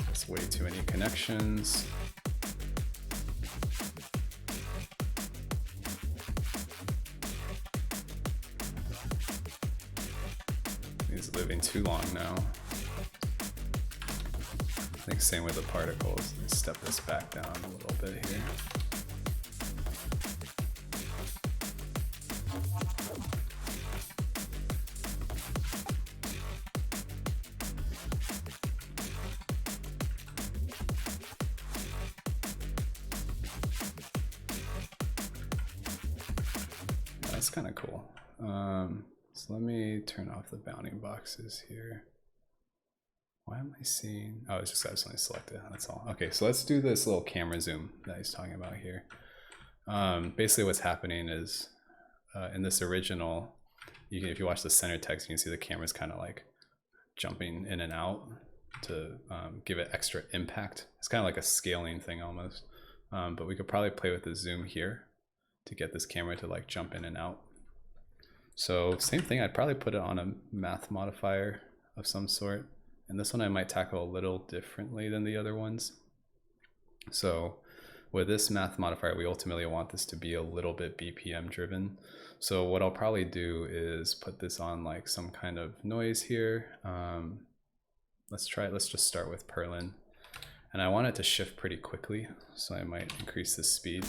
That's way too many connections. These living too long now. I think same with the particles. Let's step this back down a little bit here. That's kind of cool. So let me turn off the bounding boxes here. Why am I seeing? Oh, it's just I just only selected. That's all. Okay, so let's do this little camera zoom that he's talking about here. Basically, what's happening is in this original, if you watch the center text, you can see the camera's kind of like jumping in and out to give it extra impact. It's kind of like a scaling thing almost. But we could probably play with the zoom here to get this camera to like jump in and out. So same thing, I'd probably put it on a math modifier of some sort. And this one I might tackle a little differently than the other ones. So with this math modifier, we ultimately want this to be a little bit BPM driven. So what I'll probably do is put this on like some kind of noise here. Let's just start with Perlin. And I want it to shift pretty quickly. So I might increase the speed.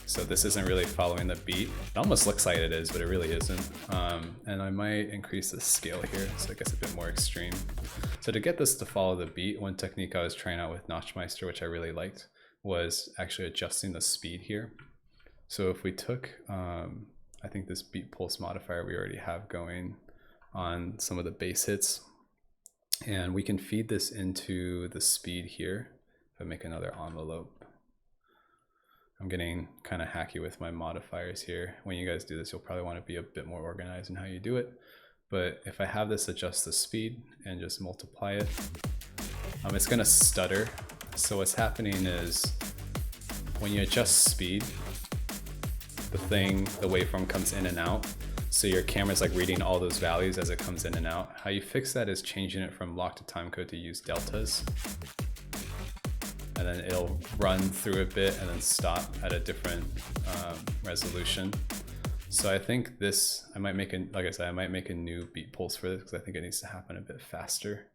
So this isn't really following the beat. It almost looks like it is, but it really isn't. And I might increase the scale here, so it gets a bit more extreme. So to get this to follow the beat, one technique I was trying out with Notchmeister, which I really liked, was actually adjusting the speed here. So if we took, I think this beat pulse modifier we already have going on some of the bass hits, and we can feed this into the speed here. If I make another envelope. I'm getting kind of hacky with my modifiers here. When you guys do this, you'll probably want to be a bit more organized in how you do it. But if I have this adjust the speed and just multiply it, it's going to stutter. So what's happening is when you adjust speed, the waveform comes in and out. So your camera's like reading all those values as it comes in and out. How you fix that is changing it from lock to timecode to use deltas. And then it'll run through a bit and then stop at a different resolution. So I think this, I might make like I said, I might make a new beat pulse for this because I think it needs to happen a bit faster.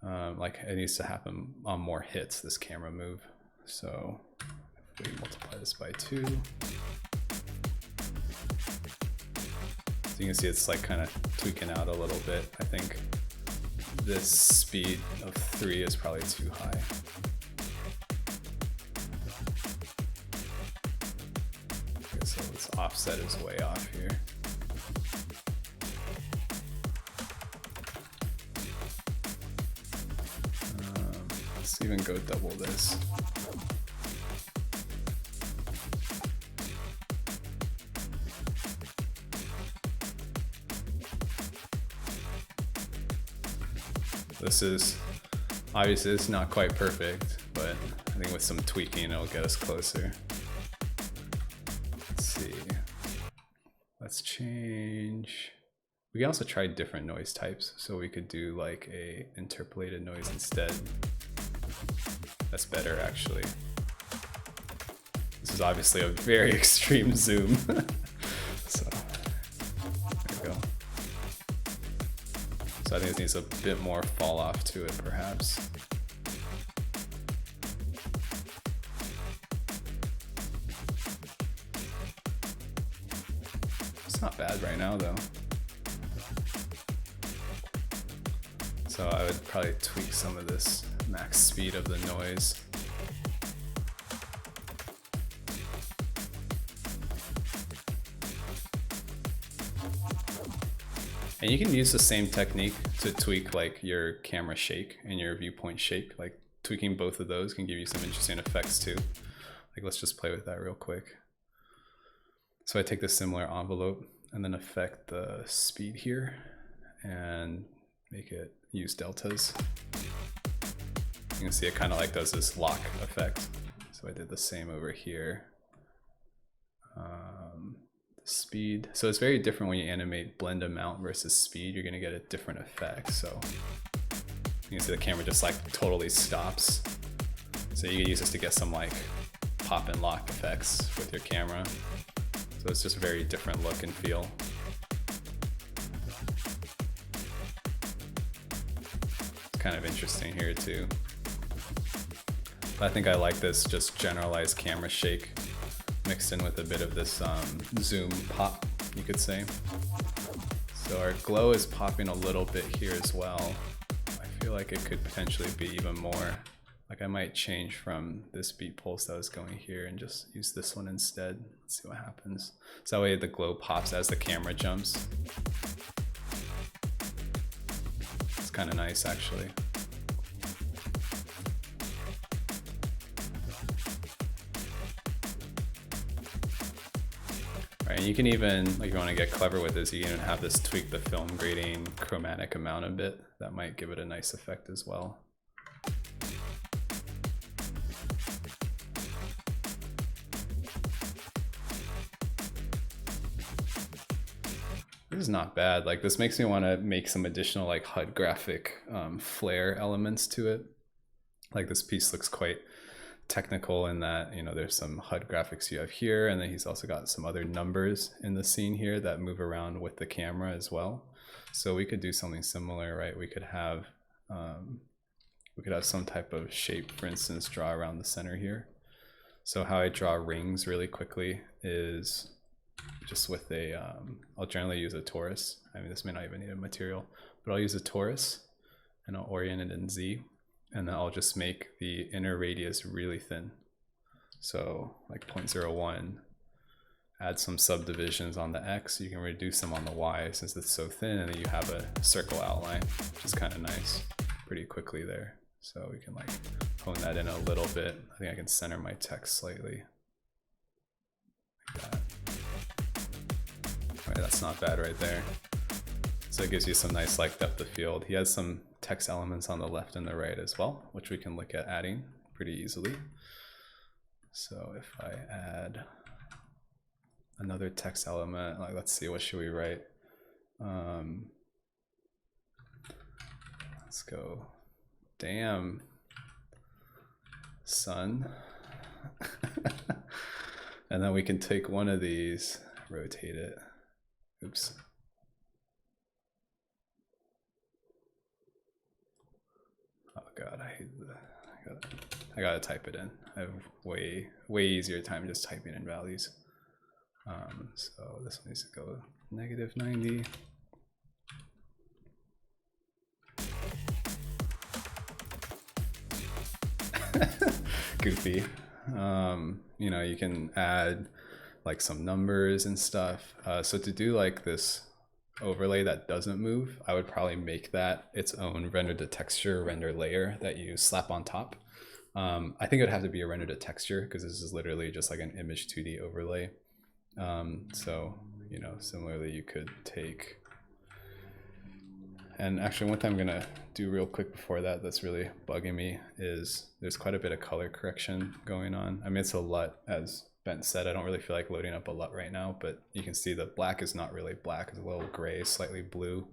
Like it needs to happen on more hits, this camera move. So if we multiply this by 2, let's So you can see it's like kind of tweaking out a little bit. I think this speed of 3 is probably too high. Okay, so its offset is way off here. Let's even go double this. This is, obviously it's not quite perfect, but I think with some tweaking it'll get us closer. Let's see. Let's change. We can also try different noise types. So we could do like a interpolated noise instead. That's better actually. This is obviously a very extreme zoom. So there we go. So I think this needs a bit more fall off to it perhaps. It's not bad right now though. So I would probably tweak some of this max speed of the noise. And you can use the same technique to tweak like your camera shake and your viewpoint shake. Like tweaking both of those can give you some interesting effects too. Like let's just play with that real quick. So I take this similar envelope and then affect the speed here and make it use deltas. You can see it kind of like does this lock effect. So I did the same over here. Speed. So it's very different when you animate blend amount versus speed. You're gonna get a different effect. So you can see the camera just like totally stops. So you can use this to get some like pop and lock effects with your camera. So it's just a very different look and feel. It's kind of interesting here too. But I think I like this just generalized camera shake mixed in with a bit of this zoom pop, you could say. So our glow is popping a little bit here as well. I feel like it could potentially be even more. Like I might change from this beat pulse that was going here and just use this one instead. Let's see what happens. So that way the glow pops as the camera jumps. It's kind of nice actually. And you can even, like if you want to get clever with this, you can even have this tweak the film grading chromatic amount a bit. That might give it a nice effect as well. This is not bad. Like this makes me want to make some additional like HUD graphic flare elements to it. Like this piece looks quite technical in that, you know, there's some HUD graphics you have here, and then he's also got some other numbers in the scene here that move around with the camera as well. So we could do something similar, right? We could have some type of shape, for instance, draw around the center here. So how I draw rings really quickly is just with a, I'll generally use a torus. I mean, this may not even need a material, but I'll use a torus and I'll orient it in Z. And then I'll just make the inner radius really thin. So like 0.01, add some subdivisions on the X, you can reduce them on the Y since it's so thin, and then you have a circle outline, which is kind of nice, pretty quickly there. So we can like hone that in a little bit. I think I can center my text slightly. Like that. All right, that's not bad right there. So it gives you some nice like depth of field. He has some text elements on the left and the right as well, which we can look at adding pretty easily. So if I add another text element, like let's see, what should we write? Let's go, damn, son. And then we can take one of these, rotate it. Oops. Oh God, I hate that. I gotta type it in. I have way easier time just typing in values. So this one needs to go -90. Goofy. You know, you can add like some numbers and stuff. So to do like this overlay that doesn't move, I would probably make that its own render to texture render layer that you slap on top. I think it would have to be a render to texture because this is literally just like an image 2D overlay. So, you know, similarly, you could take, and actually one thing I'm gonna do real quick before that that's really bugging me is there's quite a bit of color correction going on. I mean, it's a LUT, as Ben said. I don't really feel like loading up a LUT right now, but you can see the black is not really black. It's a little gray, slightly blue.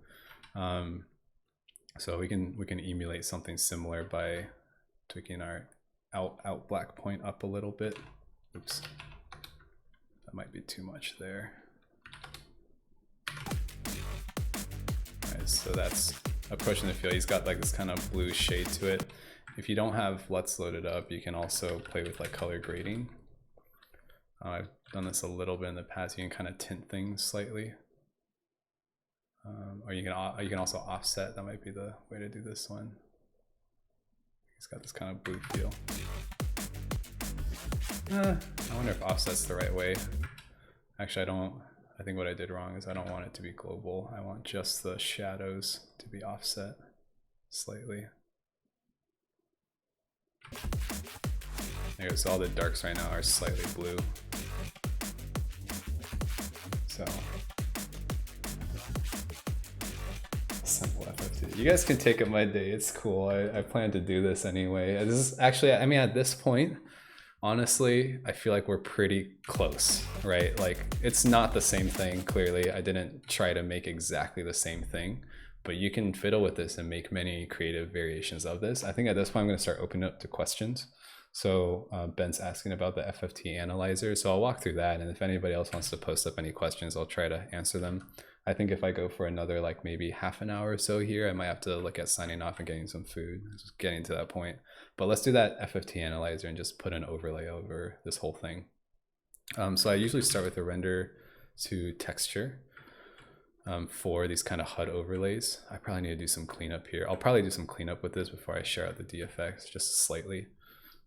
So we can emulate something similar by tweaking our out black point up a little bit. Oops, that might be too much there. So that's approaching the field. He's got like this kind of blue shade to it. If you don't have LUTs loaded up, you can also play with like color grading. I've done this a little bit in the past. You can kind of tint things slightly, or you can also offset. That might be the way to do this one. He's got this kind of blue feel. I wonder if offset's the right way. Actually, I don't. I think what I did wrong is I don't want it to be global. I want just the shadows to be offset slightly. There, so all the darks right now are slightly blue. So simple FFT. You guys can take it my day. It's cool. I plan to do this anyway. This is actually, I mean, at this point, honestly, I feel like we're pretty close, right? Like, it's not the same thing, clearly. I didn't try to make exactly the same thing, but you can fiddle with this and make many creative variations of this. I think at this point, I'm going to start opening up to questions. So Ben's asking about the FFT analyzer. So I'll walk through that. And if anybody else wants to post up any questions, I'll try to answer them. I think if I go for another like maybe half an hour or so here, I might have to look at signing off and getting some food, just getting to that point. But let's do that FFT analyzer and just put an overlay over this whole thing. So I usually start with a render to texture for these kind of HUD overlays. I probably need to do some cleanup here. I'll probably do some cleanup with this before I share out the DFX just slightly.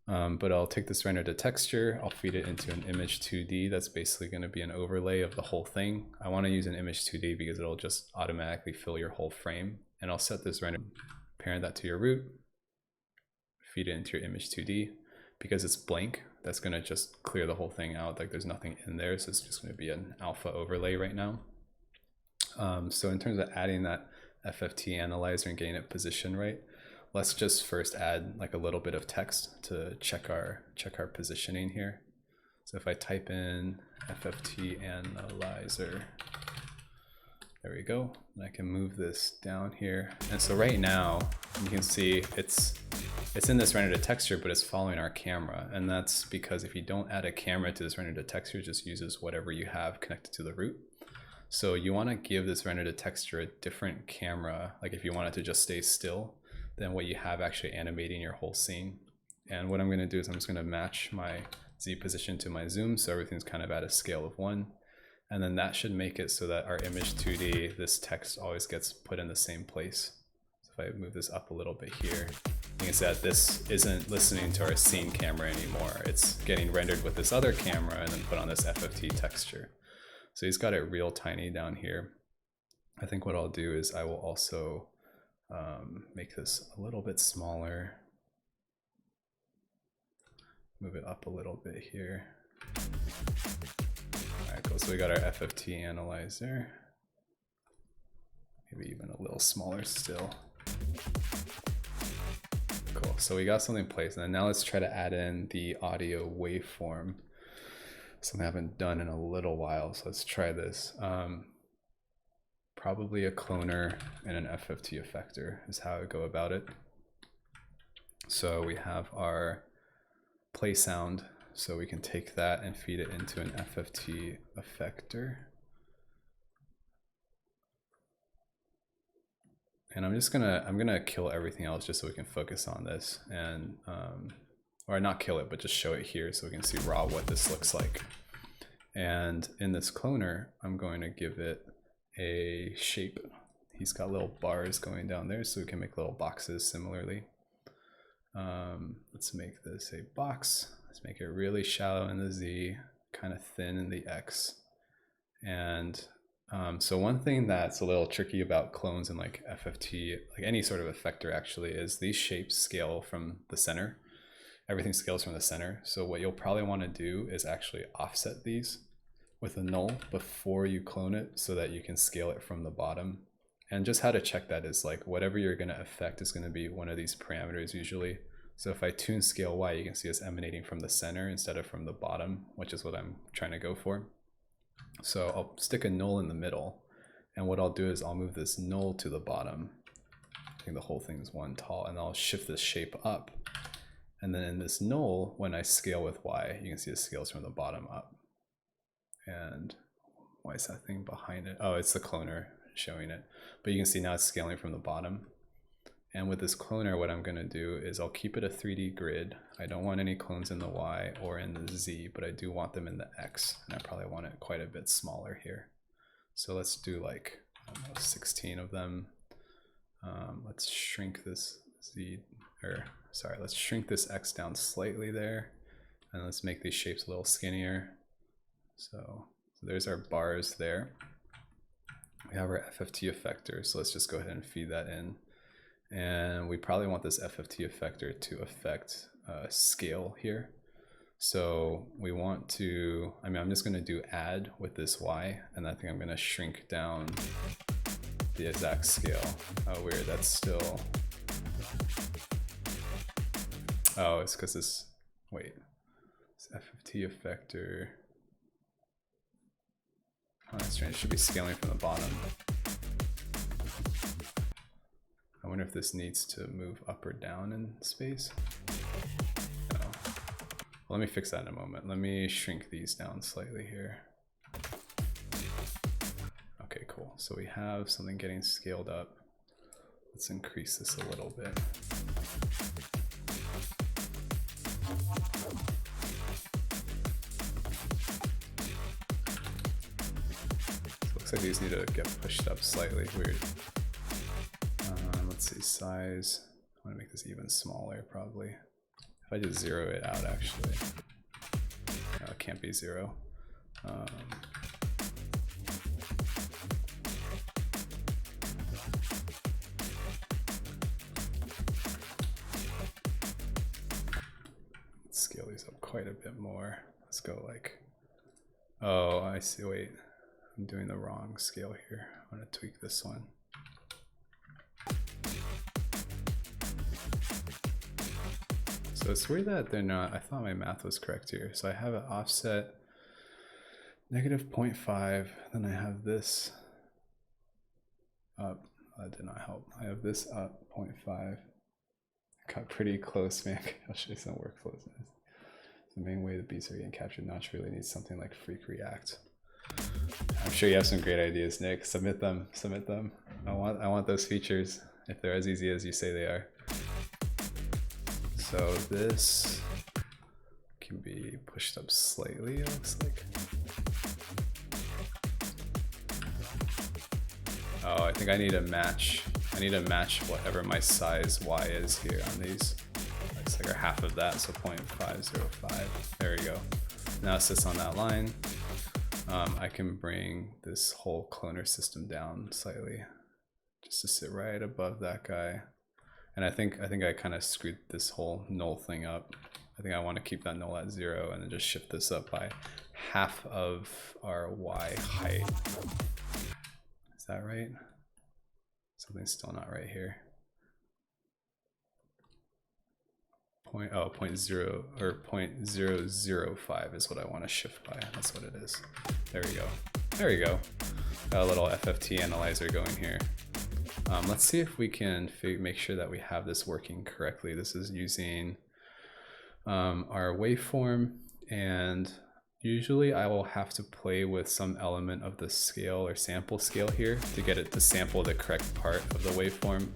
But I'll take this render to texture, I'll feed it into an image 2D. That's basically going to be an overlay of the whole thing. I want to use an image 2D because it'll just automatically fill your whole frame. And I'll set this render, parent that to your root, feed it into your image 2D. Because it's blank, that's going to just clear the whole thing out. Like there's nothing in there, so it's just going to be an alpha overlay right now. So in terms of adding that FFT analyzer and getting it positioned right, let's just first add like a little bit of text to check our positioning here. So if I type in FFT analyzer, there we go. And I can move this down here. And so right now you can see it's in this render to texture, but it's following our camera. And that's because if you don't add a camera to this render to texture, it just uses whatever you have connected to the root. So you want to give this render to texture a different camera. Like if you want it to just stay still, than what you have actually animating your whole scene. And what I'm going to do is I'm just going to match my Z position to my zoom, so everything's kind of at a scale of 1. And then that should make it so that our image 2D, this text always gets put in the same place. So if I move this up a little bit here, you can see that this isn't listening to our scene camera anymore. It's getting rendered with this other camera and then put on this FFT texture. So he's got it real tiny down here. I think what I'll do is I will also make this a little bit smaller, move it up a little bit here. All right, cool. So we got our FFT analyzer, maybe even a little smaller still. Cool. So we got something in place, and then now let's try to add in the audio waveform. Something I haven't done in a little while. So let's try this. Probably a cloner and an FFT effector is how I go about it. So we have our play sound, so we can take that and feed it into an FFT effector. And I'm gonna kill everything else just so we can focus on this, and or not kill it, but just show it here so we can see raw what this looks like. And in this cloner, I'm going to give it a shape. He's got little bars going down there, so we can make little boxes similarly. Let's make this a box. Let's make it really shallow in the Z, kind of thin in the X. And so one thing that's a little tricky about clones and like FFT, like any sort of effector actually, is these shapes scale from the center. Everything scales from the center. So what you'll probably want to do is actually offset these with a null before you clone it so that you can scale it from the bottom. And just how to check that is like whatever you're going to affect is going to be one of these parameters usually. So if I tune scale Y, you can see it's emanating from the center instead of from the bottom, which is what I'm trying to go for. So I'll stick a null in the middle. And what I'll do is I'll move this null to the bottom. I think the whole thing is one tall, and I'll shift this shape up. And then in this null, when I scale with Y, you can see it scales from the bottom up. And why is that thing behind it? Oh, it's the cloner showing it. But you can see now it's scaling from the bottom. And with this cloner, what I'm going to do is I'll keep it a 3D grid. I don't want any clones in the Y or in the Z, but I do want them in the X. And I probably want it quite a bit smaller here. So let's do like 16 of them. Let's shrink this Z, or sorry, let's shrink this X down slightly there. And let's make these shapes a little skinnier. So there's our bars there. We have our FFT effector, so let's just go ahead and feed that in. And we probably want this FFT effector to affect scale here. So we want to, I mean, I'm just going to do add with this Y, and I think I'm going to shrink down the exact scale. Oh, weird, that's still, oh, it's because this, wait, this FFT effector, oh, that's strange, it should be scaling from the bottom. I wonder if this needs to move up or down in space. No. Well, let me fix that in a moment. Let me shrink these down slightly here. Okay, cool. So we have something getting scaled up. Let's increase this a little bit. So looks like these need to get pushed up slightly. Weird. Let's see, size. I want to make this even smaller probably. If I just zero it out actually. No, it can't be 0. Let's scale these up quite a bit more. Let's go like, oh, I see, wait. I'm doing the wrong scale here. I'm going to tweak this one. So it's weird that they're not, I thought my math was correct here. So I have an offset -0.5, then I have this up, that did not help. I have this up 0.5. Got pretty close, man. I'll show you some workflows. The main way the beats are getting captured, Notch really needs something like Freak React. I'm sure you have some great ideas, Nick. Submit them, submit them. I want those features if they're as easy as you say they are. So this can be pushed up slightly, it looks like. Oh, I think I need to match. I need to match whatever my size Y is here on these. Looks like half of that, so 0.505. There we go. Now it sits on that line. I can bring this whole cloner system down slightly, just to sit right above that guy. And I think I kind of screwed this whole null thing up. I think I want to keep that null at 0 and then just shift this up by half of our Y height. Is that right? Something's still not right here. 0.0 or 0.005 is what I want to shift by. That's what it is. There we go. There we go. Got a little FFT analyzer going here. Let's see if we can make sure that we have this working correctly. This is using our waveform, and usually I will have to play with some element of the scale or sample scale here to get it to sample the correct part of the waveform.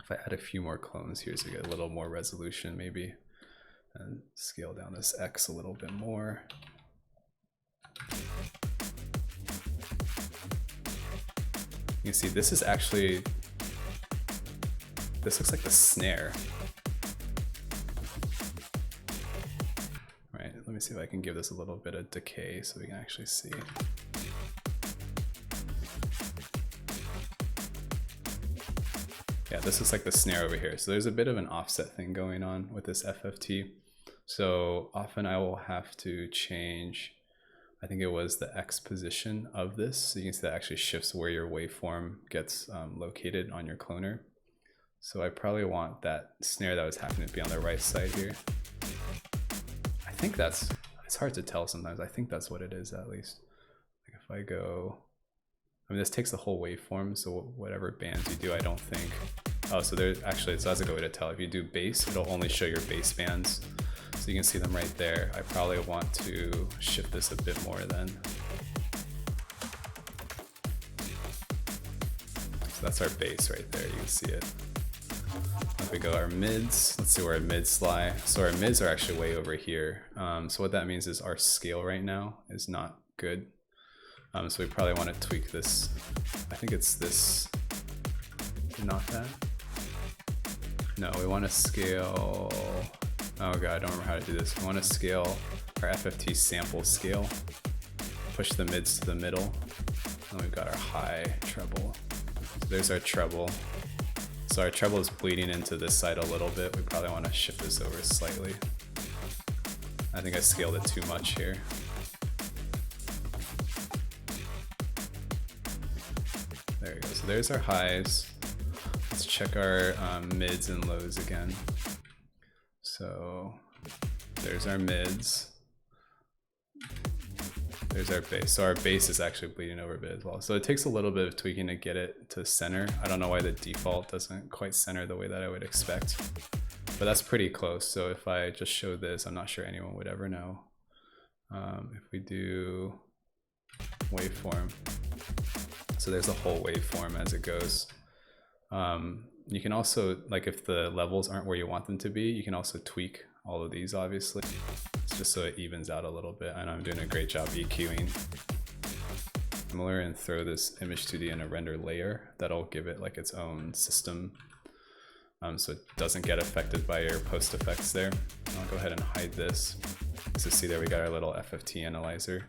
If I add a few more clones here so we get a little more resolution maybe, and scale down this X a little bit more. You can see this is actually, this looks like the snare. Right, let me see if I can give this a little bit of decay so we can actually see. Yeah, this is like the snare over here. So there's a bit of an offset thing going on with this FFT. So often I will have to change, I think it was the X position of this. So you can see that actually shifts where your waveform gets located on your cloner. So I probably want that snare that was happening to be on the right side here. I think that's, it's hard to tell sometimes. I think that's what it is at least. Like if I go, I mean, this takes the whole waveform, so whatever bands you do, I don't think. Oh, so there's actually, so that's a good way to tell. If you do bass, it'll only show your bass bands. So you can see them right there. I probably want to shift this a bit more then. So that's our bass right there, you can see it. If we go our mids, let's see where our mids lie. So our mids are actually way over here. So what that means is our scale right now is not good. So we probably want to tweak this. I think it's this, not that. No, we want to scale, oh god, I don't remember how to do this. We want to scale our FFT sample scale, push the mids to the middle, and we've got our high treble. So there's our treble. So our treble is bleeding into this side a little bit. We probably want to shift this over slightly. I think I scaled it too much here. There we go. So there's our highs. Let's check our mids and lows again. So there's our mids. There's our bass. So our bass is actually bleeding over a bit as well. So it takes a little bit of tweaking to get it to center. I don't know why the default doesn't quite center the way that I would expect, but that's pretty close. So if I just show this, I'm not sure anyone would ever know. If we do waveform, so there's a whole waveform as it goes. You can also, like if the levels aren't where you want them to be, you can also tweak all of these obviously. It's just so it evens out a little bit. I know I'm doing a great job EQing. Similar, and throw this image 2D in a render layer. That'll give it like its own system. So it doesn't get affected by your post effects there. I'll go ahead and hide this. So see there we got our little FFT analyzer.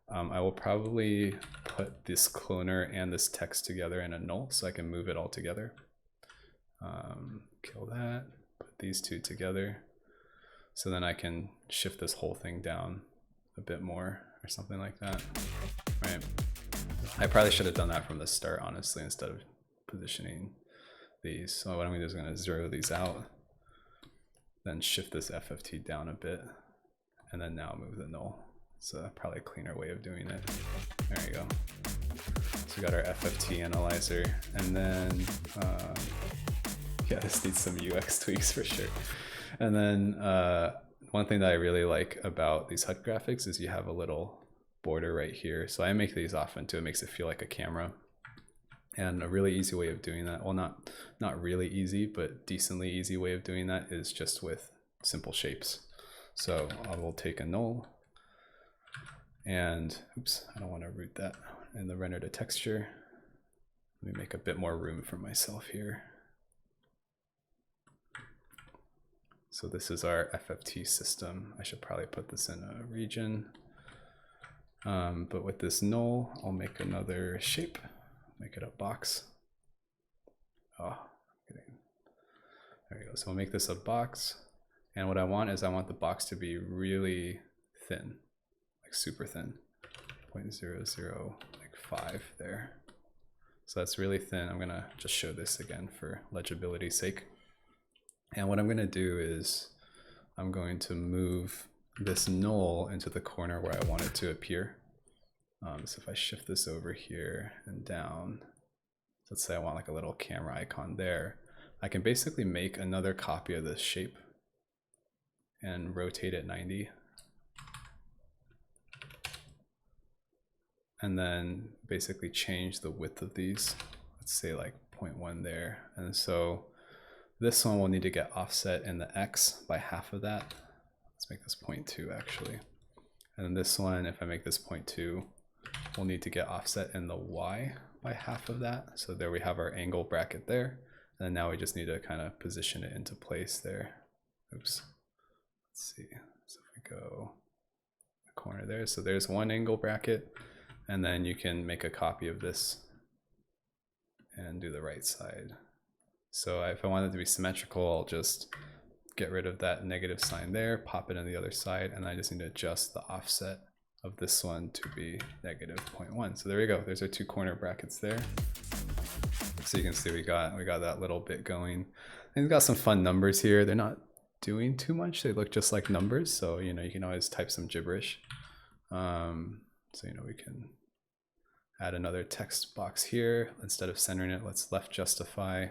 I will probably put this cloner and this text together in a null so I can move it all together. Kill that, put these two together. So then I can shift this whole thing down a bit more or something like that, right? I probably should have done that from the start, honestly, instead of positioning these. So what I'm gonna do is I'm gonna zero these out, then shift this FFT down a bit, and then now move the null. It's probably a cleaner way of doing it. There you go. So we got our FFT analyzer, and then, yeah, this needs some UX tweaks for sure. And then one thing that I really like about these HUD graphics is you have a little border right here. So I make these often too. It makes it feel like a camera. And a really easy way of doing that, well, not really easy, but decently easy way of doing that is just with simple shapes. So I will take a null and, oops, I don't want to root that in the render to texture. Let me make a bit more room for myself here. So this is our FFT system. I should probably put this in a region. But with this null, I'll make another shape, make it a box. Oh, kidding. There we go. So we'll make this a box. And what I want is I want the box to be really thin, like super thin, 0.0005 there. So that's really thin. I'm gonna just show this again for legibility's sake. And what I'm going to do is I'm going to move this null into the corner where I want it to appear. So if I shift this over here and down, let's say I want like a little camera icon there, I can basically make another copy of this shape and rotate it 90. And then basically change the width of these. Let's say like 0.1 there. And so this one will need to get offset in the X by half of that. Let's make this 0.2 actually. And then this one, if I make this 0.2, we'll need to get offset in the Y by half of that. So there we have our angle bracket there. And now we just need to kind of position it into place there. Oops. Let's see. So if we go the corner there, so there's one angle bracket, and then you can make a copy of this and do the right side. So if I want it to be symmetrical, I'll just get rid of that negative sign there, pop it on the other side, and I just need to adjust the offset of this one to be negative 0.1. So there we go. There's our two corner brackets there. So you can see we got that little bit going. And we've got some fun numbers here. They're not doing too much. They look just like numbers. So, you know, you can always type some gibberish. So, you know, we can add another text box here. Instead of centering it, let's left justify.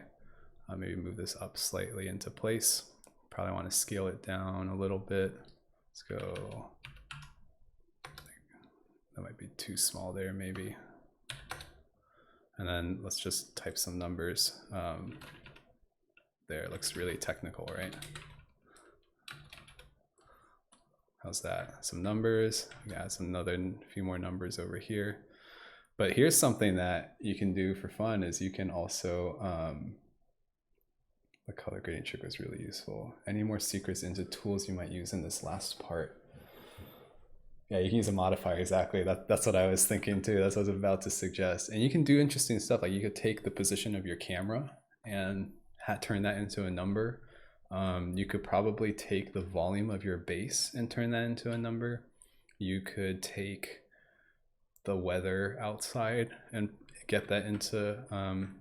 Maybe move this up slightly into place. Probably want to scale it down a little bit. Let's go. That might be too small there, maybe. And then let's just type some numbers. There, it looks really technical, right? How's that? Some numbers. We add some few more numbers over here. But here's something that you can do for fun: is you can also the color grading trick was really useful. Any more secrets into tools you might use in this last part? Yeah, you can use a modifier, exactly. That's what I was thinking too. That's what I was about to suggest. And you can do interesting stuff. Like you could take the position of your camera and turn that into a number. You could probably take the volume of your base and turn that into a number. You could take the weather outside and get that into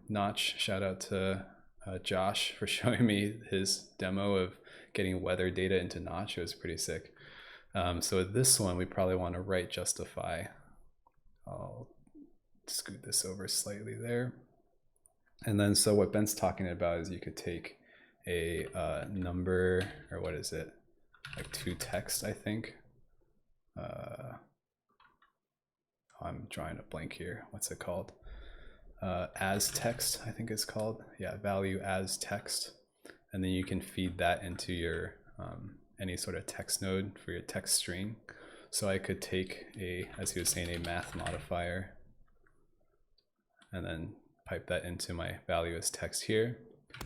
Notch. Shout out to Josh for showing me his demo of getting weather data into Notch. It was pretty sick. So with this one, we probably want to right justify. I'll scoot this over slightly there. And then, so what Ben's talking about is you could take a number, or what is it? Like to text, I think. I'm drawing a blank here. What's it called? As text, I think it's called. Yeah, value as text. And then you can feed that into your any sort of text node for your text string. So I could take as he was saying, a math modifier, and then pipe that into my value as text here.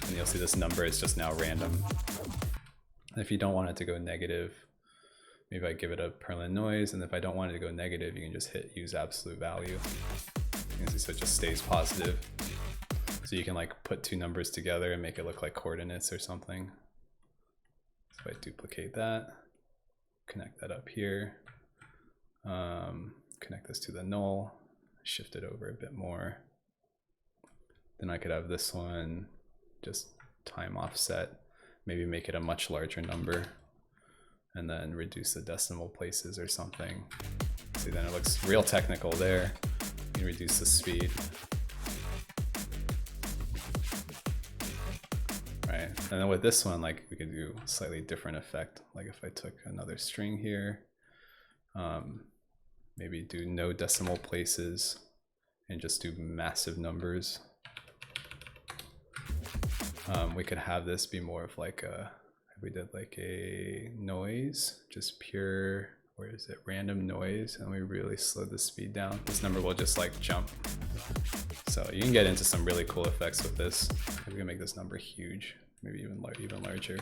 And you'll see this number is just now random. And if you don't want it to go negative, maybe I give it a Perlin noise. And if I don't want it to go negative, you can just hit use absolute value. You can see, so it just stays positive. So you can like put two numbers together and make it look like coordinates or something. So I duplicate that, connect that up here, connect this to the null, shift it over a bit more. Then I could have this one just time offset, maybe make it a much larger number, and then reduce the decimal places or something. See, then it looks real technical there. You can reduce the speed. Right, and then with this one, like we could do a slightly different effect. Like if I took another string here, maybe do no decimal places and just do massive numbers. We could have this be more of like if we did like a noise, just pure, where is it, random noise, and we really slow the speed down, this number will just like jump. So you can get into some really cool effects with this. We can make this number huge, maybe even larger.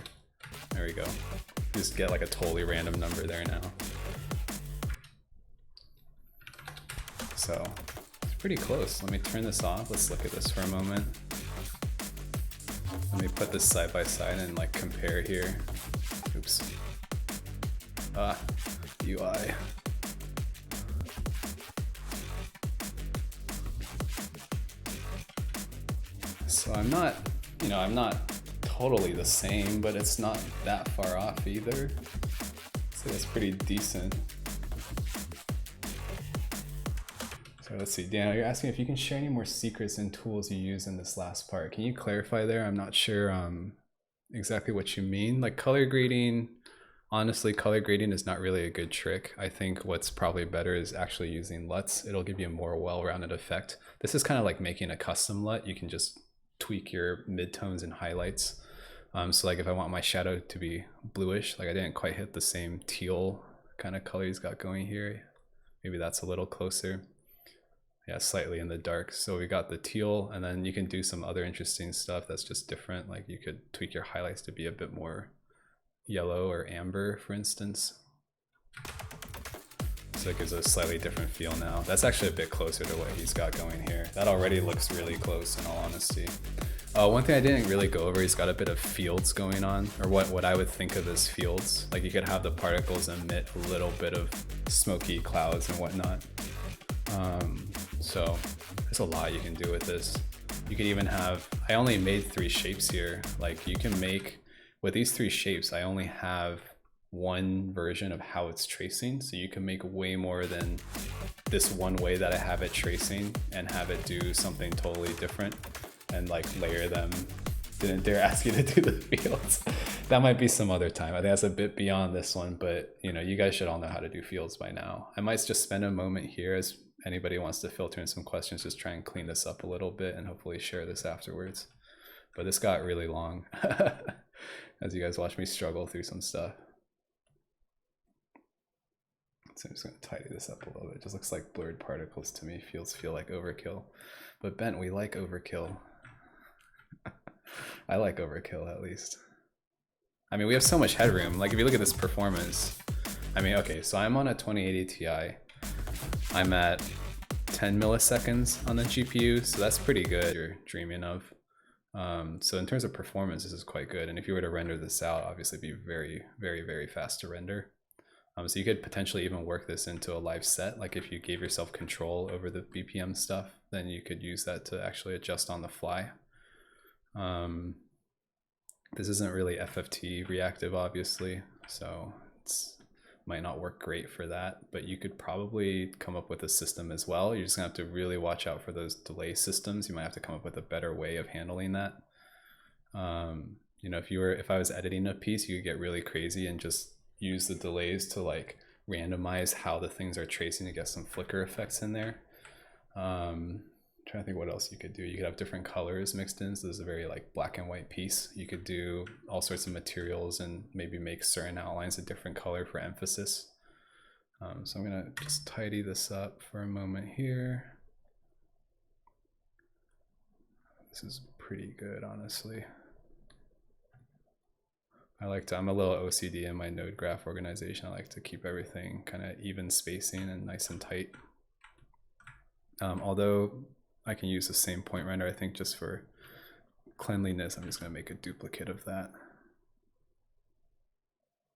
There we go. Just get like a totally random number there now. So it's pretty close. Let me turn this off. Let's look at this for a moment. Let me put this side by side and like compare here. Oops. UI. So I'm not totally the same, but it's not that far off either. So that's pretty decent. So let's see, Daniel, you're asking if you can share any more secrets and tools you use in this last part. Can you clarify there? I'm not sure exactly what you mean. Like color grading, honestly, color grading is not really a good trick. I think what's probably better is actually using LUTs. It'll give you a more well-rounded effect. This is kind of like making a custom LUT. You can just tweak your midtones and highlights. So like if I want my shadow to be bluish, like I didn't quite hit the same teal kind of color he's got going here. Maybe that's a little closer. Yeah, slightly in the dark. So we got the teal, and then you can do some other interesting stuff that's just different. Like you could tweak your highlights to be a bit more yellow or amber, for instance. So it gives a slightly different feel now. That's actually a bit closer to what he's got going here. That already looks really close, in all honesty. One thing I didn't really go over, he's got a bit of fields going on, or what I would think of as fields. Like you could have the particles emit a little bit of smoky clouds and whatnot. So there's a lot you can do with this. You could even have, I only made 3 shapes here. Like you can make, with these 3 shapes, I only have one version of how it's tracing. So you can make way more than this one way that I have it tracing and have it do something totally different and like layer them. Didn't dare ask you to do the fields. That might be some other time. I think that's a bit beyond this one, but you know, you guys should all know how to do fields by now. I might just spend a moment here as anybody wants to filter in some questions, just try and clean this up a little bit and hopefully share this afterwards. But this got really long as you guys watch me struggle through some stuff. So I'm just gonna tidy this up a little bit. It just looks like blurred particles to me. Feel like overkill. But Bent, we like overkill. I like overkill at least. I mean, we have so much headroom. Like if you look at this performance, I mean, okay, so I'm on a 2080 Ti. I'm at 10 milliseconds on the GPU, so that's pretty good. You're dreaming of. So in terms of performance, this is quite good. And if you were to render this out, obviously it'd be very, very, very fast to render. So you could potentially even work this into a live set. Like if you gave yourself control over the BPM stuff, then you could use that to actually adjust on the fly. This isn't really FFT reactive, obviously, so it's might not work great for that, but you could probably come up with a system as well. You're just gonna have to really watch out for those delay systems. You might have to come up with a better way of handling that. You know, if I was editing a piece, you could get really crazy and just use the delays to like randomize how the things are tracing to get some flicker effects in there. Trying to think what else you could do. You could have different colors mixed in, so this is a very like black and white piece. You could do all sorts of materials and maybe make certain outlines a different color for emphasis. So I'm gonna just tidy this up for a moment here. This is pretty good, honestly. I'm a little OCD in my node graph organization. I like to keep everything kind of even spacing and nice and tight. Although I can use the same point render, I think just for cleanliness, I'm just gonna make a duplicate of that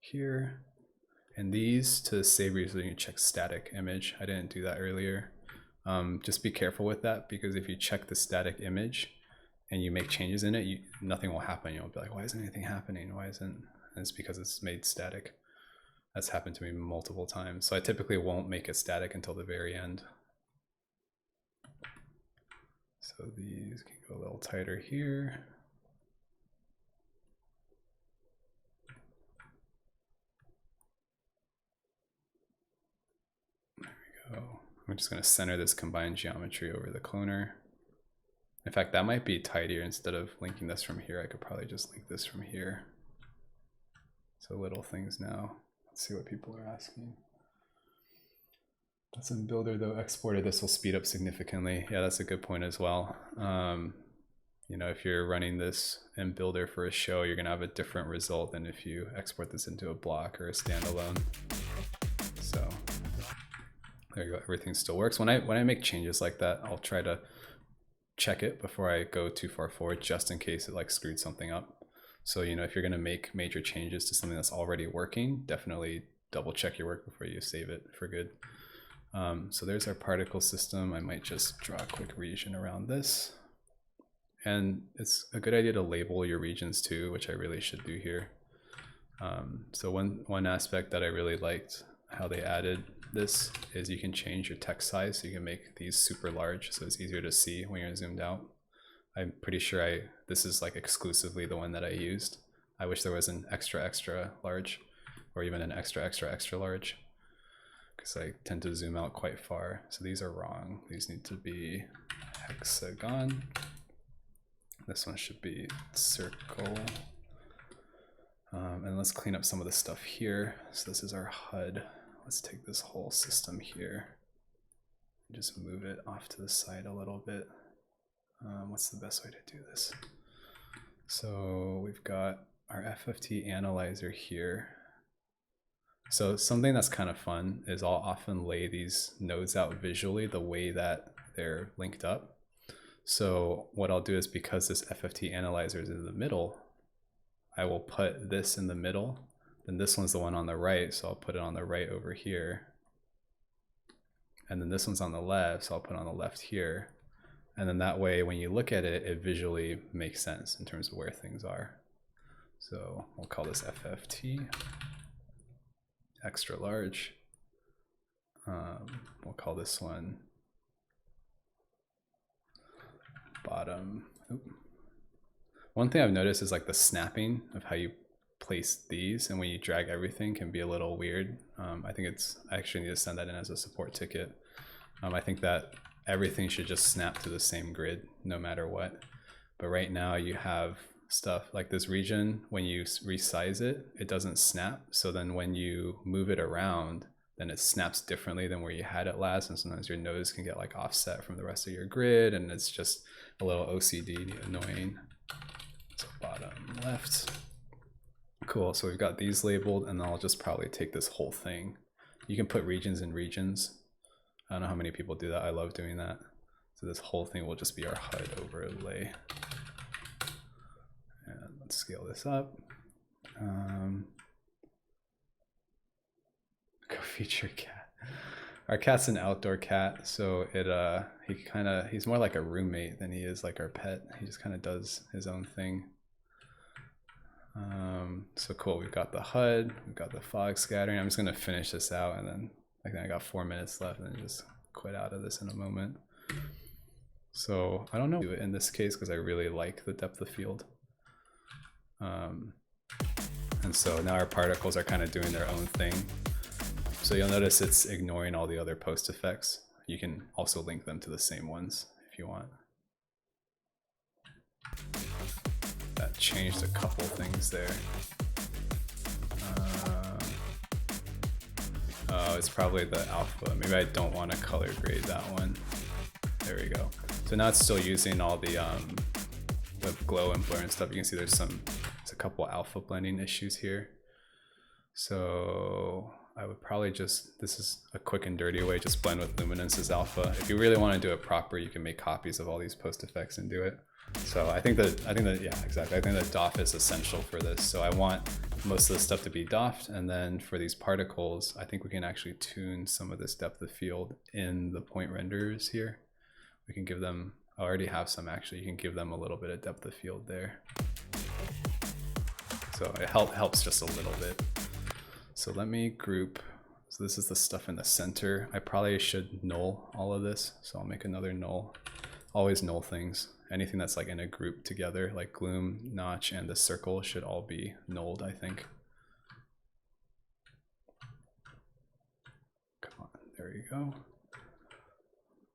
here. And these to save reason, you check static image. I didn't do that earlier. Just be careful with that, because if you check the static image and you make changes in it, nothing will happen. You'll be like, why isn't anything happening? Why isn't? And it's because it's made static. That's happened to me multiple times. So I typically won't make it static until the very end. So these can go a little tighter here. There we go. I'm just going to center this combined geometry over the cloner. In fact, that might be tidier. Instead of linking this from here, I could probably just link this from here. So little things now. Let's see what people are asking. That's in Builder though. Exported, this will speed up significantly. Yeah, that's a good point as well. You know, if you're running this in Builder for a show, you're gonna have a different result than if you export this into a block or a standalone. So there you go. Everything still works. When I make changes like that, I'll try to check it before I go too far forward, just in case it like screwed something up. So, you know, if you're gonna make major changes to something that's already working, definitely double check your work before you save it for good. So there's our particle system. I might just draw a quick region around this. And it's a good idea to label your regions too, which I really should do here. So one aspect that I really liked how they added this is you can change your text size, so you can make these super large so it's easier to see when you're zoomed out. I'm pretty sure this is like exclusively the one that I used. I wish there was an extra large, or even an extra large, because I tend to zoom out quite far. So these are wrong. These need to be hexagon. This one should be circle. And let's clean up some of the stuff here. So this is our HUD. let's take this whole system here and just move it off to the side a little bit. What's the best way to do this? So we've got our FFT analyzer here. So something that's kind of fun is I'll often lay these nodes out visually the way that they're linked up. So what I'll do is, because this FFT analyzer is in the middle, I will put this in the middle, then this one's the one on the right, so I'll put it on the right over here. And then this one's on the left, so I'll put it on the left here. And then that way, when you look at it, it visually makes sense in terms of where things are. So we'll call this FFT. Extra large. We'll call this one bottom. Oop. One thing I've noticed is like the snapping of how you place these, and when you drag everything can be a little weird. I actually need to send that in as a support ticket. I think that everything should just snap to the same grid no matter what. But right now you have stuff like this region, when you resize it, it doesn't snap. So then when you move it around, then it snaps differently than where you had it last. And sometimes your nodes can get like offset from the rest of your grid, and it's just a little OCD annoying. So bottom left. Cool, so we've got these labeled, and then I'll just probably take this whole thing. You can put regions in regions. I don't know how many people do that. I love doing that. So this whole thing will just be our HUD overlay. And let's scale this up. Go feature cat. Our cat's an outdoor cat, so he's more like a roommate than he is like our pet. He just kind of does his own thing. So cool, we've got the HUD, we've got the fog scattering. I'm just gonna finish this out, and then I think I got 4 minutes left, and then just quit out of this in a moment. So I don't know do it in this case because I really like the depth of field. And so now our particles are kind of doing their own thing. So you'll notice it's ignoring all the other post effects. You can also link them to the same ones if you want. That changed a couple things there. Oh, it's probably the alpha. Maybe I don't want to color grade that one. There we go. So now it's still using all the glow and blur and stuff. You can see there's a couple alpha blending issues here. So I would probably just, this is a quick and dirty way, just blend with luminance as alpha. If you really want to do it proper, you can make copies of all these post effects and do it. So I think that yeah, exactly. I think that DOF is essential for this. So I want most of the stuff to be DOFed, and then for these particles, I think we can actually tune some of this depth of field in the point renderers here. We can give them, I already have some actually, you can give them a little bit of depth of field there. So it helps just a little bit. So let me group, so this is the stuff in the center. I probably should null all of this, so I'll make another null. Always null things. Anything that's like in a group together, like Gloom, Notch, and the circle should all be nulled, I think. Come on, there you go.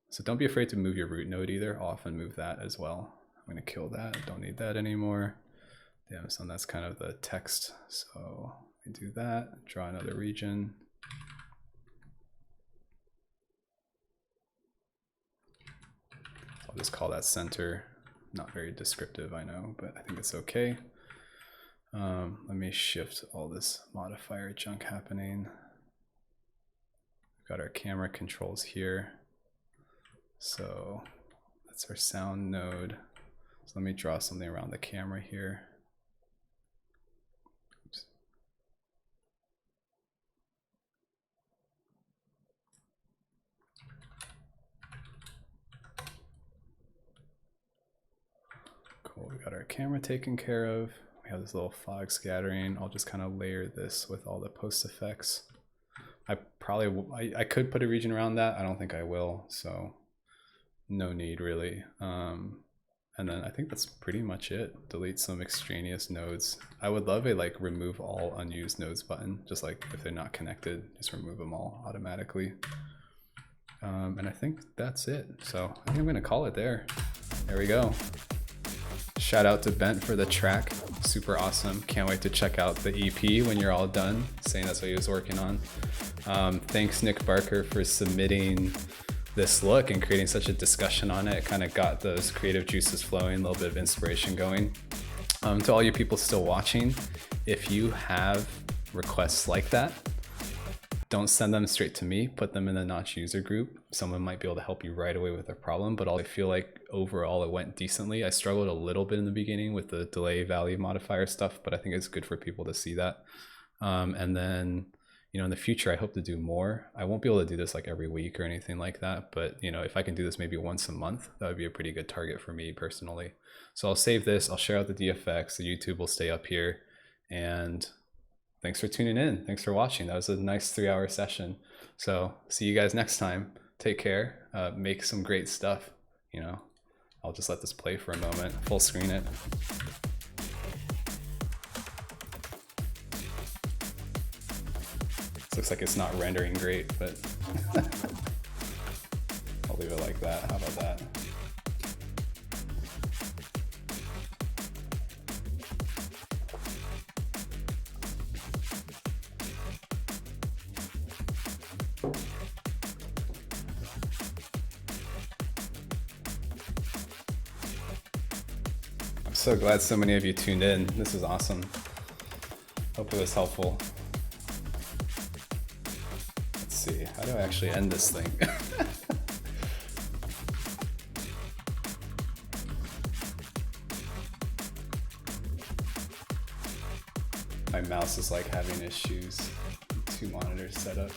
So don't be afraid to move your root node either. I'll often move that as well. I'm gonna kill that, don't need that anymore. Damn, so that's kind of the text. So I do that, draw another region. I'll just call that center. Not very descriptive, I know, but I think it's okay. Let me shift all this modifier junk happening. We've got our camera controls here. So that's our sound node. So let me draw something around the camera here. Oops. Cool, we got our camera taken care of. We have this little fog scattering. I'll just kind of layer this with all the post effects. I could put a region around that. I don't think I will, so no need really. And then I think that's pretty much it. Delete some extraneous nodes. I would love a like remove all unused nodes button, just like if they're not connected, just remove them all automatically. And I think that's it. So I think I'm gonna call it there. There we go. Shout out to Bent for the track, super awesome. Can't wait to check out the EP when you're all done, saying that's what he was working on. Thanks, Nick Barker, for submitting this look and creating such a discussion on it. It kind of got those creative juices flowing, a little bit of inspiration going. To all you people still watching, if you have requests like that, don't send them straight to me, put them in the Notch user group. Someone might be able to help you right away with their problem, but I feel like overall it went decently. I struggled a little bit in the beginning with the delay value modifier stuff, but I think it's good for people to see that. And then, you know, in the future, I hope to do more. I won't be able to do this like every week or anything like that, but you know, if I can do this maybe once a month, that would be a pretty good target for me personally. So I'll save this, I'll share out the DFX, the YouTube will stay up here, and thanks for tuning in. Thanks for watching. That was a nice 3-hour session. So see you guys next time. Take care. Make some great stuff. You know, I'll just let this play for a moment. Full screen it. This looks like it's not rendering great, but I'll leave it like that. How about that? I'm so glad so many of you tuned in. This is awesome. Hope it was helpful. Let's see, how do I actually end this thing? My mouse is like having issues. 2 monitors set up.